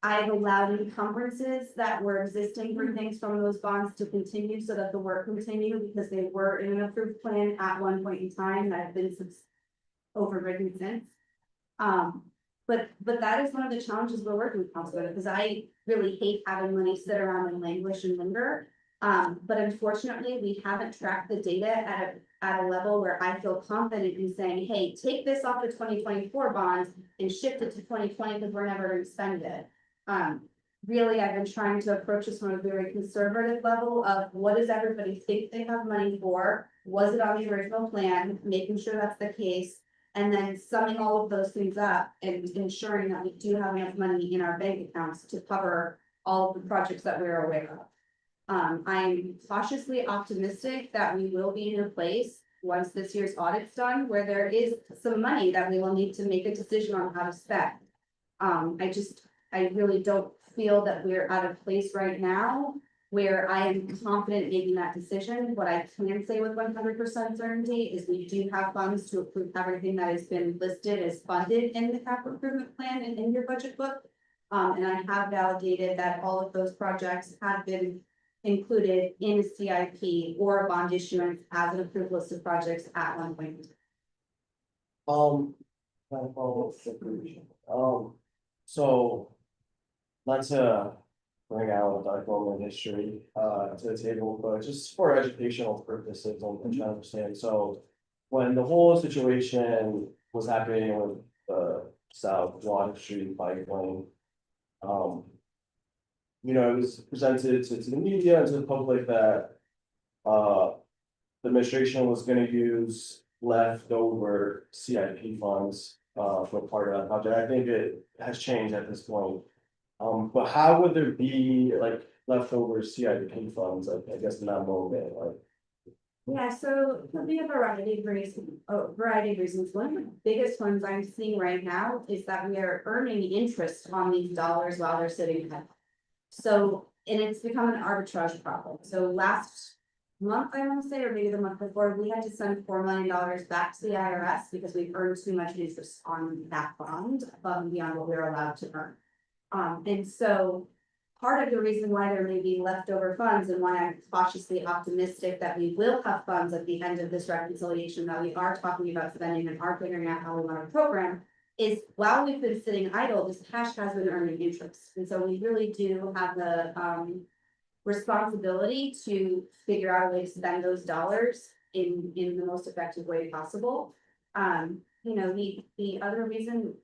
I've allowed encumbrances that were existing for things from those bonds to continue so that the work continued, because they were in an approved plan at one point in time that have been overridden since. But that is one of the challenges we're working with council, because I really hate having money sit around and languish and linger. But unfortunately, we haven't tracked the data at a level where I feel confident in saying, hey, take this off the 2024 bonds and shift it to 2020 because we're never going to spend it. really, I've been trying to approach this from a very conservative level of what does everybody think they have money for? Was it on the original plan, making sure that's the case, and then summing all of those things up and ensuring that we do have enough money in our bank accounts to cover all of the projects that we're aware of. I'm cautiously optimistic that we will be in a place, once this year's audit's done, where there is some money that we will need to make a decision on how to spend. I really don't feel that we're at a place right now where I am confident making that decision. What I can say with 100% certainty is we do have funds to approve everything that has been listed as funded in the capital improvement plan and in your budget book. And I have validated that all of those projects have been included in a CIP or a bond issuance as an approved list of projects at one point. Kind of follow so. Not to bring out dark moment history, to the table, but just for educational purposes, I'm trying to understand, so. When the whole situation was happening with the South Water Street pipeline. You know, it was presented to the media and to the public that. The administration was gonna use leftover CIP funds, for part of that project, I think it has changed at this point. But how would there be like leftover CIP funds, I guess in that moment, like? Yeah, so it could be a variety of reasons. One of the biggest ones I'm seeing right now is that we are earning interest on these dollars while they're sitting there. So, and it's become an arbitrage problem. So last month, I want to say, or maybe the month before, we had to send $4 million back to the IRS because we earned too much interest on that bond above and beyond what we were allowed to earn. And so part of the reason why there may be leftover funds and why I'm cautiously optimistic that we will have funds at the end of this reconciliation that we are talking about spending and are figuring out how we want to program is while we've been sitting idle, this cash has been earning interest. And so we really do have the responsibility to figure out a way to spend those dollars in the most effective way possible. You know, the other reason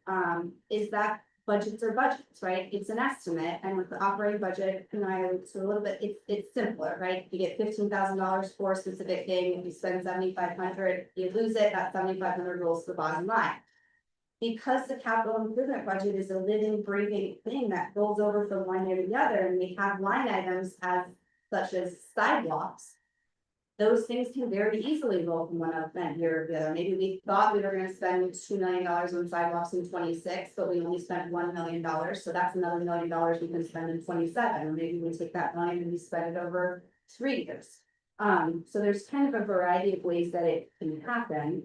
is that budgets are budgets, right? It's an estimate, and with the operating budget, and I alluded to a little bit, it's simpler, right? You get $15,000 for a specific thing, if you spend 7,500, you lose it, that 7,500 rolls to the bottom line. Because the capital improvement budget is a living, breathing thing that rolls over from one year to the other, and we have line items as such as sidewalks. Those things can very easily roll from one event year to the other. Maybe we thought we were gonna spend $2 million on sidewalks in 26, but we only spent $1 million, so that's another $1 million we can spend in 27. Or maybe we take that money and we spend it over 3 years. So there's kind of a variety of ways that it can happen.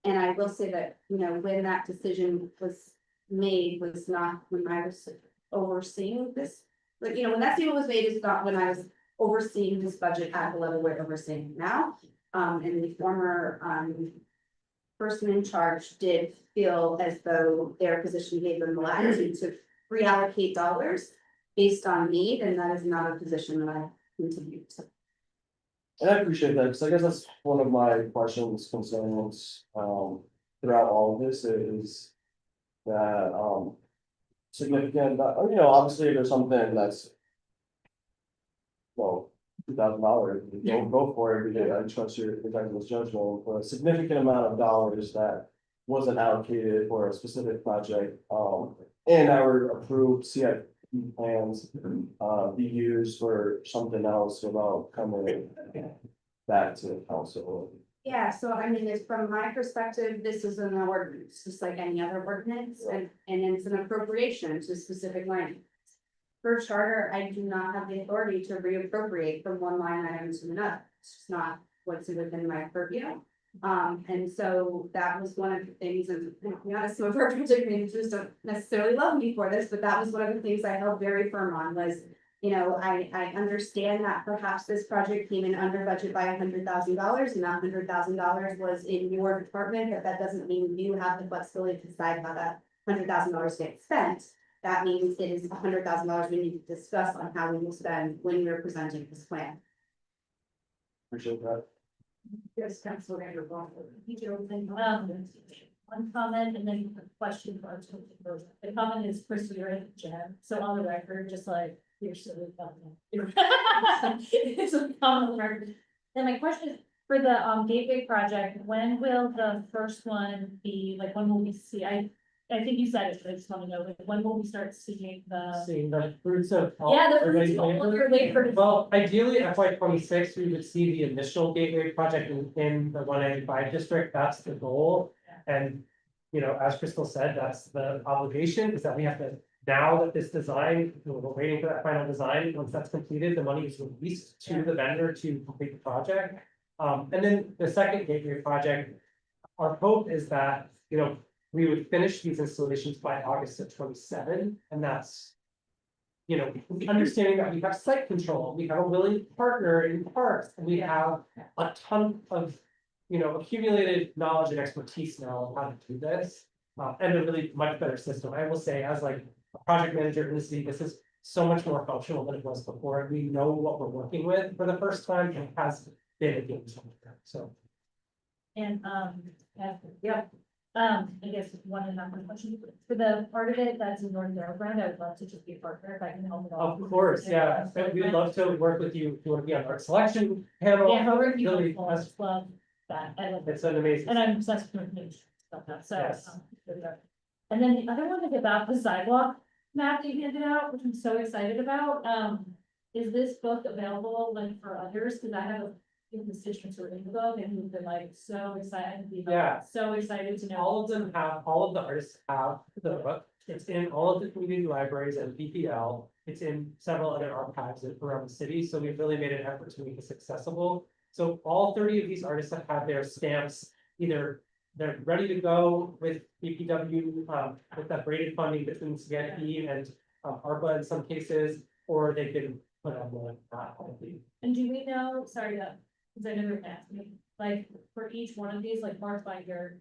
And I will say that, you know, when that decision was made was not when I was overseeing this. Like, you know, when that decision was made is not when I was overseeing this budget at the level we're overseeing now. And the former person in charge did feel as though their position gave them the latitude to reallocate dollars based on need, and that is not a position that I continue to. And I appreciate that, because I guess that's one of my questions, concerns, throughout all of this is that, significant, you know, obviously if there's something that's, well, $2,000, don't go for it, because I trust your executive's judgment, but a significant amount of dollars that wasn't allocated for a specific project, and our approved CIP plans, be used for something else without coming back to the council. Yeah, so I mean, it's from my perspective, this is an ordinance, just like any other ordinance, and it's an appropriation to specific line. Per charter, I do not have the authority to reappropriate from one line item to another. It's just not what's within my purview. And so that was one of the things, and to be honest, some of our project managers don't necessarily love me for this, but that was one of the things I held very firm on was, you know, I understand that perhaps this project came in under budget by $100,000, and that $100,000 was in your department, but that doesn't mean you have the flexibility to decide how that $100,000 gets spent. That means it is $100,000 we need to discuss on how we will spend when we're presenting this plan. Appreciate that. Yes, Councilor Andrew. one comment and then a question for our two people. The comment is Chris, you're in Jen, so on the record, just like, you're so funny. It's a comment on the record. Then my question is, for the gateway project, when will the first one be, like, when will we see, I think you said it, but I just want to know, like, when will we start seeing the? Seeing the fruits of. Yeah, the everybody's fruits of all labor. your labor. Well, ideally, FY 26, we would see the initial gateway project in the 195 district, that's the goal. And, you know, as Crystal said, that's the obligation, is that we have to, now that this design, we're waiting for that final design, once that's completed, the money is released to the vendor to complete the project. And then the second gateway project, our hope is that, you know, we would finish these installations by August of 27, and that's. You know, understanding that we have site control, we have a willing partner in parks, and we have a ton of. You know, accumulated knowledge and expertise now on how to do this, and a really much better system. I will say, as like a project manager in the city, this is so much more functional than it was before. We know what we're working with for the first time, and it has been a game changer, so. And, yeah, I guess one and another question, for the part of it that's in Northern Ireland, I would love to just be a partner if I can help it all. Of course, yeah, but we'd love to work with you, if you want to be on our selection panel. Yeah, however you Really, want, I just love that, I love it, it's an amazing. and I'm obsessed with information about that, so. Yes. And then the other one is about the sidewalk map that you handed out, which I'm so excited about, is this book available like for others, cause I have a few constituents who are in the book and who've been like so excited, Yeah. so excited to know. All of them have, all of the artists have the book. It's in all of the community libraries and PPL. It's in several other archives around the city, so we've really made an effort to make this accessible. So all 30 of these artists have had their stamps, either they're ready to go with BPW, with that braided funding between CIP and ARPA in some cases, or they've been put on the. And do we know, sorry, cause I never asked me, like, for each one of these, like, Mark Binder.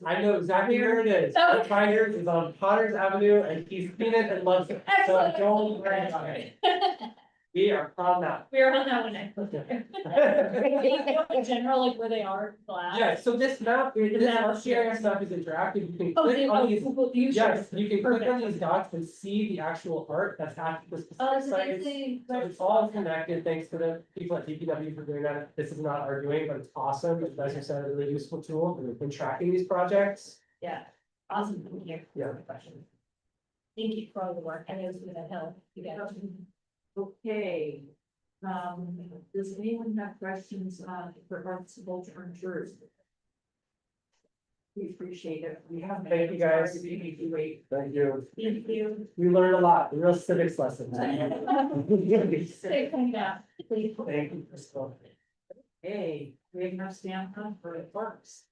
I know exactly where it is. Oh. The Finders is on Potters Avenue, and he's seen it and loves it, so Excellent. don't worry about it. We are on that. We're on that one next. In general, like where they are, glass. Yeah, so this map, this map RCI stuff is interactive, you can Oh, click on these, Google view. yes, you can click on Perfect. these dots and see the actual art that's at the Oh, specific so sites. they So it's all connected, thanks to the people at DPW for doing that, this is not our doing, but it's awesome, as you said, a really useful tool in tracking these projects. Yeah, awesome, thank you. Yeah. Thank you for all the work, I know it's gonna help you guys. Okay. Does anyone have questions, for arts, culture, and tourism? We appreciate it. We have. Thank you, guys. Thank you. Thank you. Thank you. We learned a lot, real civics lessons. Stay coming down, please. Thank you, Crystal. Hey, we have enough stamp on for it works.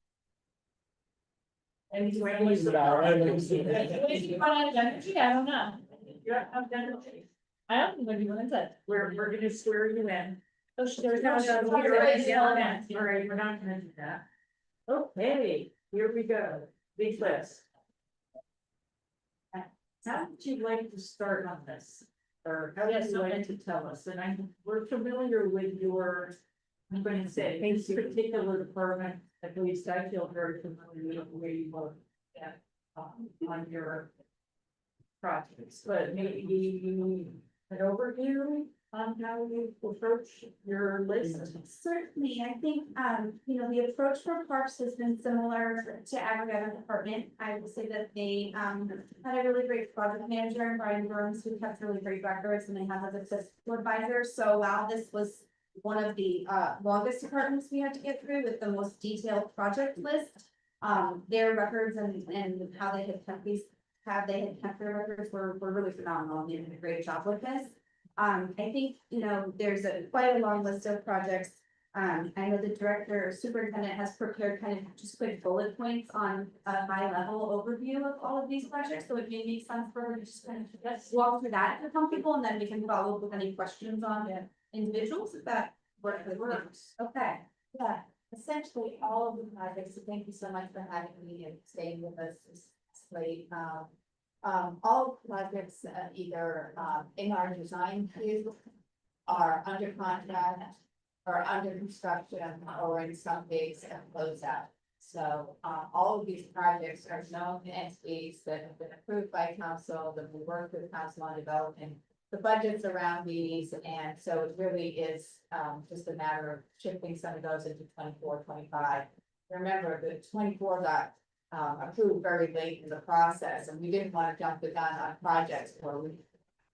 And Please, Val, I haven't seen it. I don't know. I'm done. I don't know what you want to say. We're gonna swear you in. Oh, there's no. All right, we're not gonna do that. Okay, here we go. Big list. How would you like to start on this? Or how would you like to tell us? And we're familiar with your, I'm going to say, this particular department, at least I feel very familiar with the way you work at, on your projects, but maybe an overview on how you approach your list. Certainly, I think, the approach for parks has been similar to every other department. I will say that they, had a really great project manager, Brian Burns, who kept really great records, and they have a fiscal advisor. So while this was one of the, longest departments we had to get through with the most detailed project list, their records and how they had kept their records were really phenomenal, and they did a great job with this. I think, there's quite a long list of projects. I know the director or superintendent has prepared kind of just quick bullet points on a high level overview of all of these projects, so it may make sense for her to just kind of walk through that for some people, and then we can follow up with any questions on individuals, if that works. Okay, yeah, essentially all of the projects, so thank you so much for having me and staying with us this late. All projects either in our design phase are under contract or under construction, or in some cases close out. So, all of these projects are known entities that have been approved by council, that we work with council on developing the budgets around these, and so it really is, just a matter of shifting some of those into 24, 25. Remember, the 24 got, approved very late in the process, and we didn't want to jump the gun on projects where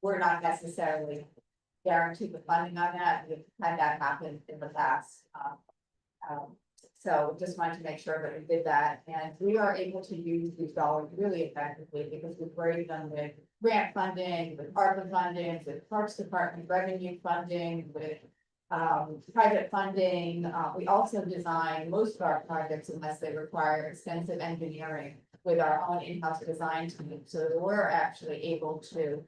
we're not necessarily guaranteed the funding on that. We've had that happen in the past. So just wanted to make sure that we did that, and we are able to use these dollars really effectively because we've raised them with grant funding, with ARPA funding, with Parks Department revenue funding, with private funding. We also design most of our projects unless they require extensive engineering with our own in-house design team, so that we're actually able to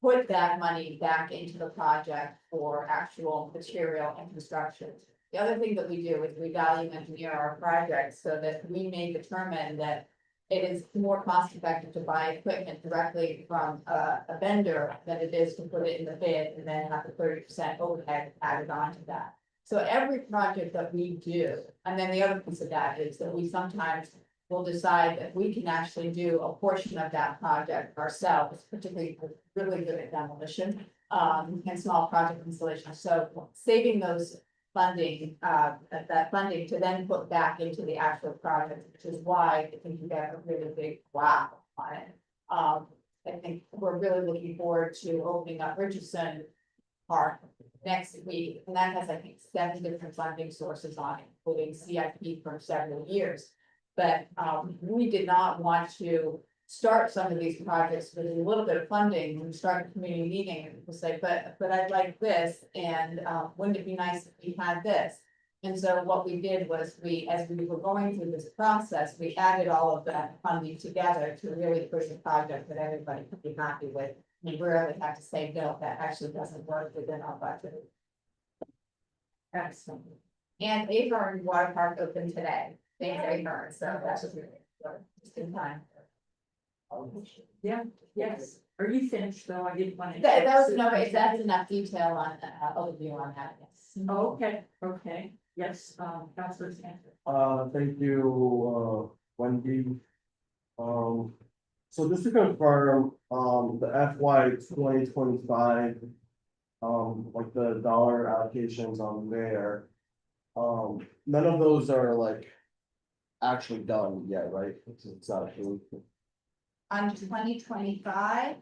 put that money back into the project for actual material and construction. The other thing that we do is we value engineer our projects so that we may determine that it is more cost effective to buy equipment directly from a vendor than it is to put it in the bid and then have the 30% overhead added on to that. So every project that we do, and then the other piece of that is that we sometimes will decide that we can actually do a portion of that project ourselves, particularly if we're really good at demolition, and small project installation. So saving those funding, that funding to then put back into the actual project, which is why I think you get a really big wow on it. I think we're really looking forward to opening up Richardson Park next week, and that has, I think, 7 different funding sources on it, including CIP for several years. But we did not want to start some of these projects with a little bit of funding. When we start a community meeting, and people say, but I'd like this, and wouldn't it be nice if we had this? And so what we did was as we were going through this process, we added all of that funding together to really push a project that everybody could be happy with. We rarely have to say, no, that actually doesn't work within our budget. Excellent. And Avon Water Park opened today. Thanks, Avon, so that's just really good. Just in time. Yeah, yes. Are you finished though? I didn't want to. That was no, that's enough detail on overview on that, yes. Oh, okay, okay, yes, Councilor Sander. Thank you, Wendy. So just to confirm, the FY 2025, like the dollar allocations on there, none of those are like actually done yet, right? It's not actually. On 2025,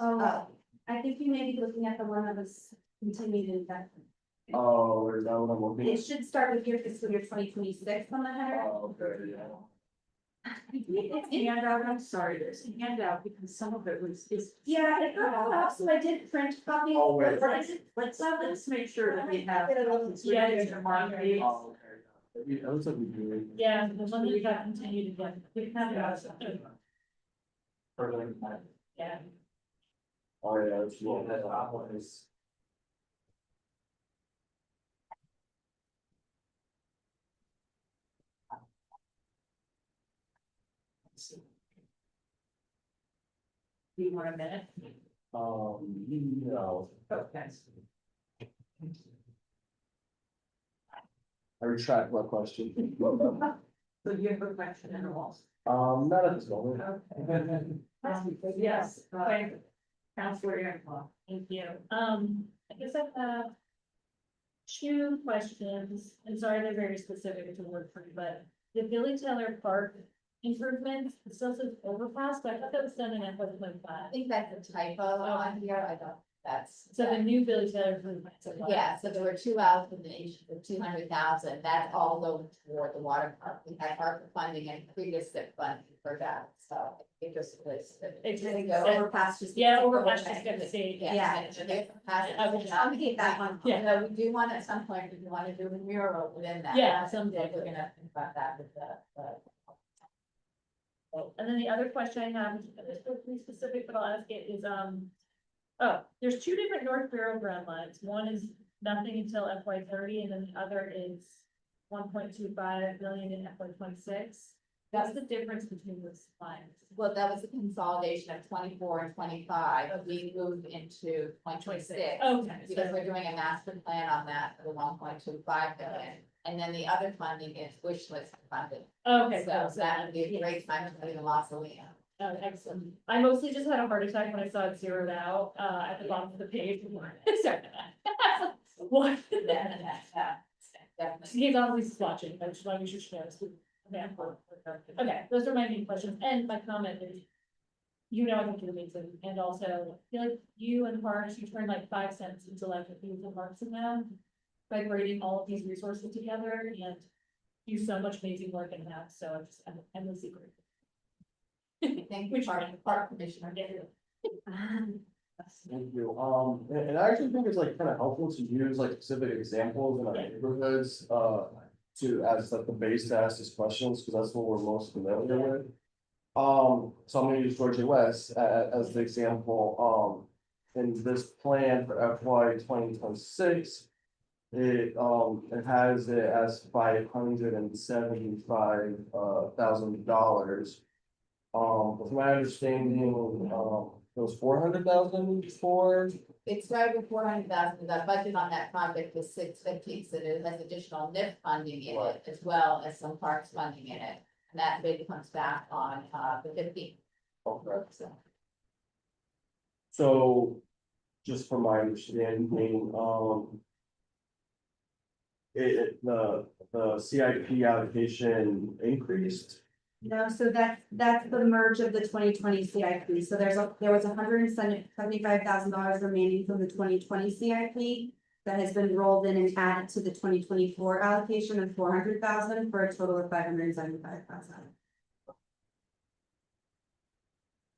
Oh, I think you may be looking at the one that was continued investment. Oh, is that what I'm looking It at? should start with your fiscal year 2026 on the header. Oh, okay, yeah. It's a handout, I'm sorry, there's a handout because some of it is. Yeah, it got off, so I did print copies. Oh, wait. Let's make sure that we have. Yeah, it's a mark page. Oh, okay. It looks like we do. Yeah, the one that we got continued again, we have it. Yeah. Oh, yeah, it's well, that one is. Do you want a minute? No, Okay. I retract my question. So you have a question in the walls. Not at this moment. Okay. Yes, Councilor Aaron. Thank you. I guess I have two questions, and sorry, they're very specific to work for, but the Billy Taylor Park improvements, it still says overpass, but I thought that was done in FY 25. I think that's a typo on here, I don't, that's. So the new Billy Taylor improvements. are what? Yeah, so there were 200,000, that's all going toward the water park. We had ARPA funding and previous SIP funding for that, so it just was. It's There you just- go, overpass just. Yeah, overpass just gonna say, Yeah. I'll keep that one. Yeah. No, we do want at some point, we want to do a mural within that. Yeah, someday. We're gonna think about that with the, And then the other question I have, which is pretty specific, but I'll ask it, is, oh, there's two different North Bureau grant lines. One is nothing until FY 30, and then the other is 1.25 million in FY 26. That's the difference between those lines. Well, that was a consolidation of 24 and 25. We moved into 2026. Okay. Because we're doing a master plan on that for the 1.25 billion. And then the other funding is wish list funded. Okay, So that would be a great time to do the mausoleum. Oh, excellent. I mostly just had a heart attack when I saw it zeroed out, at the bottom of the page. Sorry. What? Definitely. He's obviously watching, I just want you to know. Okay, those are my main questions, and my comment is. You know, I think you're amazing, and also, I feel like you and Parks, you turn like 5 cents into like a few of Parks in them. By bringing all of these resources together and do so much amazing work in that, so I'm endlessly grateful. Thank you, Park Commissioner. Thank you. And I actually think it's like kind of helpful to use like specific examples in our neighborhoods, to, as like the base to ask these questions, because that's what we're most familiar with. So I'm gonna use Georgia West as the example, in this plan for FY 2026. It has it as $575,000. With my understanding, it was 400,000 for. It's right with 400,000, the budget on that project was 650, so it has additional NIF funding in it, as well as some parks funding in it. And that bid comes back on, the 15th. So, just from my understanding, the CIP allocation increased. No, so that's the merge of the 2020 CIP, so there was $175,000 remaining from the 2020 CIP. That has been rolled in and added to the 2024 allocation of 400,000 for a total of 575,000.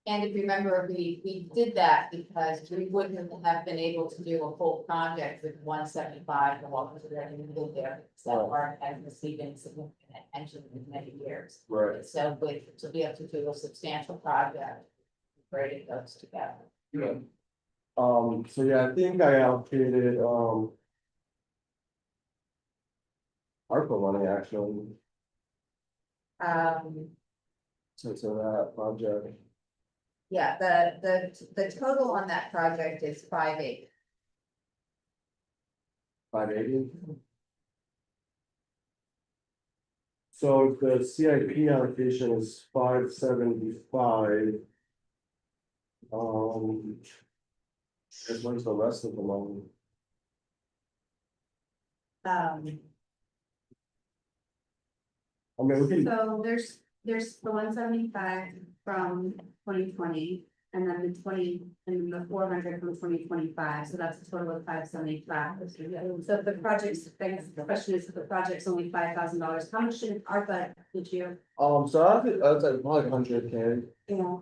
And if you remember, we did that because we wouldn't have been able to do a full project with 175 and what was already moved there. So our has received significant attention in many years. Right. So to be able to do a substantial project, braided those together. Yeah. So yeah, I think I allocated, ARPA money actually, to that project. Yeah, the total on that project is 580. 580. So the CIP allocation is 575. Just when's the rest of the money? I mean, we can, So there's the 175 from 2020, and then the 20, and the 400 from 2025, so that's a total of 575. So if the project's, the question is, if the project's only $5,000, how much in ARPA did you? so I'd say probably 100K, Yeah.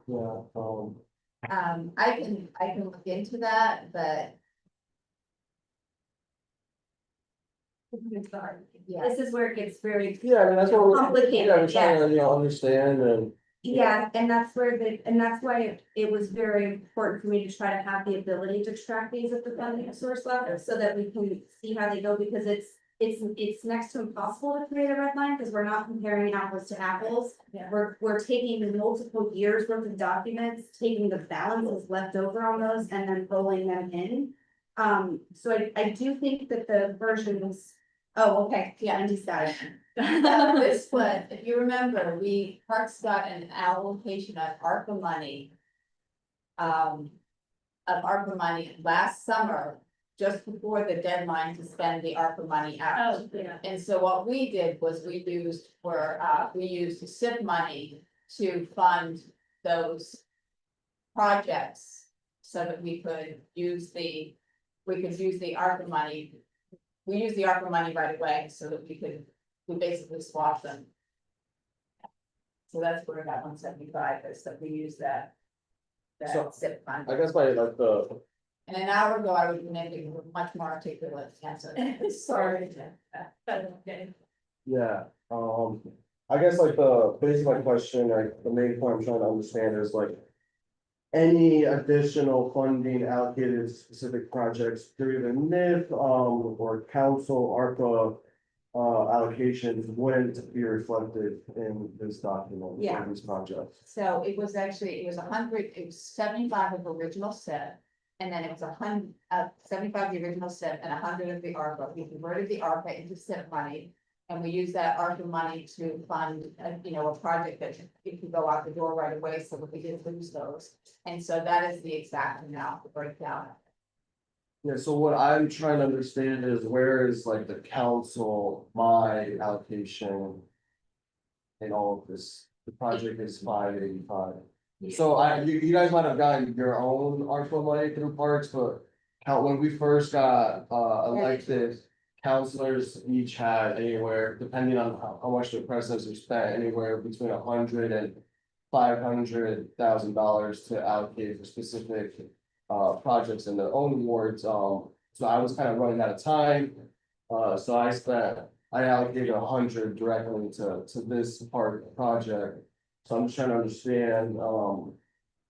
yeah, I can look into that, but. Yeah. This is where it gets very. yeah, I mean, that's what we're. Complicated, Yeah, we're trying yes. to, understand and. Yeah, and that's where and that's why it was very important for me to try to have the ability to track these at the funding source level, so that we can see how they go, because it's next to impossible to create a red line, because we're not comparing apples to apples. Yeah. We're taking multiple years worth of documents, taking the balances left over on those and then rolling them in. So I do think that the version was, oh, okay, yeah, Andy's got it. This one, if you remember, Parks got an allocation of ARPA money. Of ARPA money last summer, just before the deadline to spend the ARPA money out. Oh, yeah. And so what we did was we used the SIP money to fund those projects. So that we could use the ARPA money. We used the ARPA money right away so that we basically swapped them. So that's where that 175 is, that we use that. So, That SIP fund. I guess my, like, the, And an hour ago, I would make it much more articulate answer. Sorry. yeah, I guess like the basic my question, like the main point I'm trying to understand is like. Any additional funding allocated to specific projects through the NIF, or council, ARPA, allocations wouldn't be reflected in this document. Yeah. For these projects. So it was 100, it was 75 of the original set. And then it was 75 of the original set and 100 of the ARPA. We converted the ARPA into SIP money. And we used that ARPA money to fund, a project that it could go out the door right away, so that we didn't lose those. And so that is the exact amount, the breakdown. Yeah, so what I'm trying to understand is where is like the council, my allocation? In all of this, the project is 585. So you guys might have gotten your own ARPA money through parks, but when we first got elected. Counselors each had anywhere, depending on how much their predecessors spent, anywhere between $100,000 and $500,000 to allocate for specific projects in their own wards. So I was kind of running out of time. So I allocated 100 directly to this part project. So I'm just trying to understand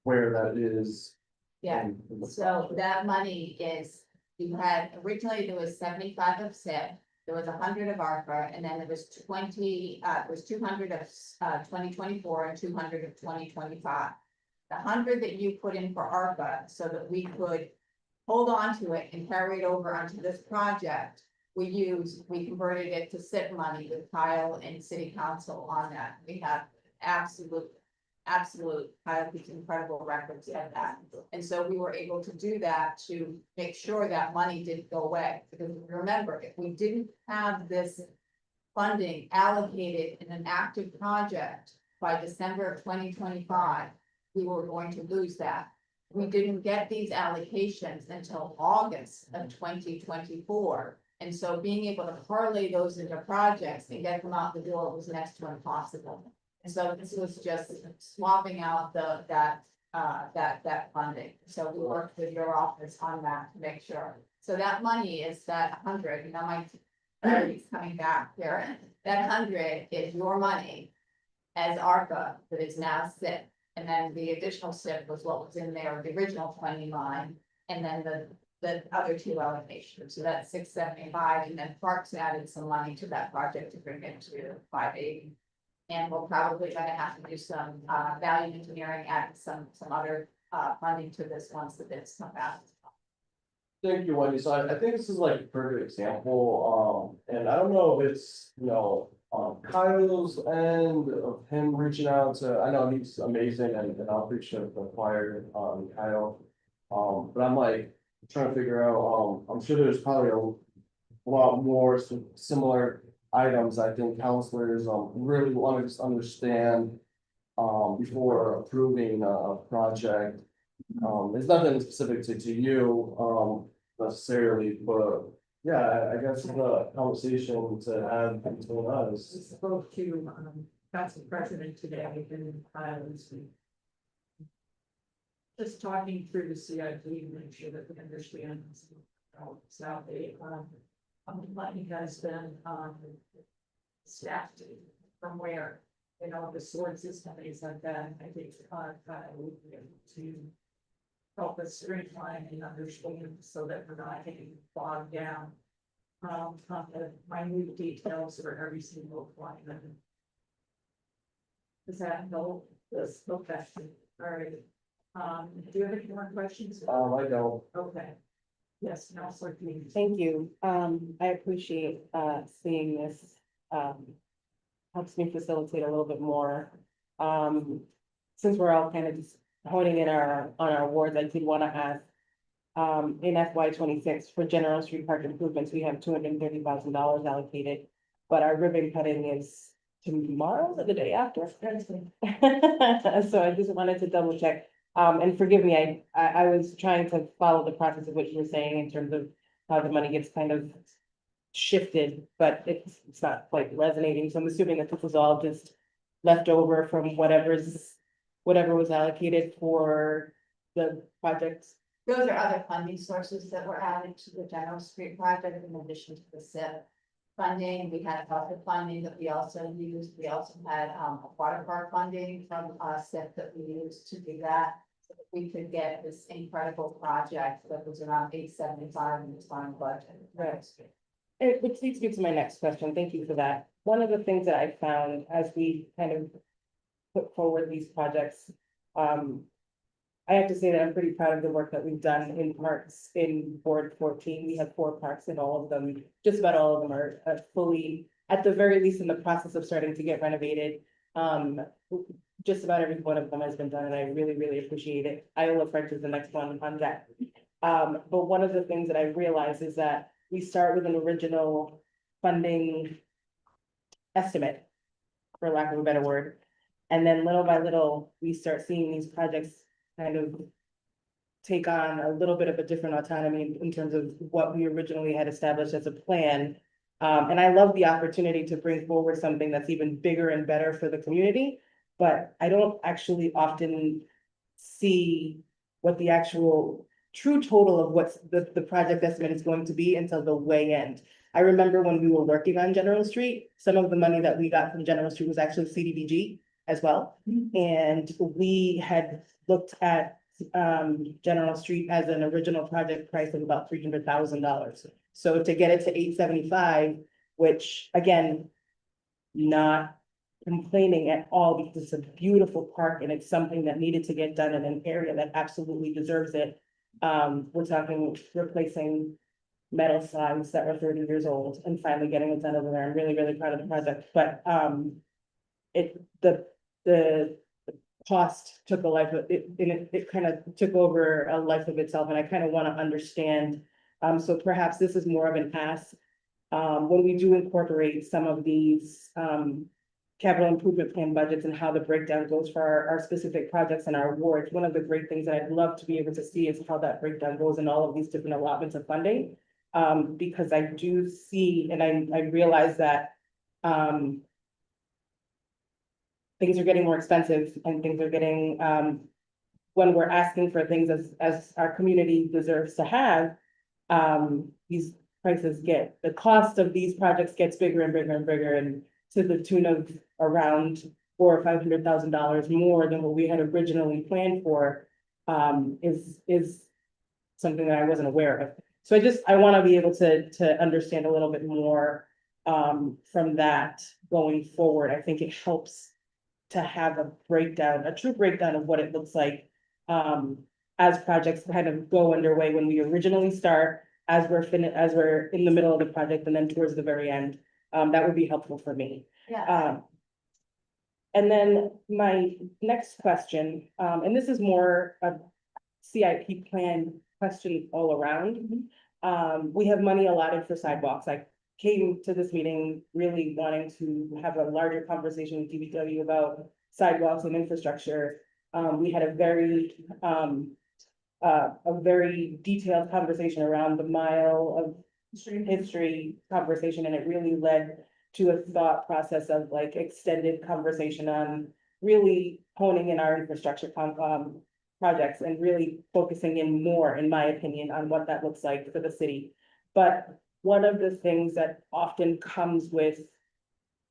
where that is. Yeah, in the so project. that money is, you had, originally there was 75 of SIP, there was 100 of ARPA, and then there was 200 of 2024 and 200 of 2025. The 100 that you put in for ARPA, so that we could hold on to it and carry it over onto this project, we converted it to SIP money with Kyle and city council on that. We have absolute, Kyle keeps incredible records of that. And so we were able to do that to make sure that money didn't go away. Because remember, if we didn't have this funding allocated in an active project by December of 2025, we were going to lose that. We didn't get these allocations until August of 2024. And so being able to parlay those into projects and get them out the door was next to impossible. And so this was just swapping out that funding. So we worked with your office on that to make sure. So that money is that 100, my he's coming back here. That 100 is your money as ARPA that is now SIP. And then the additional SIP was what was in there, the original 29, and then the other two allocations. So that's 675, and then Parks added some money to that project to bring it to 580. And we're probably gonna have to do some value engineering, add some other funding to this once the bids come out. Thank you, Wendy. So I think this is like a perfect example, and I don't know if it's, Kyle's end of him reaching out to, I know he's amazing and I'll appreciate the choir, Kyle. But I'm like trying to figure out, I'm sure there's probably a lot more similar items I think counselors, really want to just understand, before approving a project. There's nothing specific to you, necessarily, but yeah, I guess the conversation to have between I us. spoke to, council president today and I was just talking through the CIP to make sure that we understand. So money has been, staffed from where, the sources and things like that. I think, to help us streamline and understand so that we're not getting bogged down. On the minute details for every single line. Does that help? Yes, okay, all right. Do you have any more questions? I don't. Okay. Yes, Counselor King. Thank you. I appreciate seeing this. Helps me facilitate a little bit more. Since we're all kind of just honing in on our awards, I did want to ask. In FY 26 for general street park improvements, we have $230,000 allocated, but our ribbon cutting is tomorrow or the day after. So I just wanted to double check. And forgive me, I was trying to follow the process of what you were saying in terms of how the money gets kind of shifted, but it's not quite resonating. So I'm assuming that this was all just left over from whatever was allocated for the projects. Those are other funding sources that were added to the general street project in addition to the SIP funding. We had other funding that we also used. We also had a water park funding from SIP that we used to do that. So that we could get this incredible project that was around 875 in the final budget. Right. Which leads me to my next question. Thank you for that. One of the things that I found as we kind of put forward these projects, I have to say that I'm pretty proud of the work that we've done in parks in Board 14. We have 4 parks and all of them, just about all of them are fully, at the very least, in the process of starting to get renovated. Just about every one of them has been done and I really, really appreciate it. Iowa French is the next one on that. But one of the things that I realized is that we start with an original funding estimate, for lack of a better word. And then little by little, we start seeing these projects kind of take on a little bit of a different autonomy in terms of what we originally had established as a plan. And I love the opportunity to bring forward something that's even bigger and better for the community. But I don't actually often see what the actual true total of what's the project estimate is going to be until the way end. I remember when we were working on General Street, some of the money that we got from General Street was actually CDBG as well. And we had looked at General Street as an original project price of about $300,000. So to get it to 875, which again, not complaining at all because it's a beautiful park and it's something that needed to get done in an area that absolutely deserves it. We're talking replacing metal slides that were 30 years old and finally getting it done over there. I'm really, really proud of the project, but the cost took a life of it, and it kind of took over a life of itself, and I kind of want to understand. So perhaps this is more of an ask. When we do incorporate some of these capital improvement plan budgets and how the breakdown goes for our specific projects and our awards, one of the great things that I'd love to be able to see is how that breakdown goes in all of these different allotments of funding. Because I do see, and I realize that things are getting more expensive and things are getting, when we're asking for things as our community deserves to have, these prices the cost of these projects gets bigger and bigger and bigger, and to the tune of around $400,000 or $500,000 more than what we had originally planned for, is something that I wasn't aware of. So I want to be able to understand a little bit more from that going forward. I think it helps to have a true breakdown of what it looks like as projects kind of go underway when we originally start, as we're in the middle of the project and then towards the very end. That would be helpful for me. Yeah. And then my next question, and this is more a CIP plan question all around. We have money allotted for sidewalks. I came to this meeting really wanting to have a larger conversation with DPW about sidewalks and infrastructure. We had a very detailed conversation around the mile of history conversation, and it really led to a thought process of like extended conversation on really honing in our infrastructure projects and really focusing in more, in my opinion, on what that looks like for the city. But one of the things that often comes with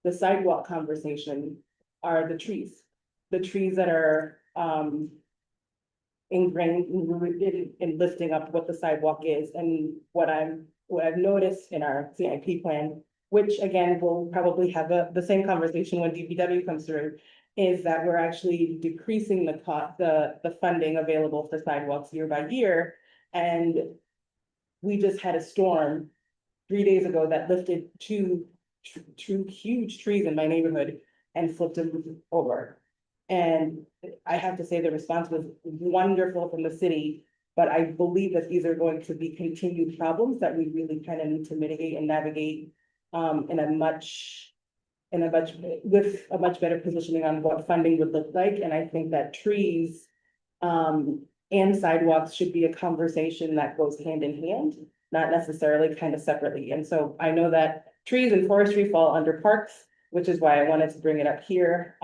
the sidewalk conversation are the trees that are ingrained in lifting up what the sidewalk is. And what I've noticed in our CIP plan, which again, we'll probably have the same conversation when DPW comes through, is that we're actually decreasing the funding available for sidewalks year by year. And we just had a storm 3 days ago that lifted two huge trees in my neighborhood and flipped them over. And I have to say the response was wonderful from the city, but I believe that these are going to be continued problems that we really kind of need to mitigate and navigate with a much better positioning on what funding would look like. And I think that trees and sidewalks should be a conversation that goes hand in hand, not necessarily kind of separately. And so I know that trees and forestry fall under parks, which is why I wanted to bring it up here.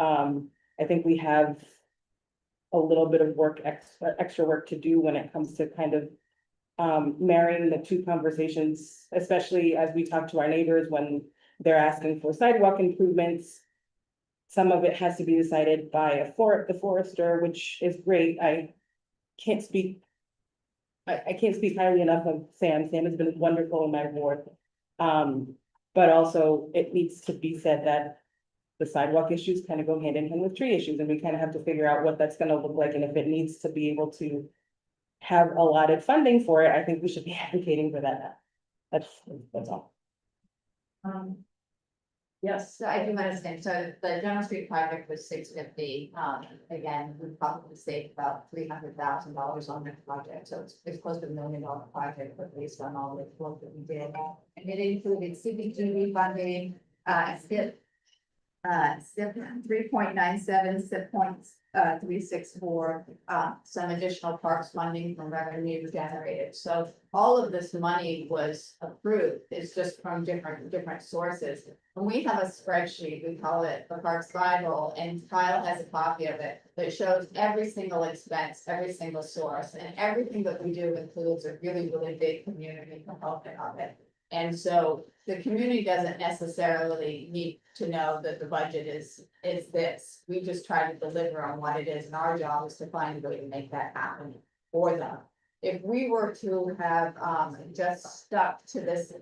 I think we have a little bit of extra work to do when it comes to kind of marrying the two conversations, especially as we talk to our neighbors when they're asking for sidewalk improvements. Some of it has to be decided by the forester, which is great. I can't speak highly enough of Sam. Sam has been wonderful in my ward. But also it needs to be said that the sidewalk issues kind of go hand in hand with tree issues, and we kind of have to figure out what that's gonna look like, and if it needs to be able to have allotted funding for it, I think we should be advocating for that. That's all. Yes. So I do understand, so the General Street project was $650, again, we probably saved about $300,000 on that project, so it's close to $1 million project, but based on all the work that we did. And it included CPG funding, SIP 3.97, SIP 364, some additional parks funding from revenue generated. So all of this money was approved, it's just from different sources. And we have a spreadsheet, we call it the Parks Bible, and Kyle has a copy of it that shows every single expense, every single source, and everything that we do includes a really big community component of it. And so the community doesn't necessarily need to know that the budget is this. We just try to deliver on what it is, and our job is to find a way to make that happen for them. If we were to have just stuck to this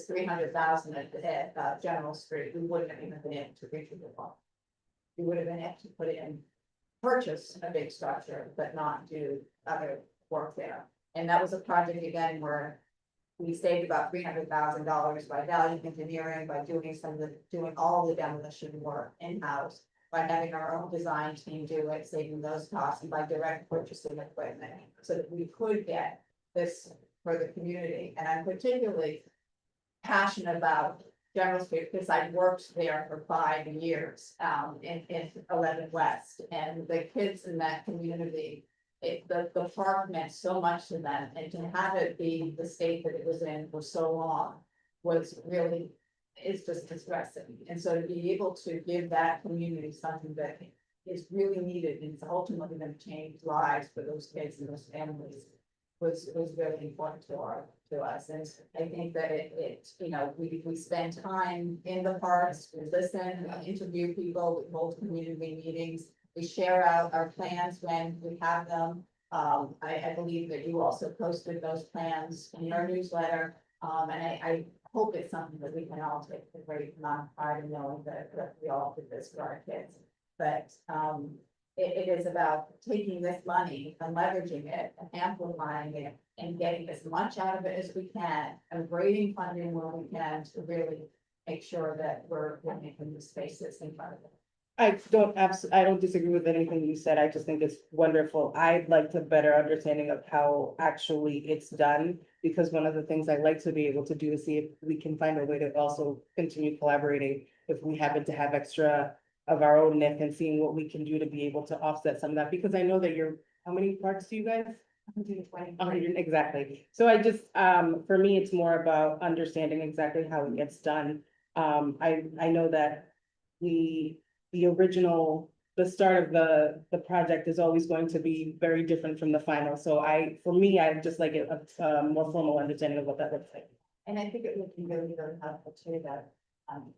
300,000 at General Street, we wouldn't have even been able to reach the wall. We would have been able to put in, purchase a big structure, but not do other work there. And that was a project again where we saved about $300,000 by value engineering, by doing all the demolition work in-house, by having our own design team do it, saving those costs, and by direct purchasing equipment, so that we could get this for the community. And I'm particularly passionate about General Street because I worked there for 5 years in 11 West, and the kids in that community, the park meant so much to them, and to have it be the state that it was in for so long was really, it's just distressing. And so to be able to give that community something that is really needed and is ultimately going to change lives for those kids and those families was really important to us. And I think that it you know, we spend time in the parks, we listen, we interview people, we hold community meetings. We share out our plans when we have them. I believe that you also posted those plans in your newsletter. And I hope it's something that we can all take a great amount of pride in knowing that we all did this for our kids. But it is about taking this money and leveraging it and amplifying it and getting as much out of it as we can, and grading funding where we can to really make sure that we're making the spaces in front of it. I don't disagree with anything you said. I just think it's wonderful. I'd like to better understanding of how actually it's done. Because one of the things I like to be able to do is see if we can find a way to also continue collaborating. If we happen to have extra of our own NIF, and seeing what we can do to be able to offset some of that, because I know that how many parks do you guys? 100, exactly. So I just, for me, it's more about understanding exactly how it gets done. I know that the start of the project is always going to be very different from the final. So for me, I just like a more formal understanding of what that looks like. And I think it would be really helpful too, that,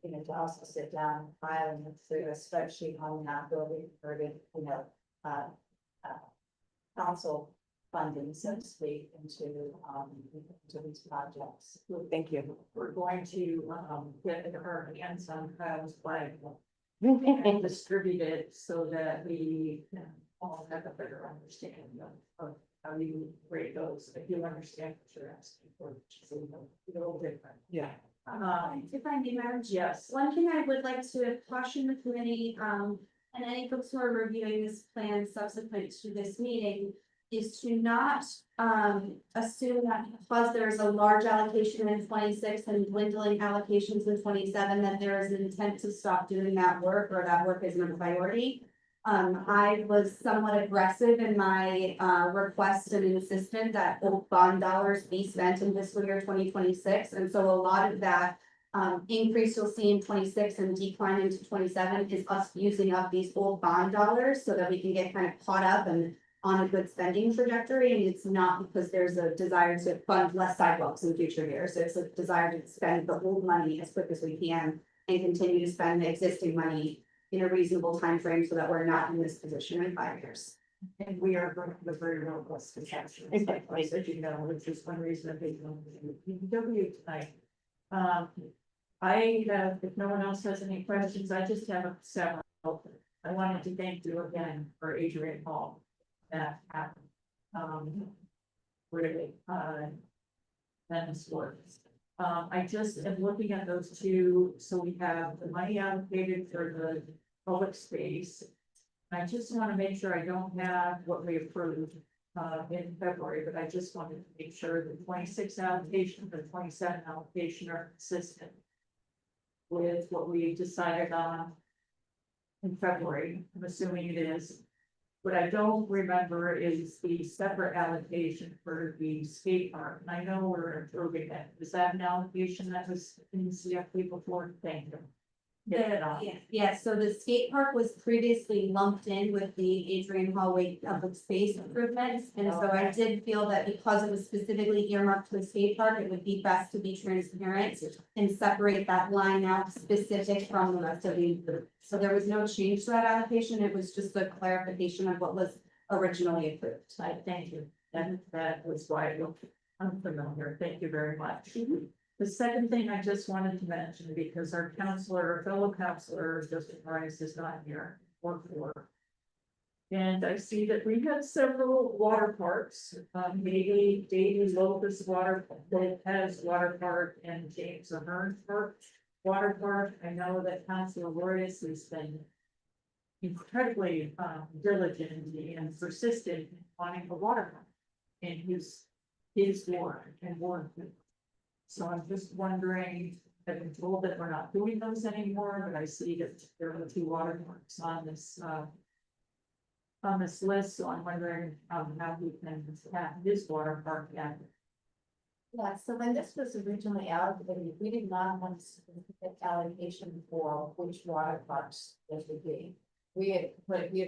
you know, to also sit down, file and through a spreadsheet on that building for the, you know, council funding, so to speak, into these projects. Thank you. We're going to get her hands on Kyle's flag and distribute it so that we can all have a better understanding of how you rate those, if you understand what you're asking for, which is a little different. Yeah. If I may, Madam Chair, Yes. one thing I would like to caution the committee, and any folks who are reviewing this plan subsequent to this meeting, is to not assume that because there is a large allocation in 26 and dwindling allocations in 27, that there is an intent to stop doing that work, or that work isn't a priority. I was somewhat aggressive in my request and insistent that the bond dollars be spent in fiscal year 2026. And so a lot of that increase you'll see in 26 and decline into 27 is us using up these old bond dollars so that we can get kind of caught up and on a good spending trajectory. And it's not because there's a desire to fund less sidewalks in future years. It's a desire to spend the old money as quick as we can and continue to spend the existing money in a reasonable time frame so that we're not in this position in 5 years. And we are going to have a very robust discussion. Exactly. As you know, which is one reason that they don't do tonight. I have, if no one else has any questions, I just have several. I wanted to thank you again for Adrian Hall. That happened. Really, that is works. I just am looking at those two, so we have the money allocated for the public space. I just want to make sure I don't have what we approved in February, but I just wanted to make sure the 26 allocation, the 27 allocation are consistent with what we decided on in February. I'm assuming it is. What I don't remember is the separate allocation for the skate park. And I know we're approving that. Is that an allocation that was in the CFP before? Thank you. Yes, so the skate park was previously lumped in with the Adrian Hallway public space improvements. And so I did feel that because it was specifically earmarked to the skate park, it would be best to be transparent and separate that line out specific from the rest of the. So there was no change to that allocation. It was just a clarification of what was originally approved. I thank you. That was why I looked unfamiliar. Thank you very much. The second thing I just wanted to mention, because our counselor, fellow counselor, Justin Rice is not here, or for. And I see that we have several water parks, Davy Locust Water, Lopez Water Park, and James Ahern Park. Water Park, I know that Councilor Royce has been incredibly diligent and persistent in wanting a water park in his ward and ward. So I'm just wondering, I've been told that we're not doing those anymore, but I see that there are 2 water parks on this list, so I'm wondering how we can have this water park yet. Yeah, so when this was originally allocated, we did not have a specific allocation for which water parks this would be. We had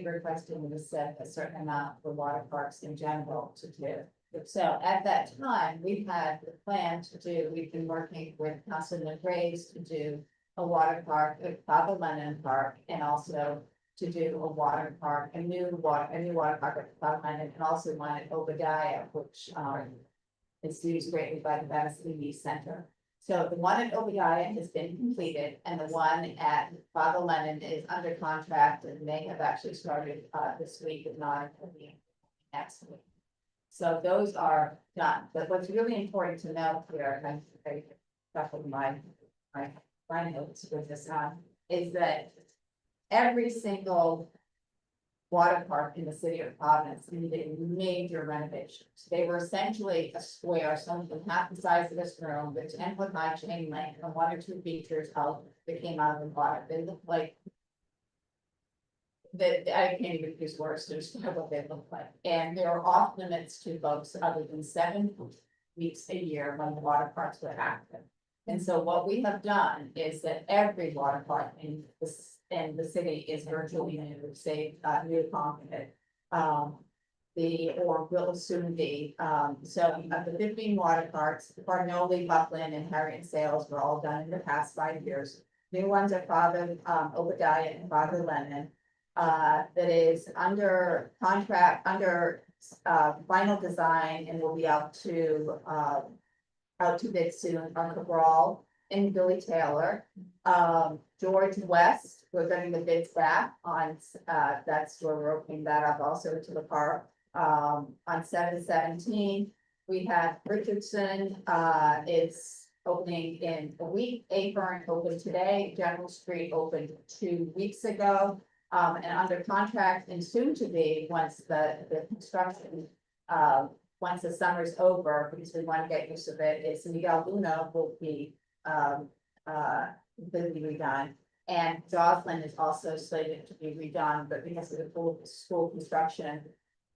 requested and was set a certain amount for water parks in general to do. So at that time, we've had the plan to do, we've been working with Councilman Graves to do a water park at Father Lennon Park, and also to do a water park, a new water park at Father Lennon, and also one at Obadiah, which is used greatly by the Venice Community Center. So the one at Obadiah has been completed, and the one at Father Lennon is under contract and may have actually started this week, if not next week. So those are done, but what's really important to know here, and I shuffled my notes with this on, is that every single water park in the city of Providence needed major renovations. They were essentially a square, some of them half the size of this room, with 10-foot high chain link and 1 or 2 features out that came out of the water. They looked like that. I can't even use words to describe what they look like. And there are off limits to folks other than 7 weeks a year when the water parks were active. And so what we have done is that every water park in the city is virtually new, save New Concord, or will soon be. So of the 15 water parks, Barnoli, Buckland, and Harriet Sales were all done in the past 5 years. New ones are Father Obadiah and Father Lennon. That is under contract, under final design, and will be out to bid soon on Cabral and Billy Taylor. George West, we're getting the bids back on that's where we're opening that up also to the park. On 7/17, we have Richardson is opening in a week. Acorn opened today. General Street opened 2 weeks ago. And under contract and soon to be, once the construction, once the summer's over, because we want to get used to it, is Miguel Luna will be completely redone. And Joslin is also slated to be redone, but because of the full school construction,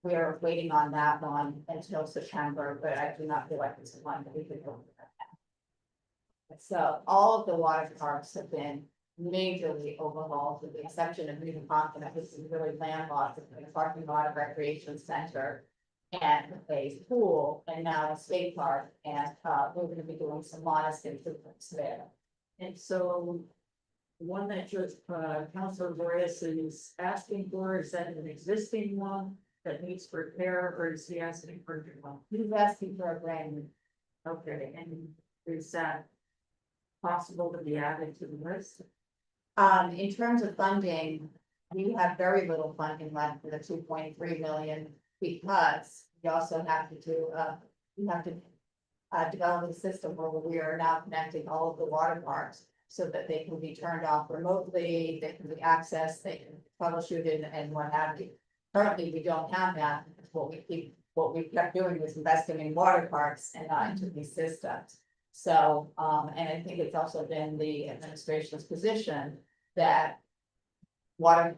we're waiting on that one until September, but I do not feel like it's one that we could go with that. So all of the water parks have been majorly overhauled, with the exception of New Concord, which is really landlocked, with a parking lot, of recreation center, and a pool, and now a skate park, and we're going to be doing some modest improvements there. And so the one that just Councilor Boris is asking for, is that an existing one that needs repair, or is he asking for a new one? He's asking for a brand new. Okay, and is that possible to be added to the list? In terms of funding, we have very little funding left for the 2.3 million because we also have to do, we have to develop a system where we are now connecting all of the water parks so that they can be turned off remotely, they can be accessed, they can troubleshoot it and what have you. Currently, we don't have that. What we kept doing was investing in water parks and not into these systems. So, and I think it's also been the administration's position that water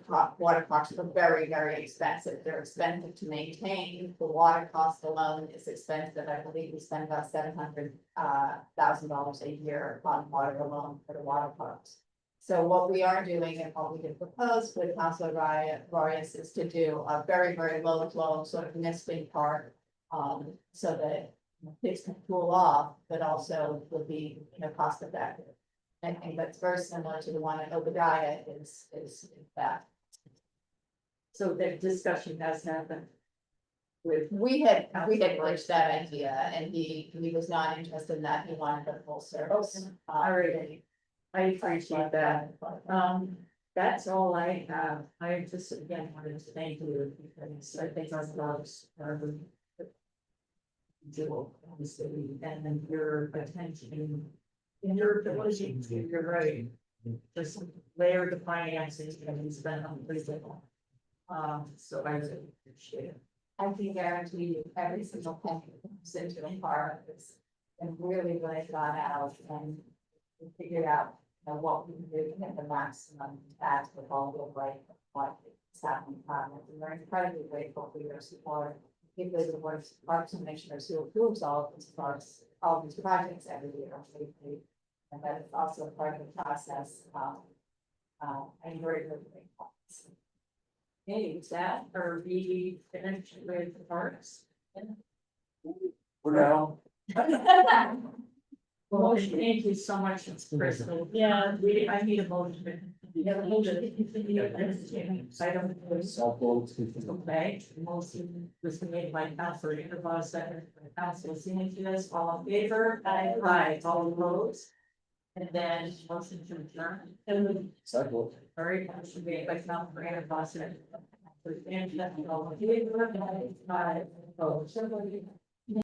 parks are very, very expensive. They're expensive to maintain. The water cost alone is expensive. I believe we spend about $700,000 a year on water alone for the water parks. So what we are doing and what we did propose with Councilor Arias is to do a very, very low flow sort of misting park. So that kids can cool off, but also will be, cost effective. I think that's very similar to the one at Obadiah is that. So the discussion has happened. We had pushed that idea and he was not interested in that. He wanted the full service. Alright. I appreciate that. That's all I have. I just again wanted to thank you because I think our jobs are jewel in the city and then your attention and your ability to, you're right. Just layer the finances and it's been unbelievable. So I really appreciate it. I can guarantee you every single penny that comes into the park is and really thought out and we figured out, what we can do to get the maximum impact with all the like what is happening. And we're incredibly grateful for your support. Particularly the board of parks and commissioners who approves all of these parks, all of these projects every year. And that is also part of the process. I'm very grateful. Hey, is that, are we finished with the parks? For now. Motion, thank you so much, Crystal. Yeah, I need a motion. You have a motion to continue. I don't. Okay, motion was made by Councilor Ingerbach, second by Councilor Simmons, all in favor? Aye. All opposed? And then motion to adjourn. Second. Very motion made by Councilor Ingerbach, second. All in favor? Aye. Opposed?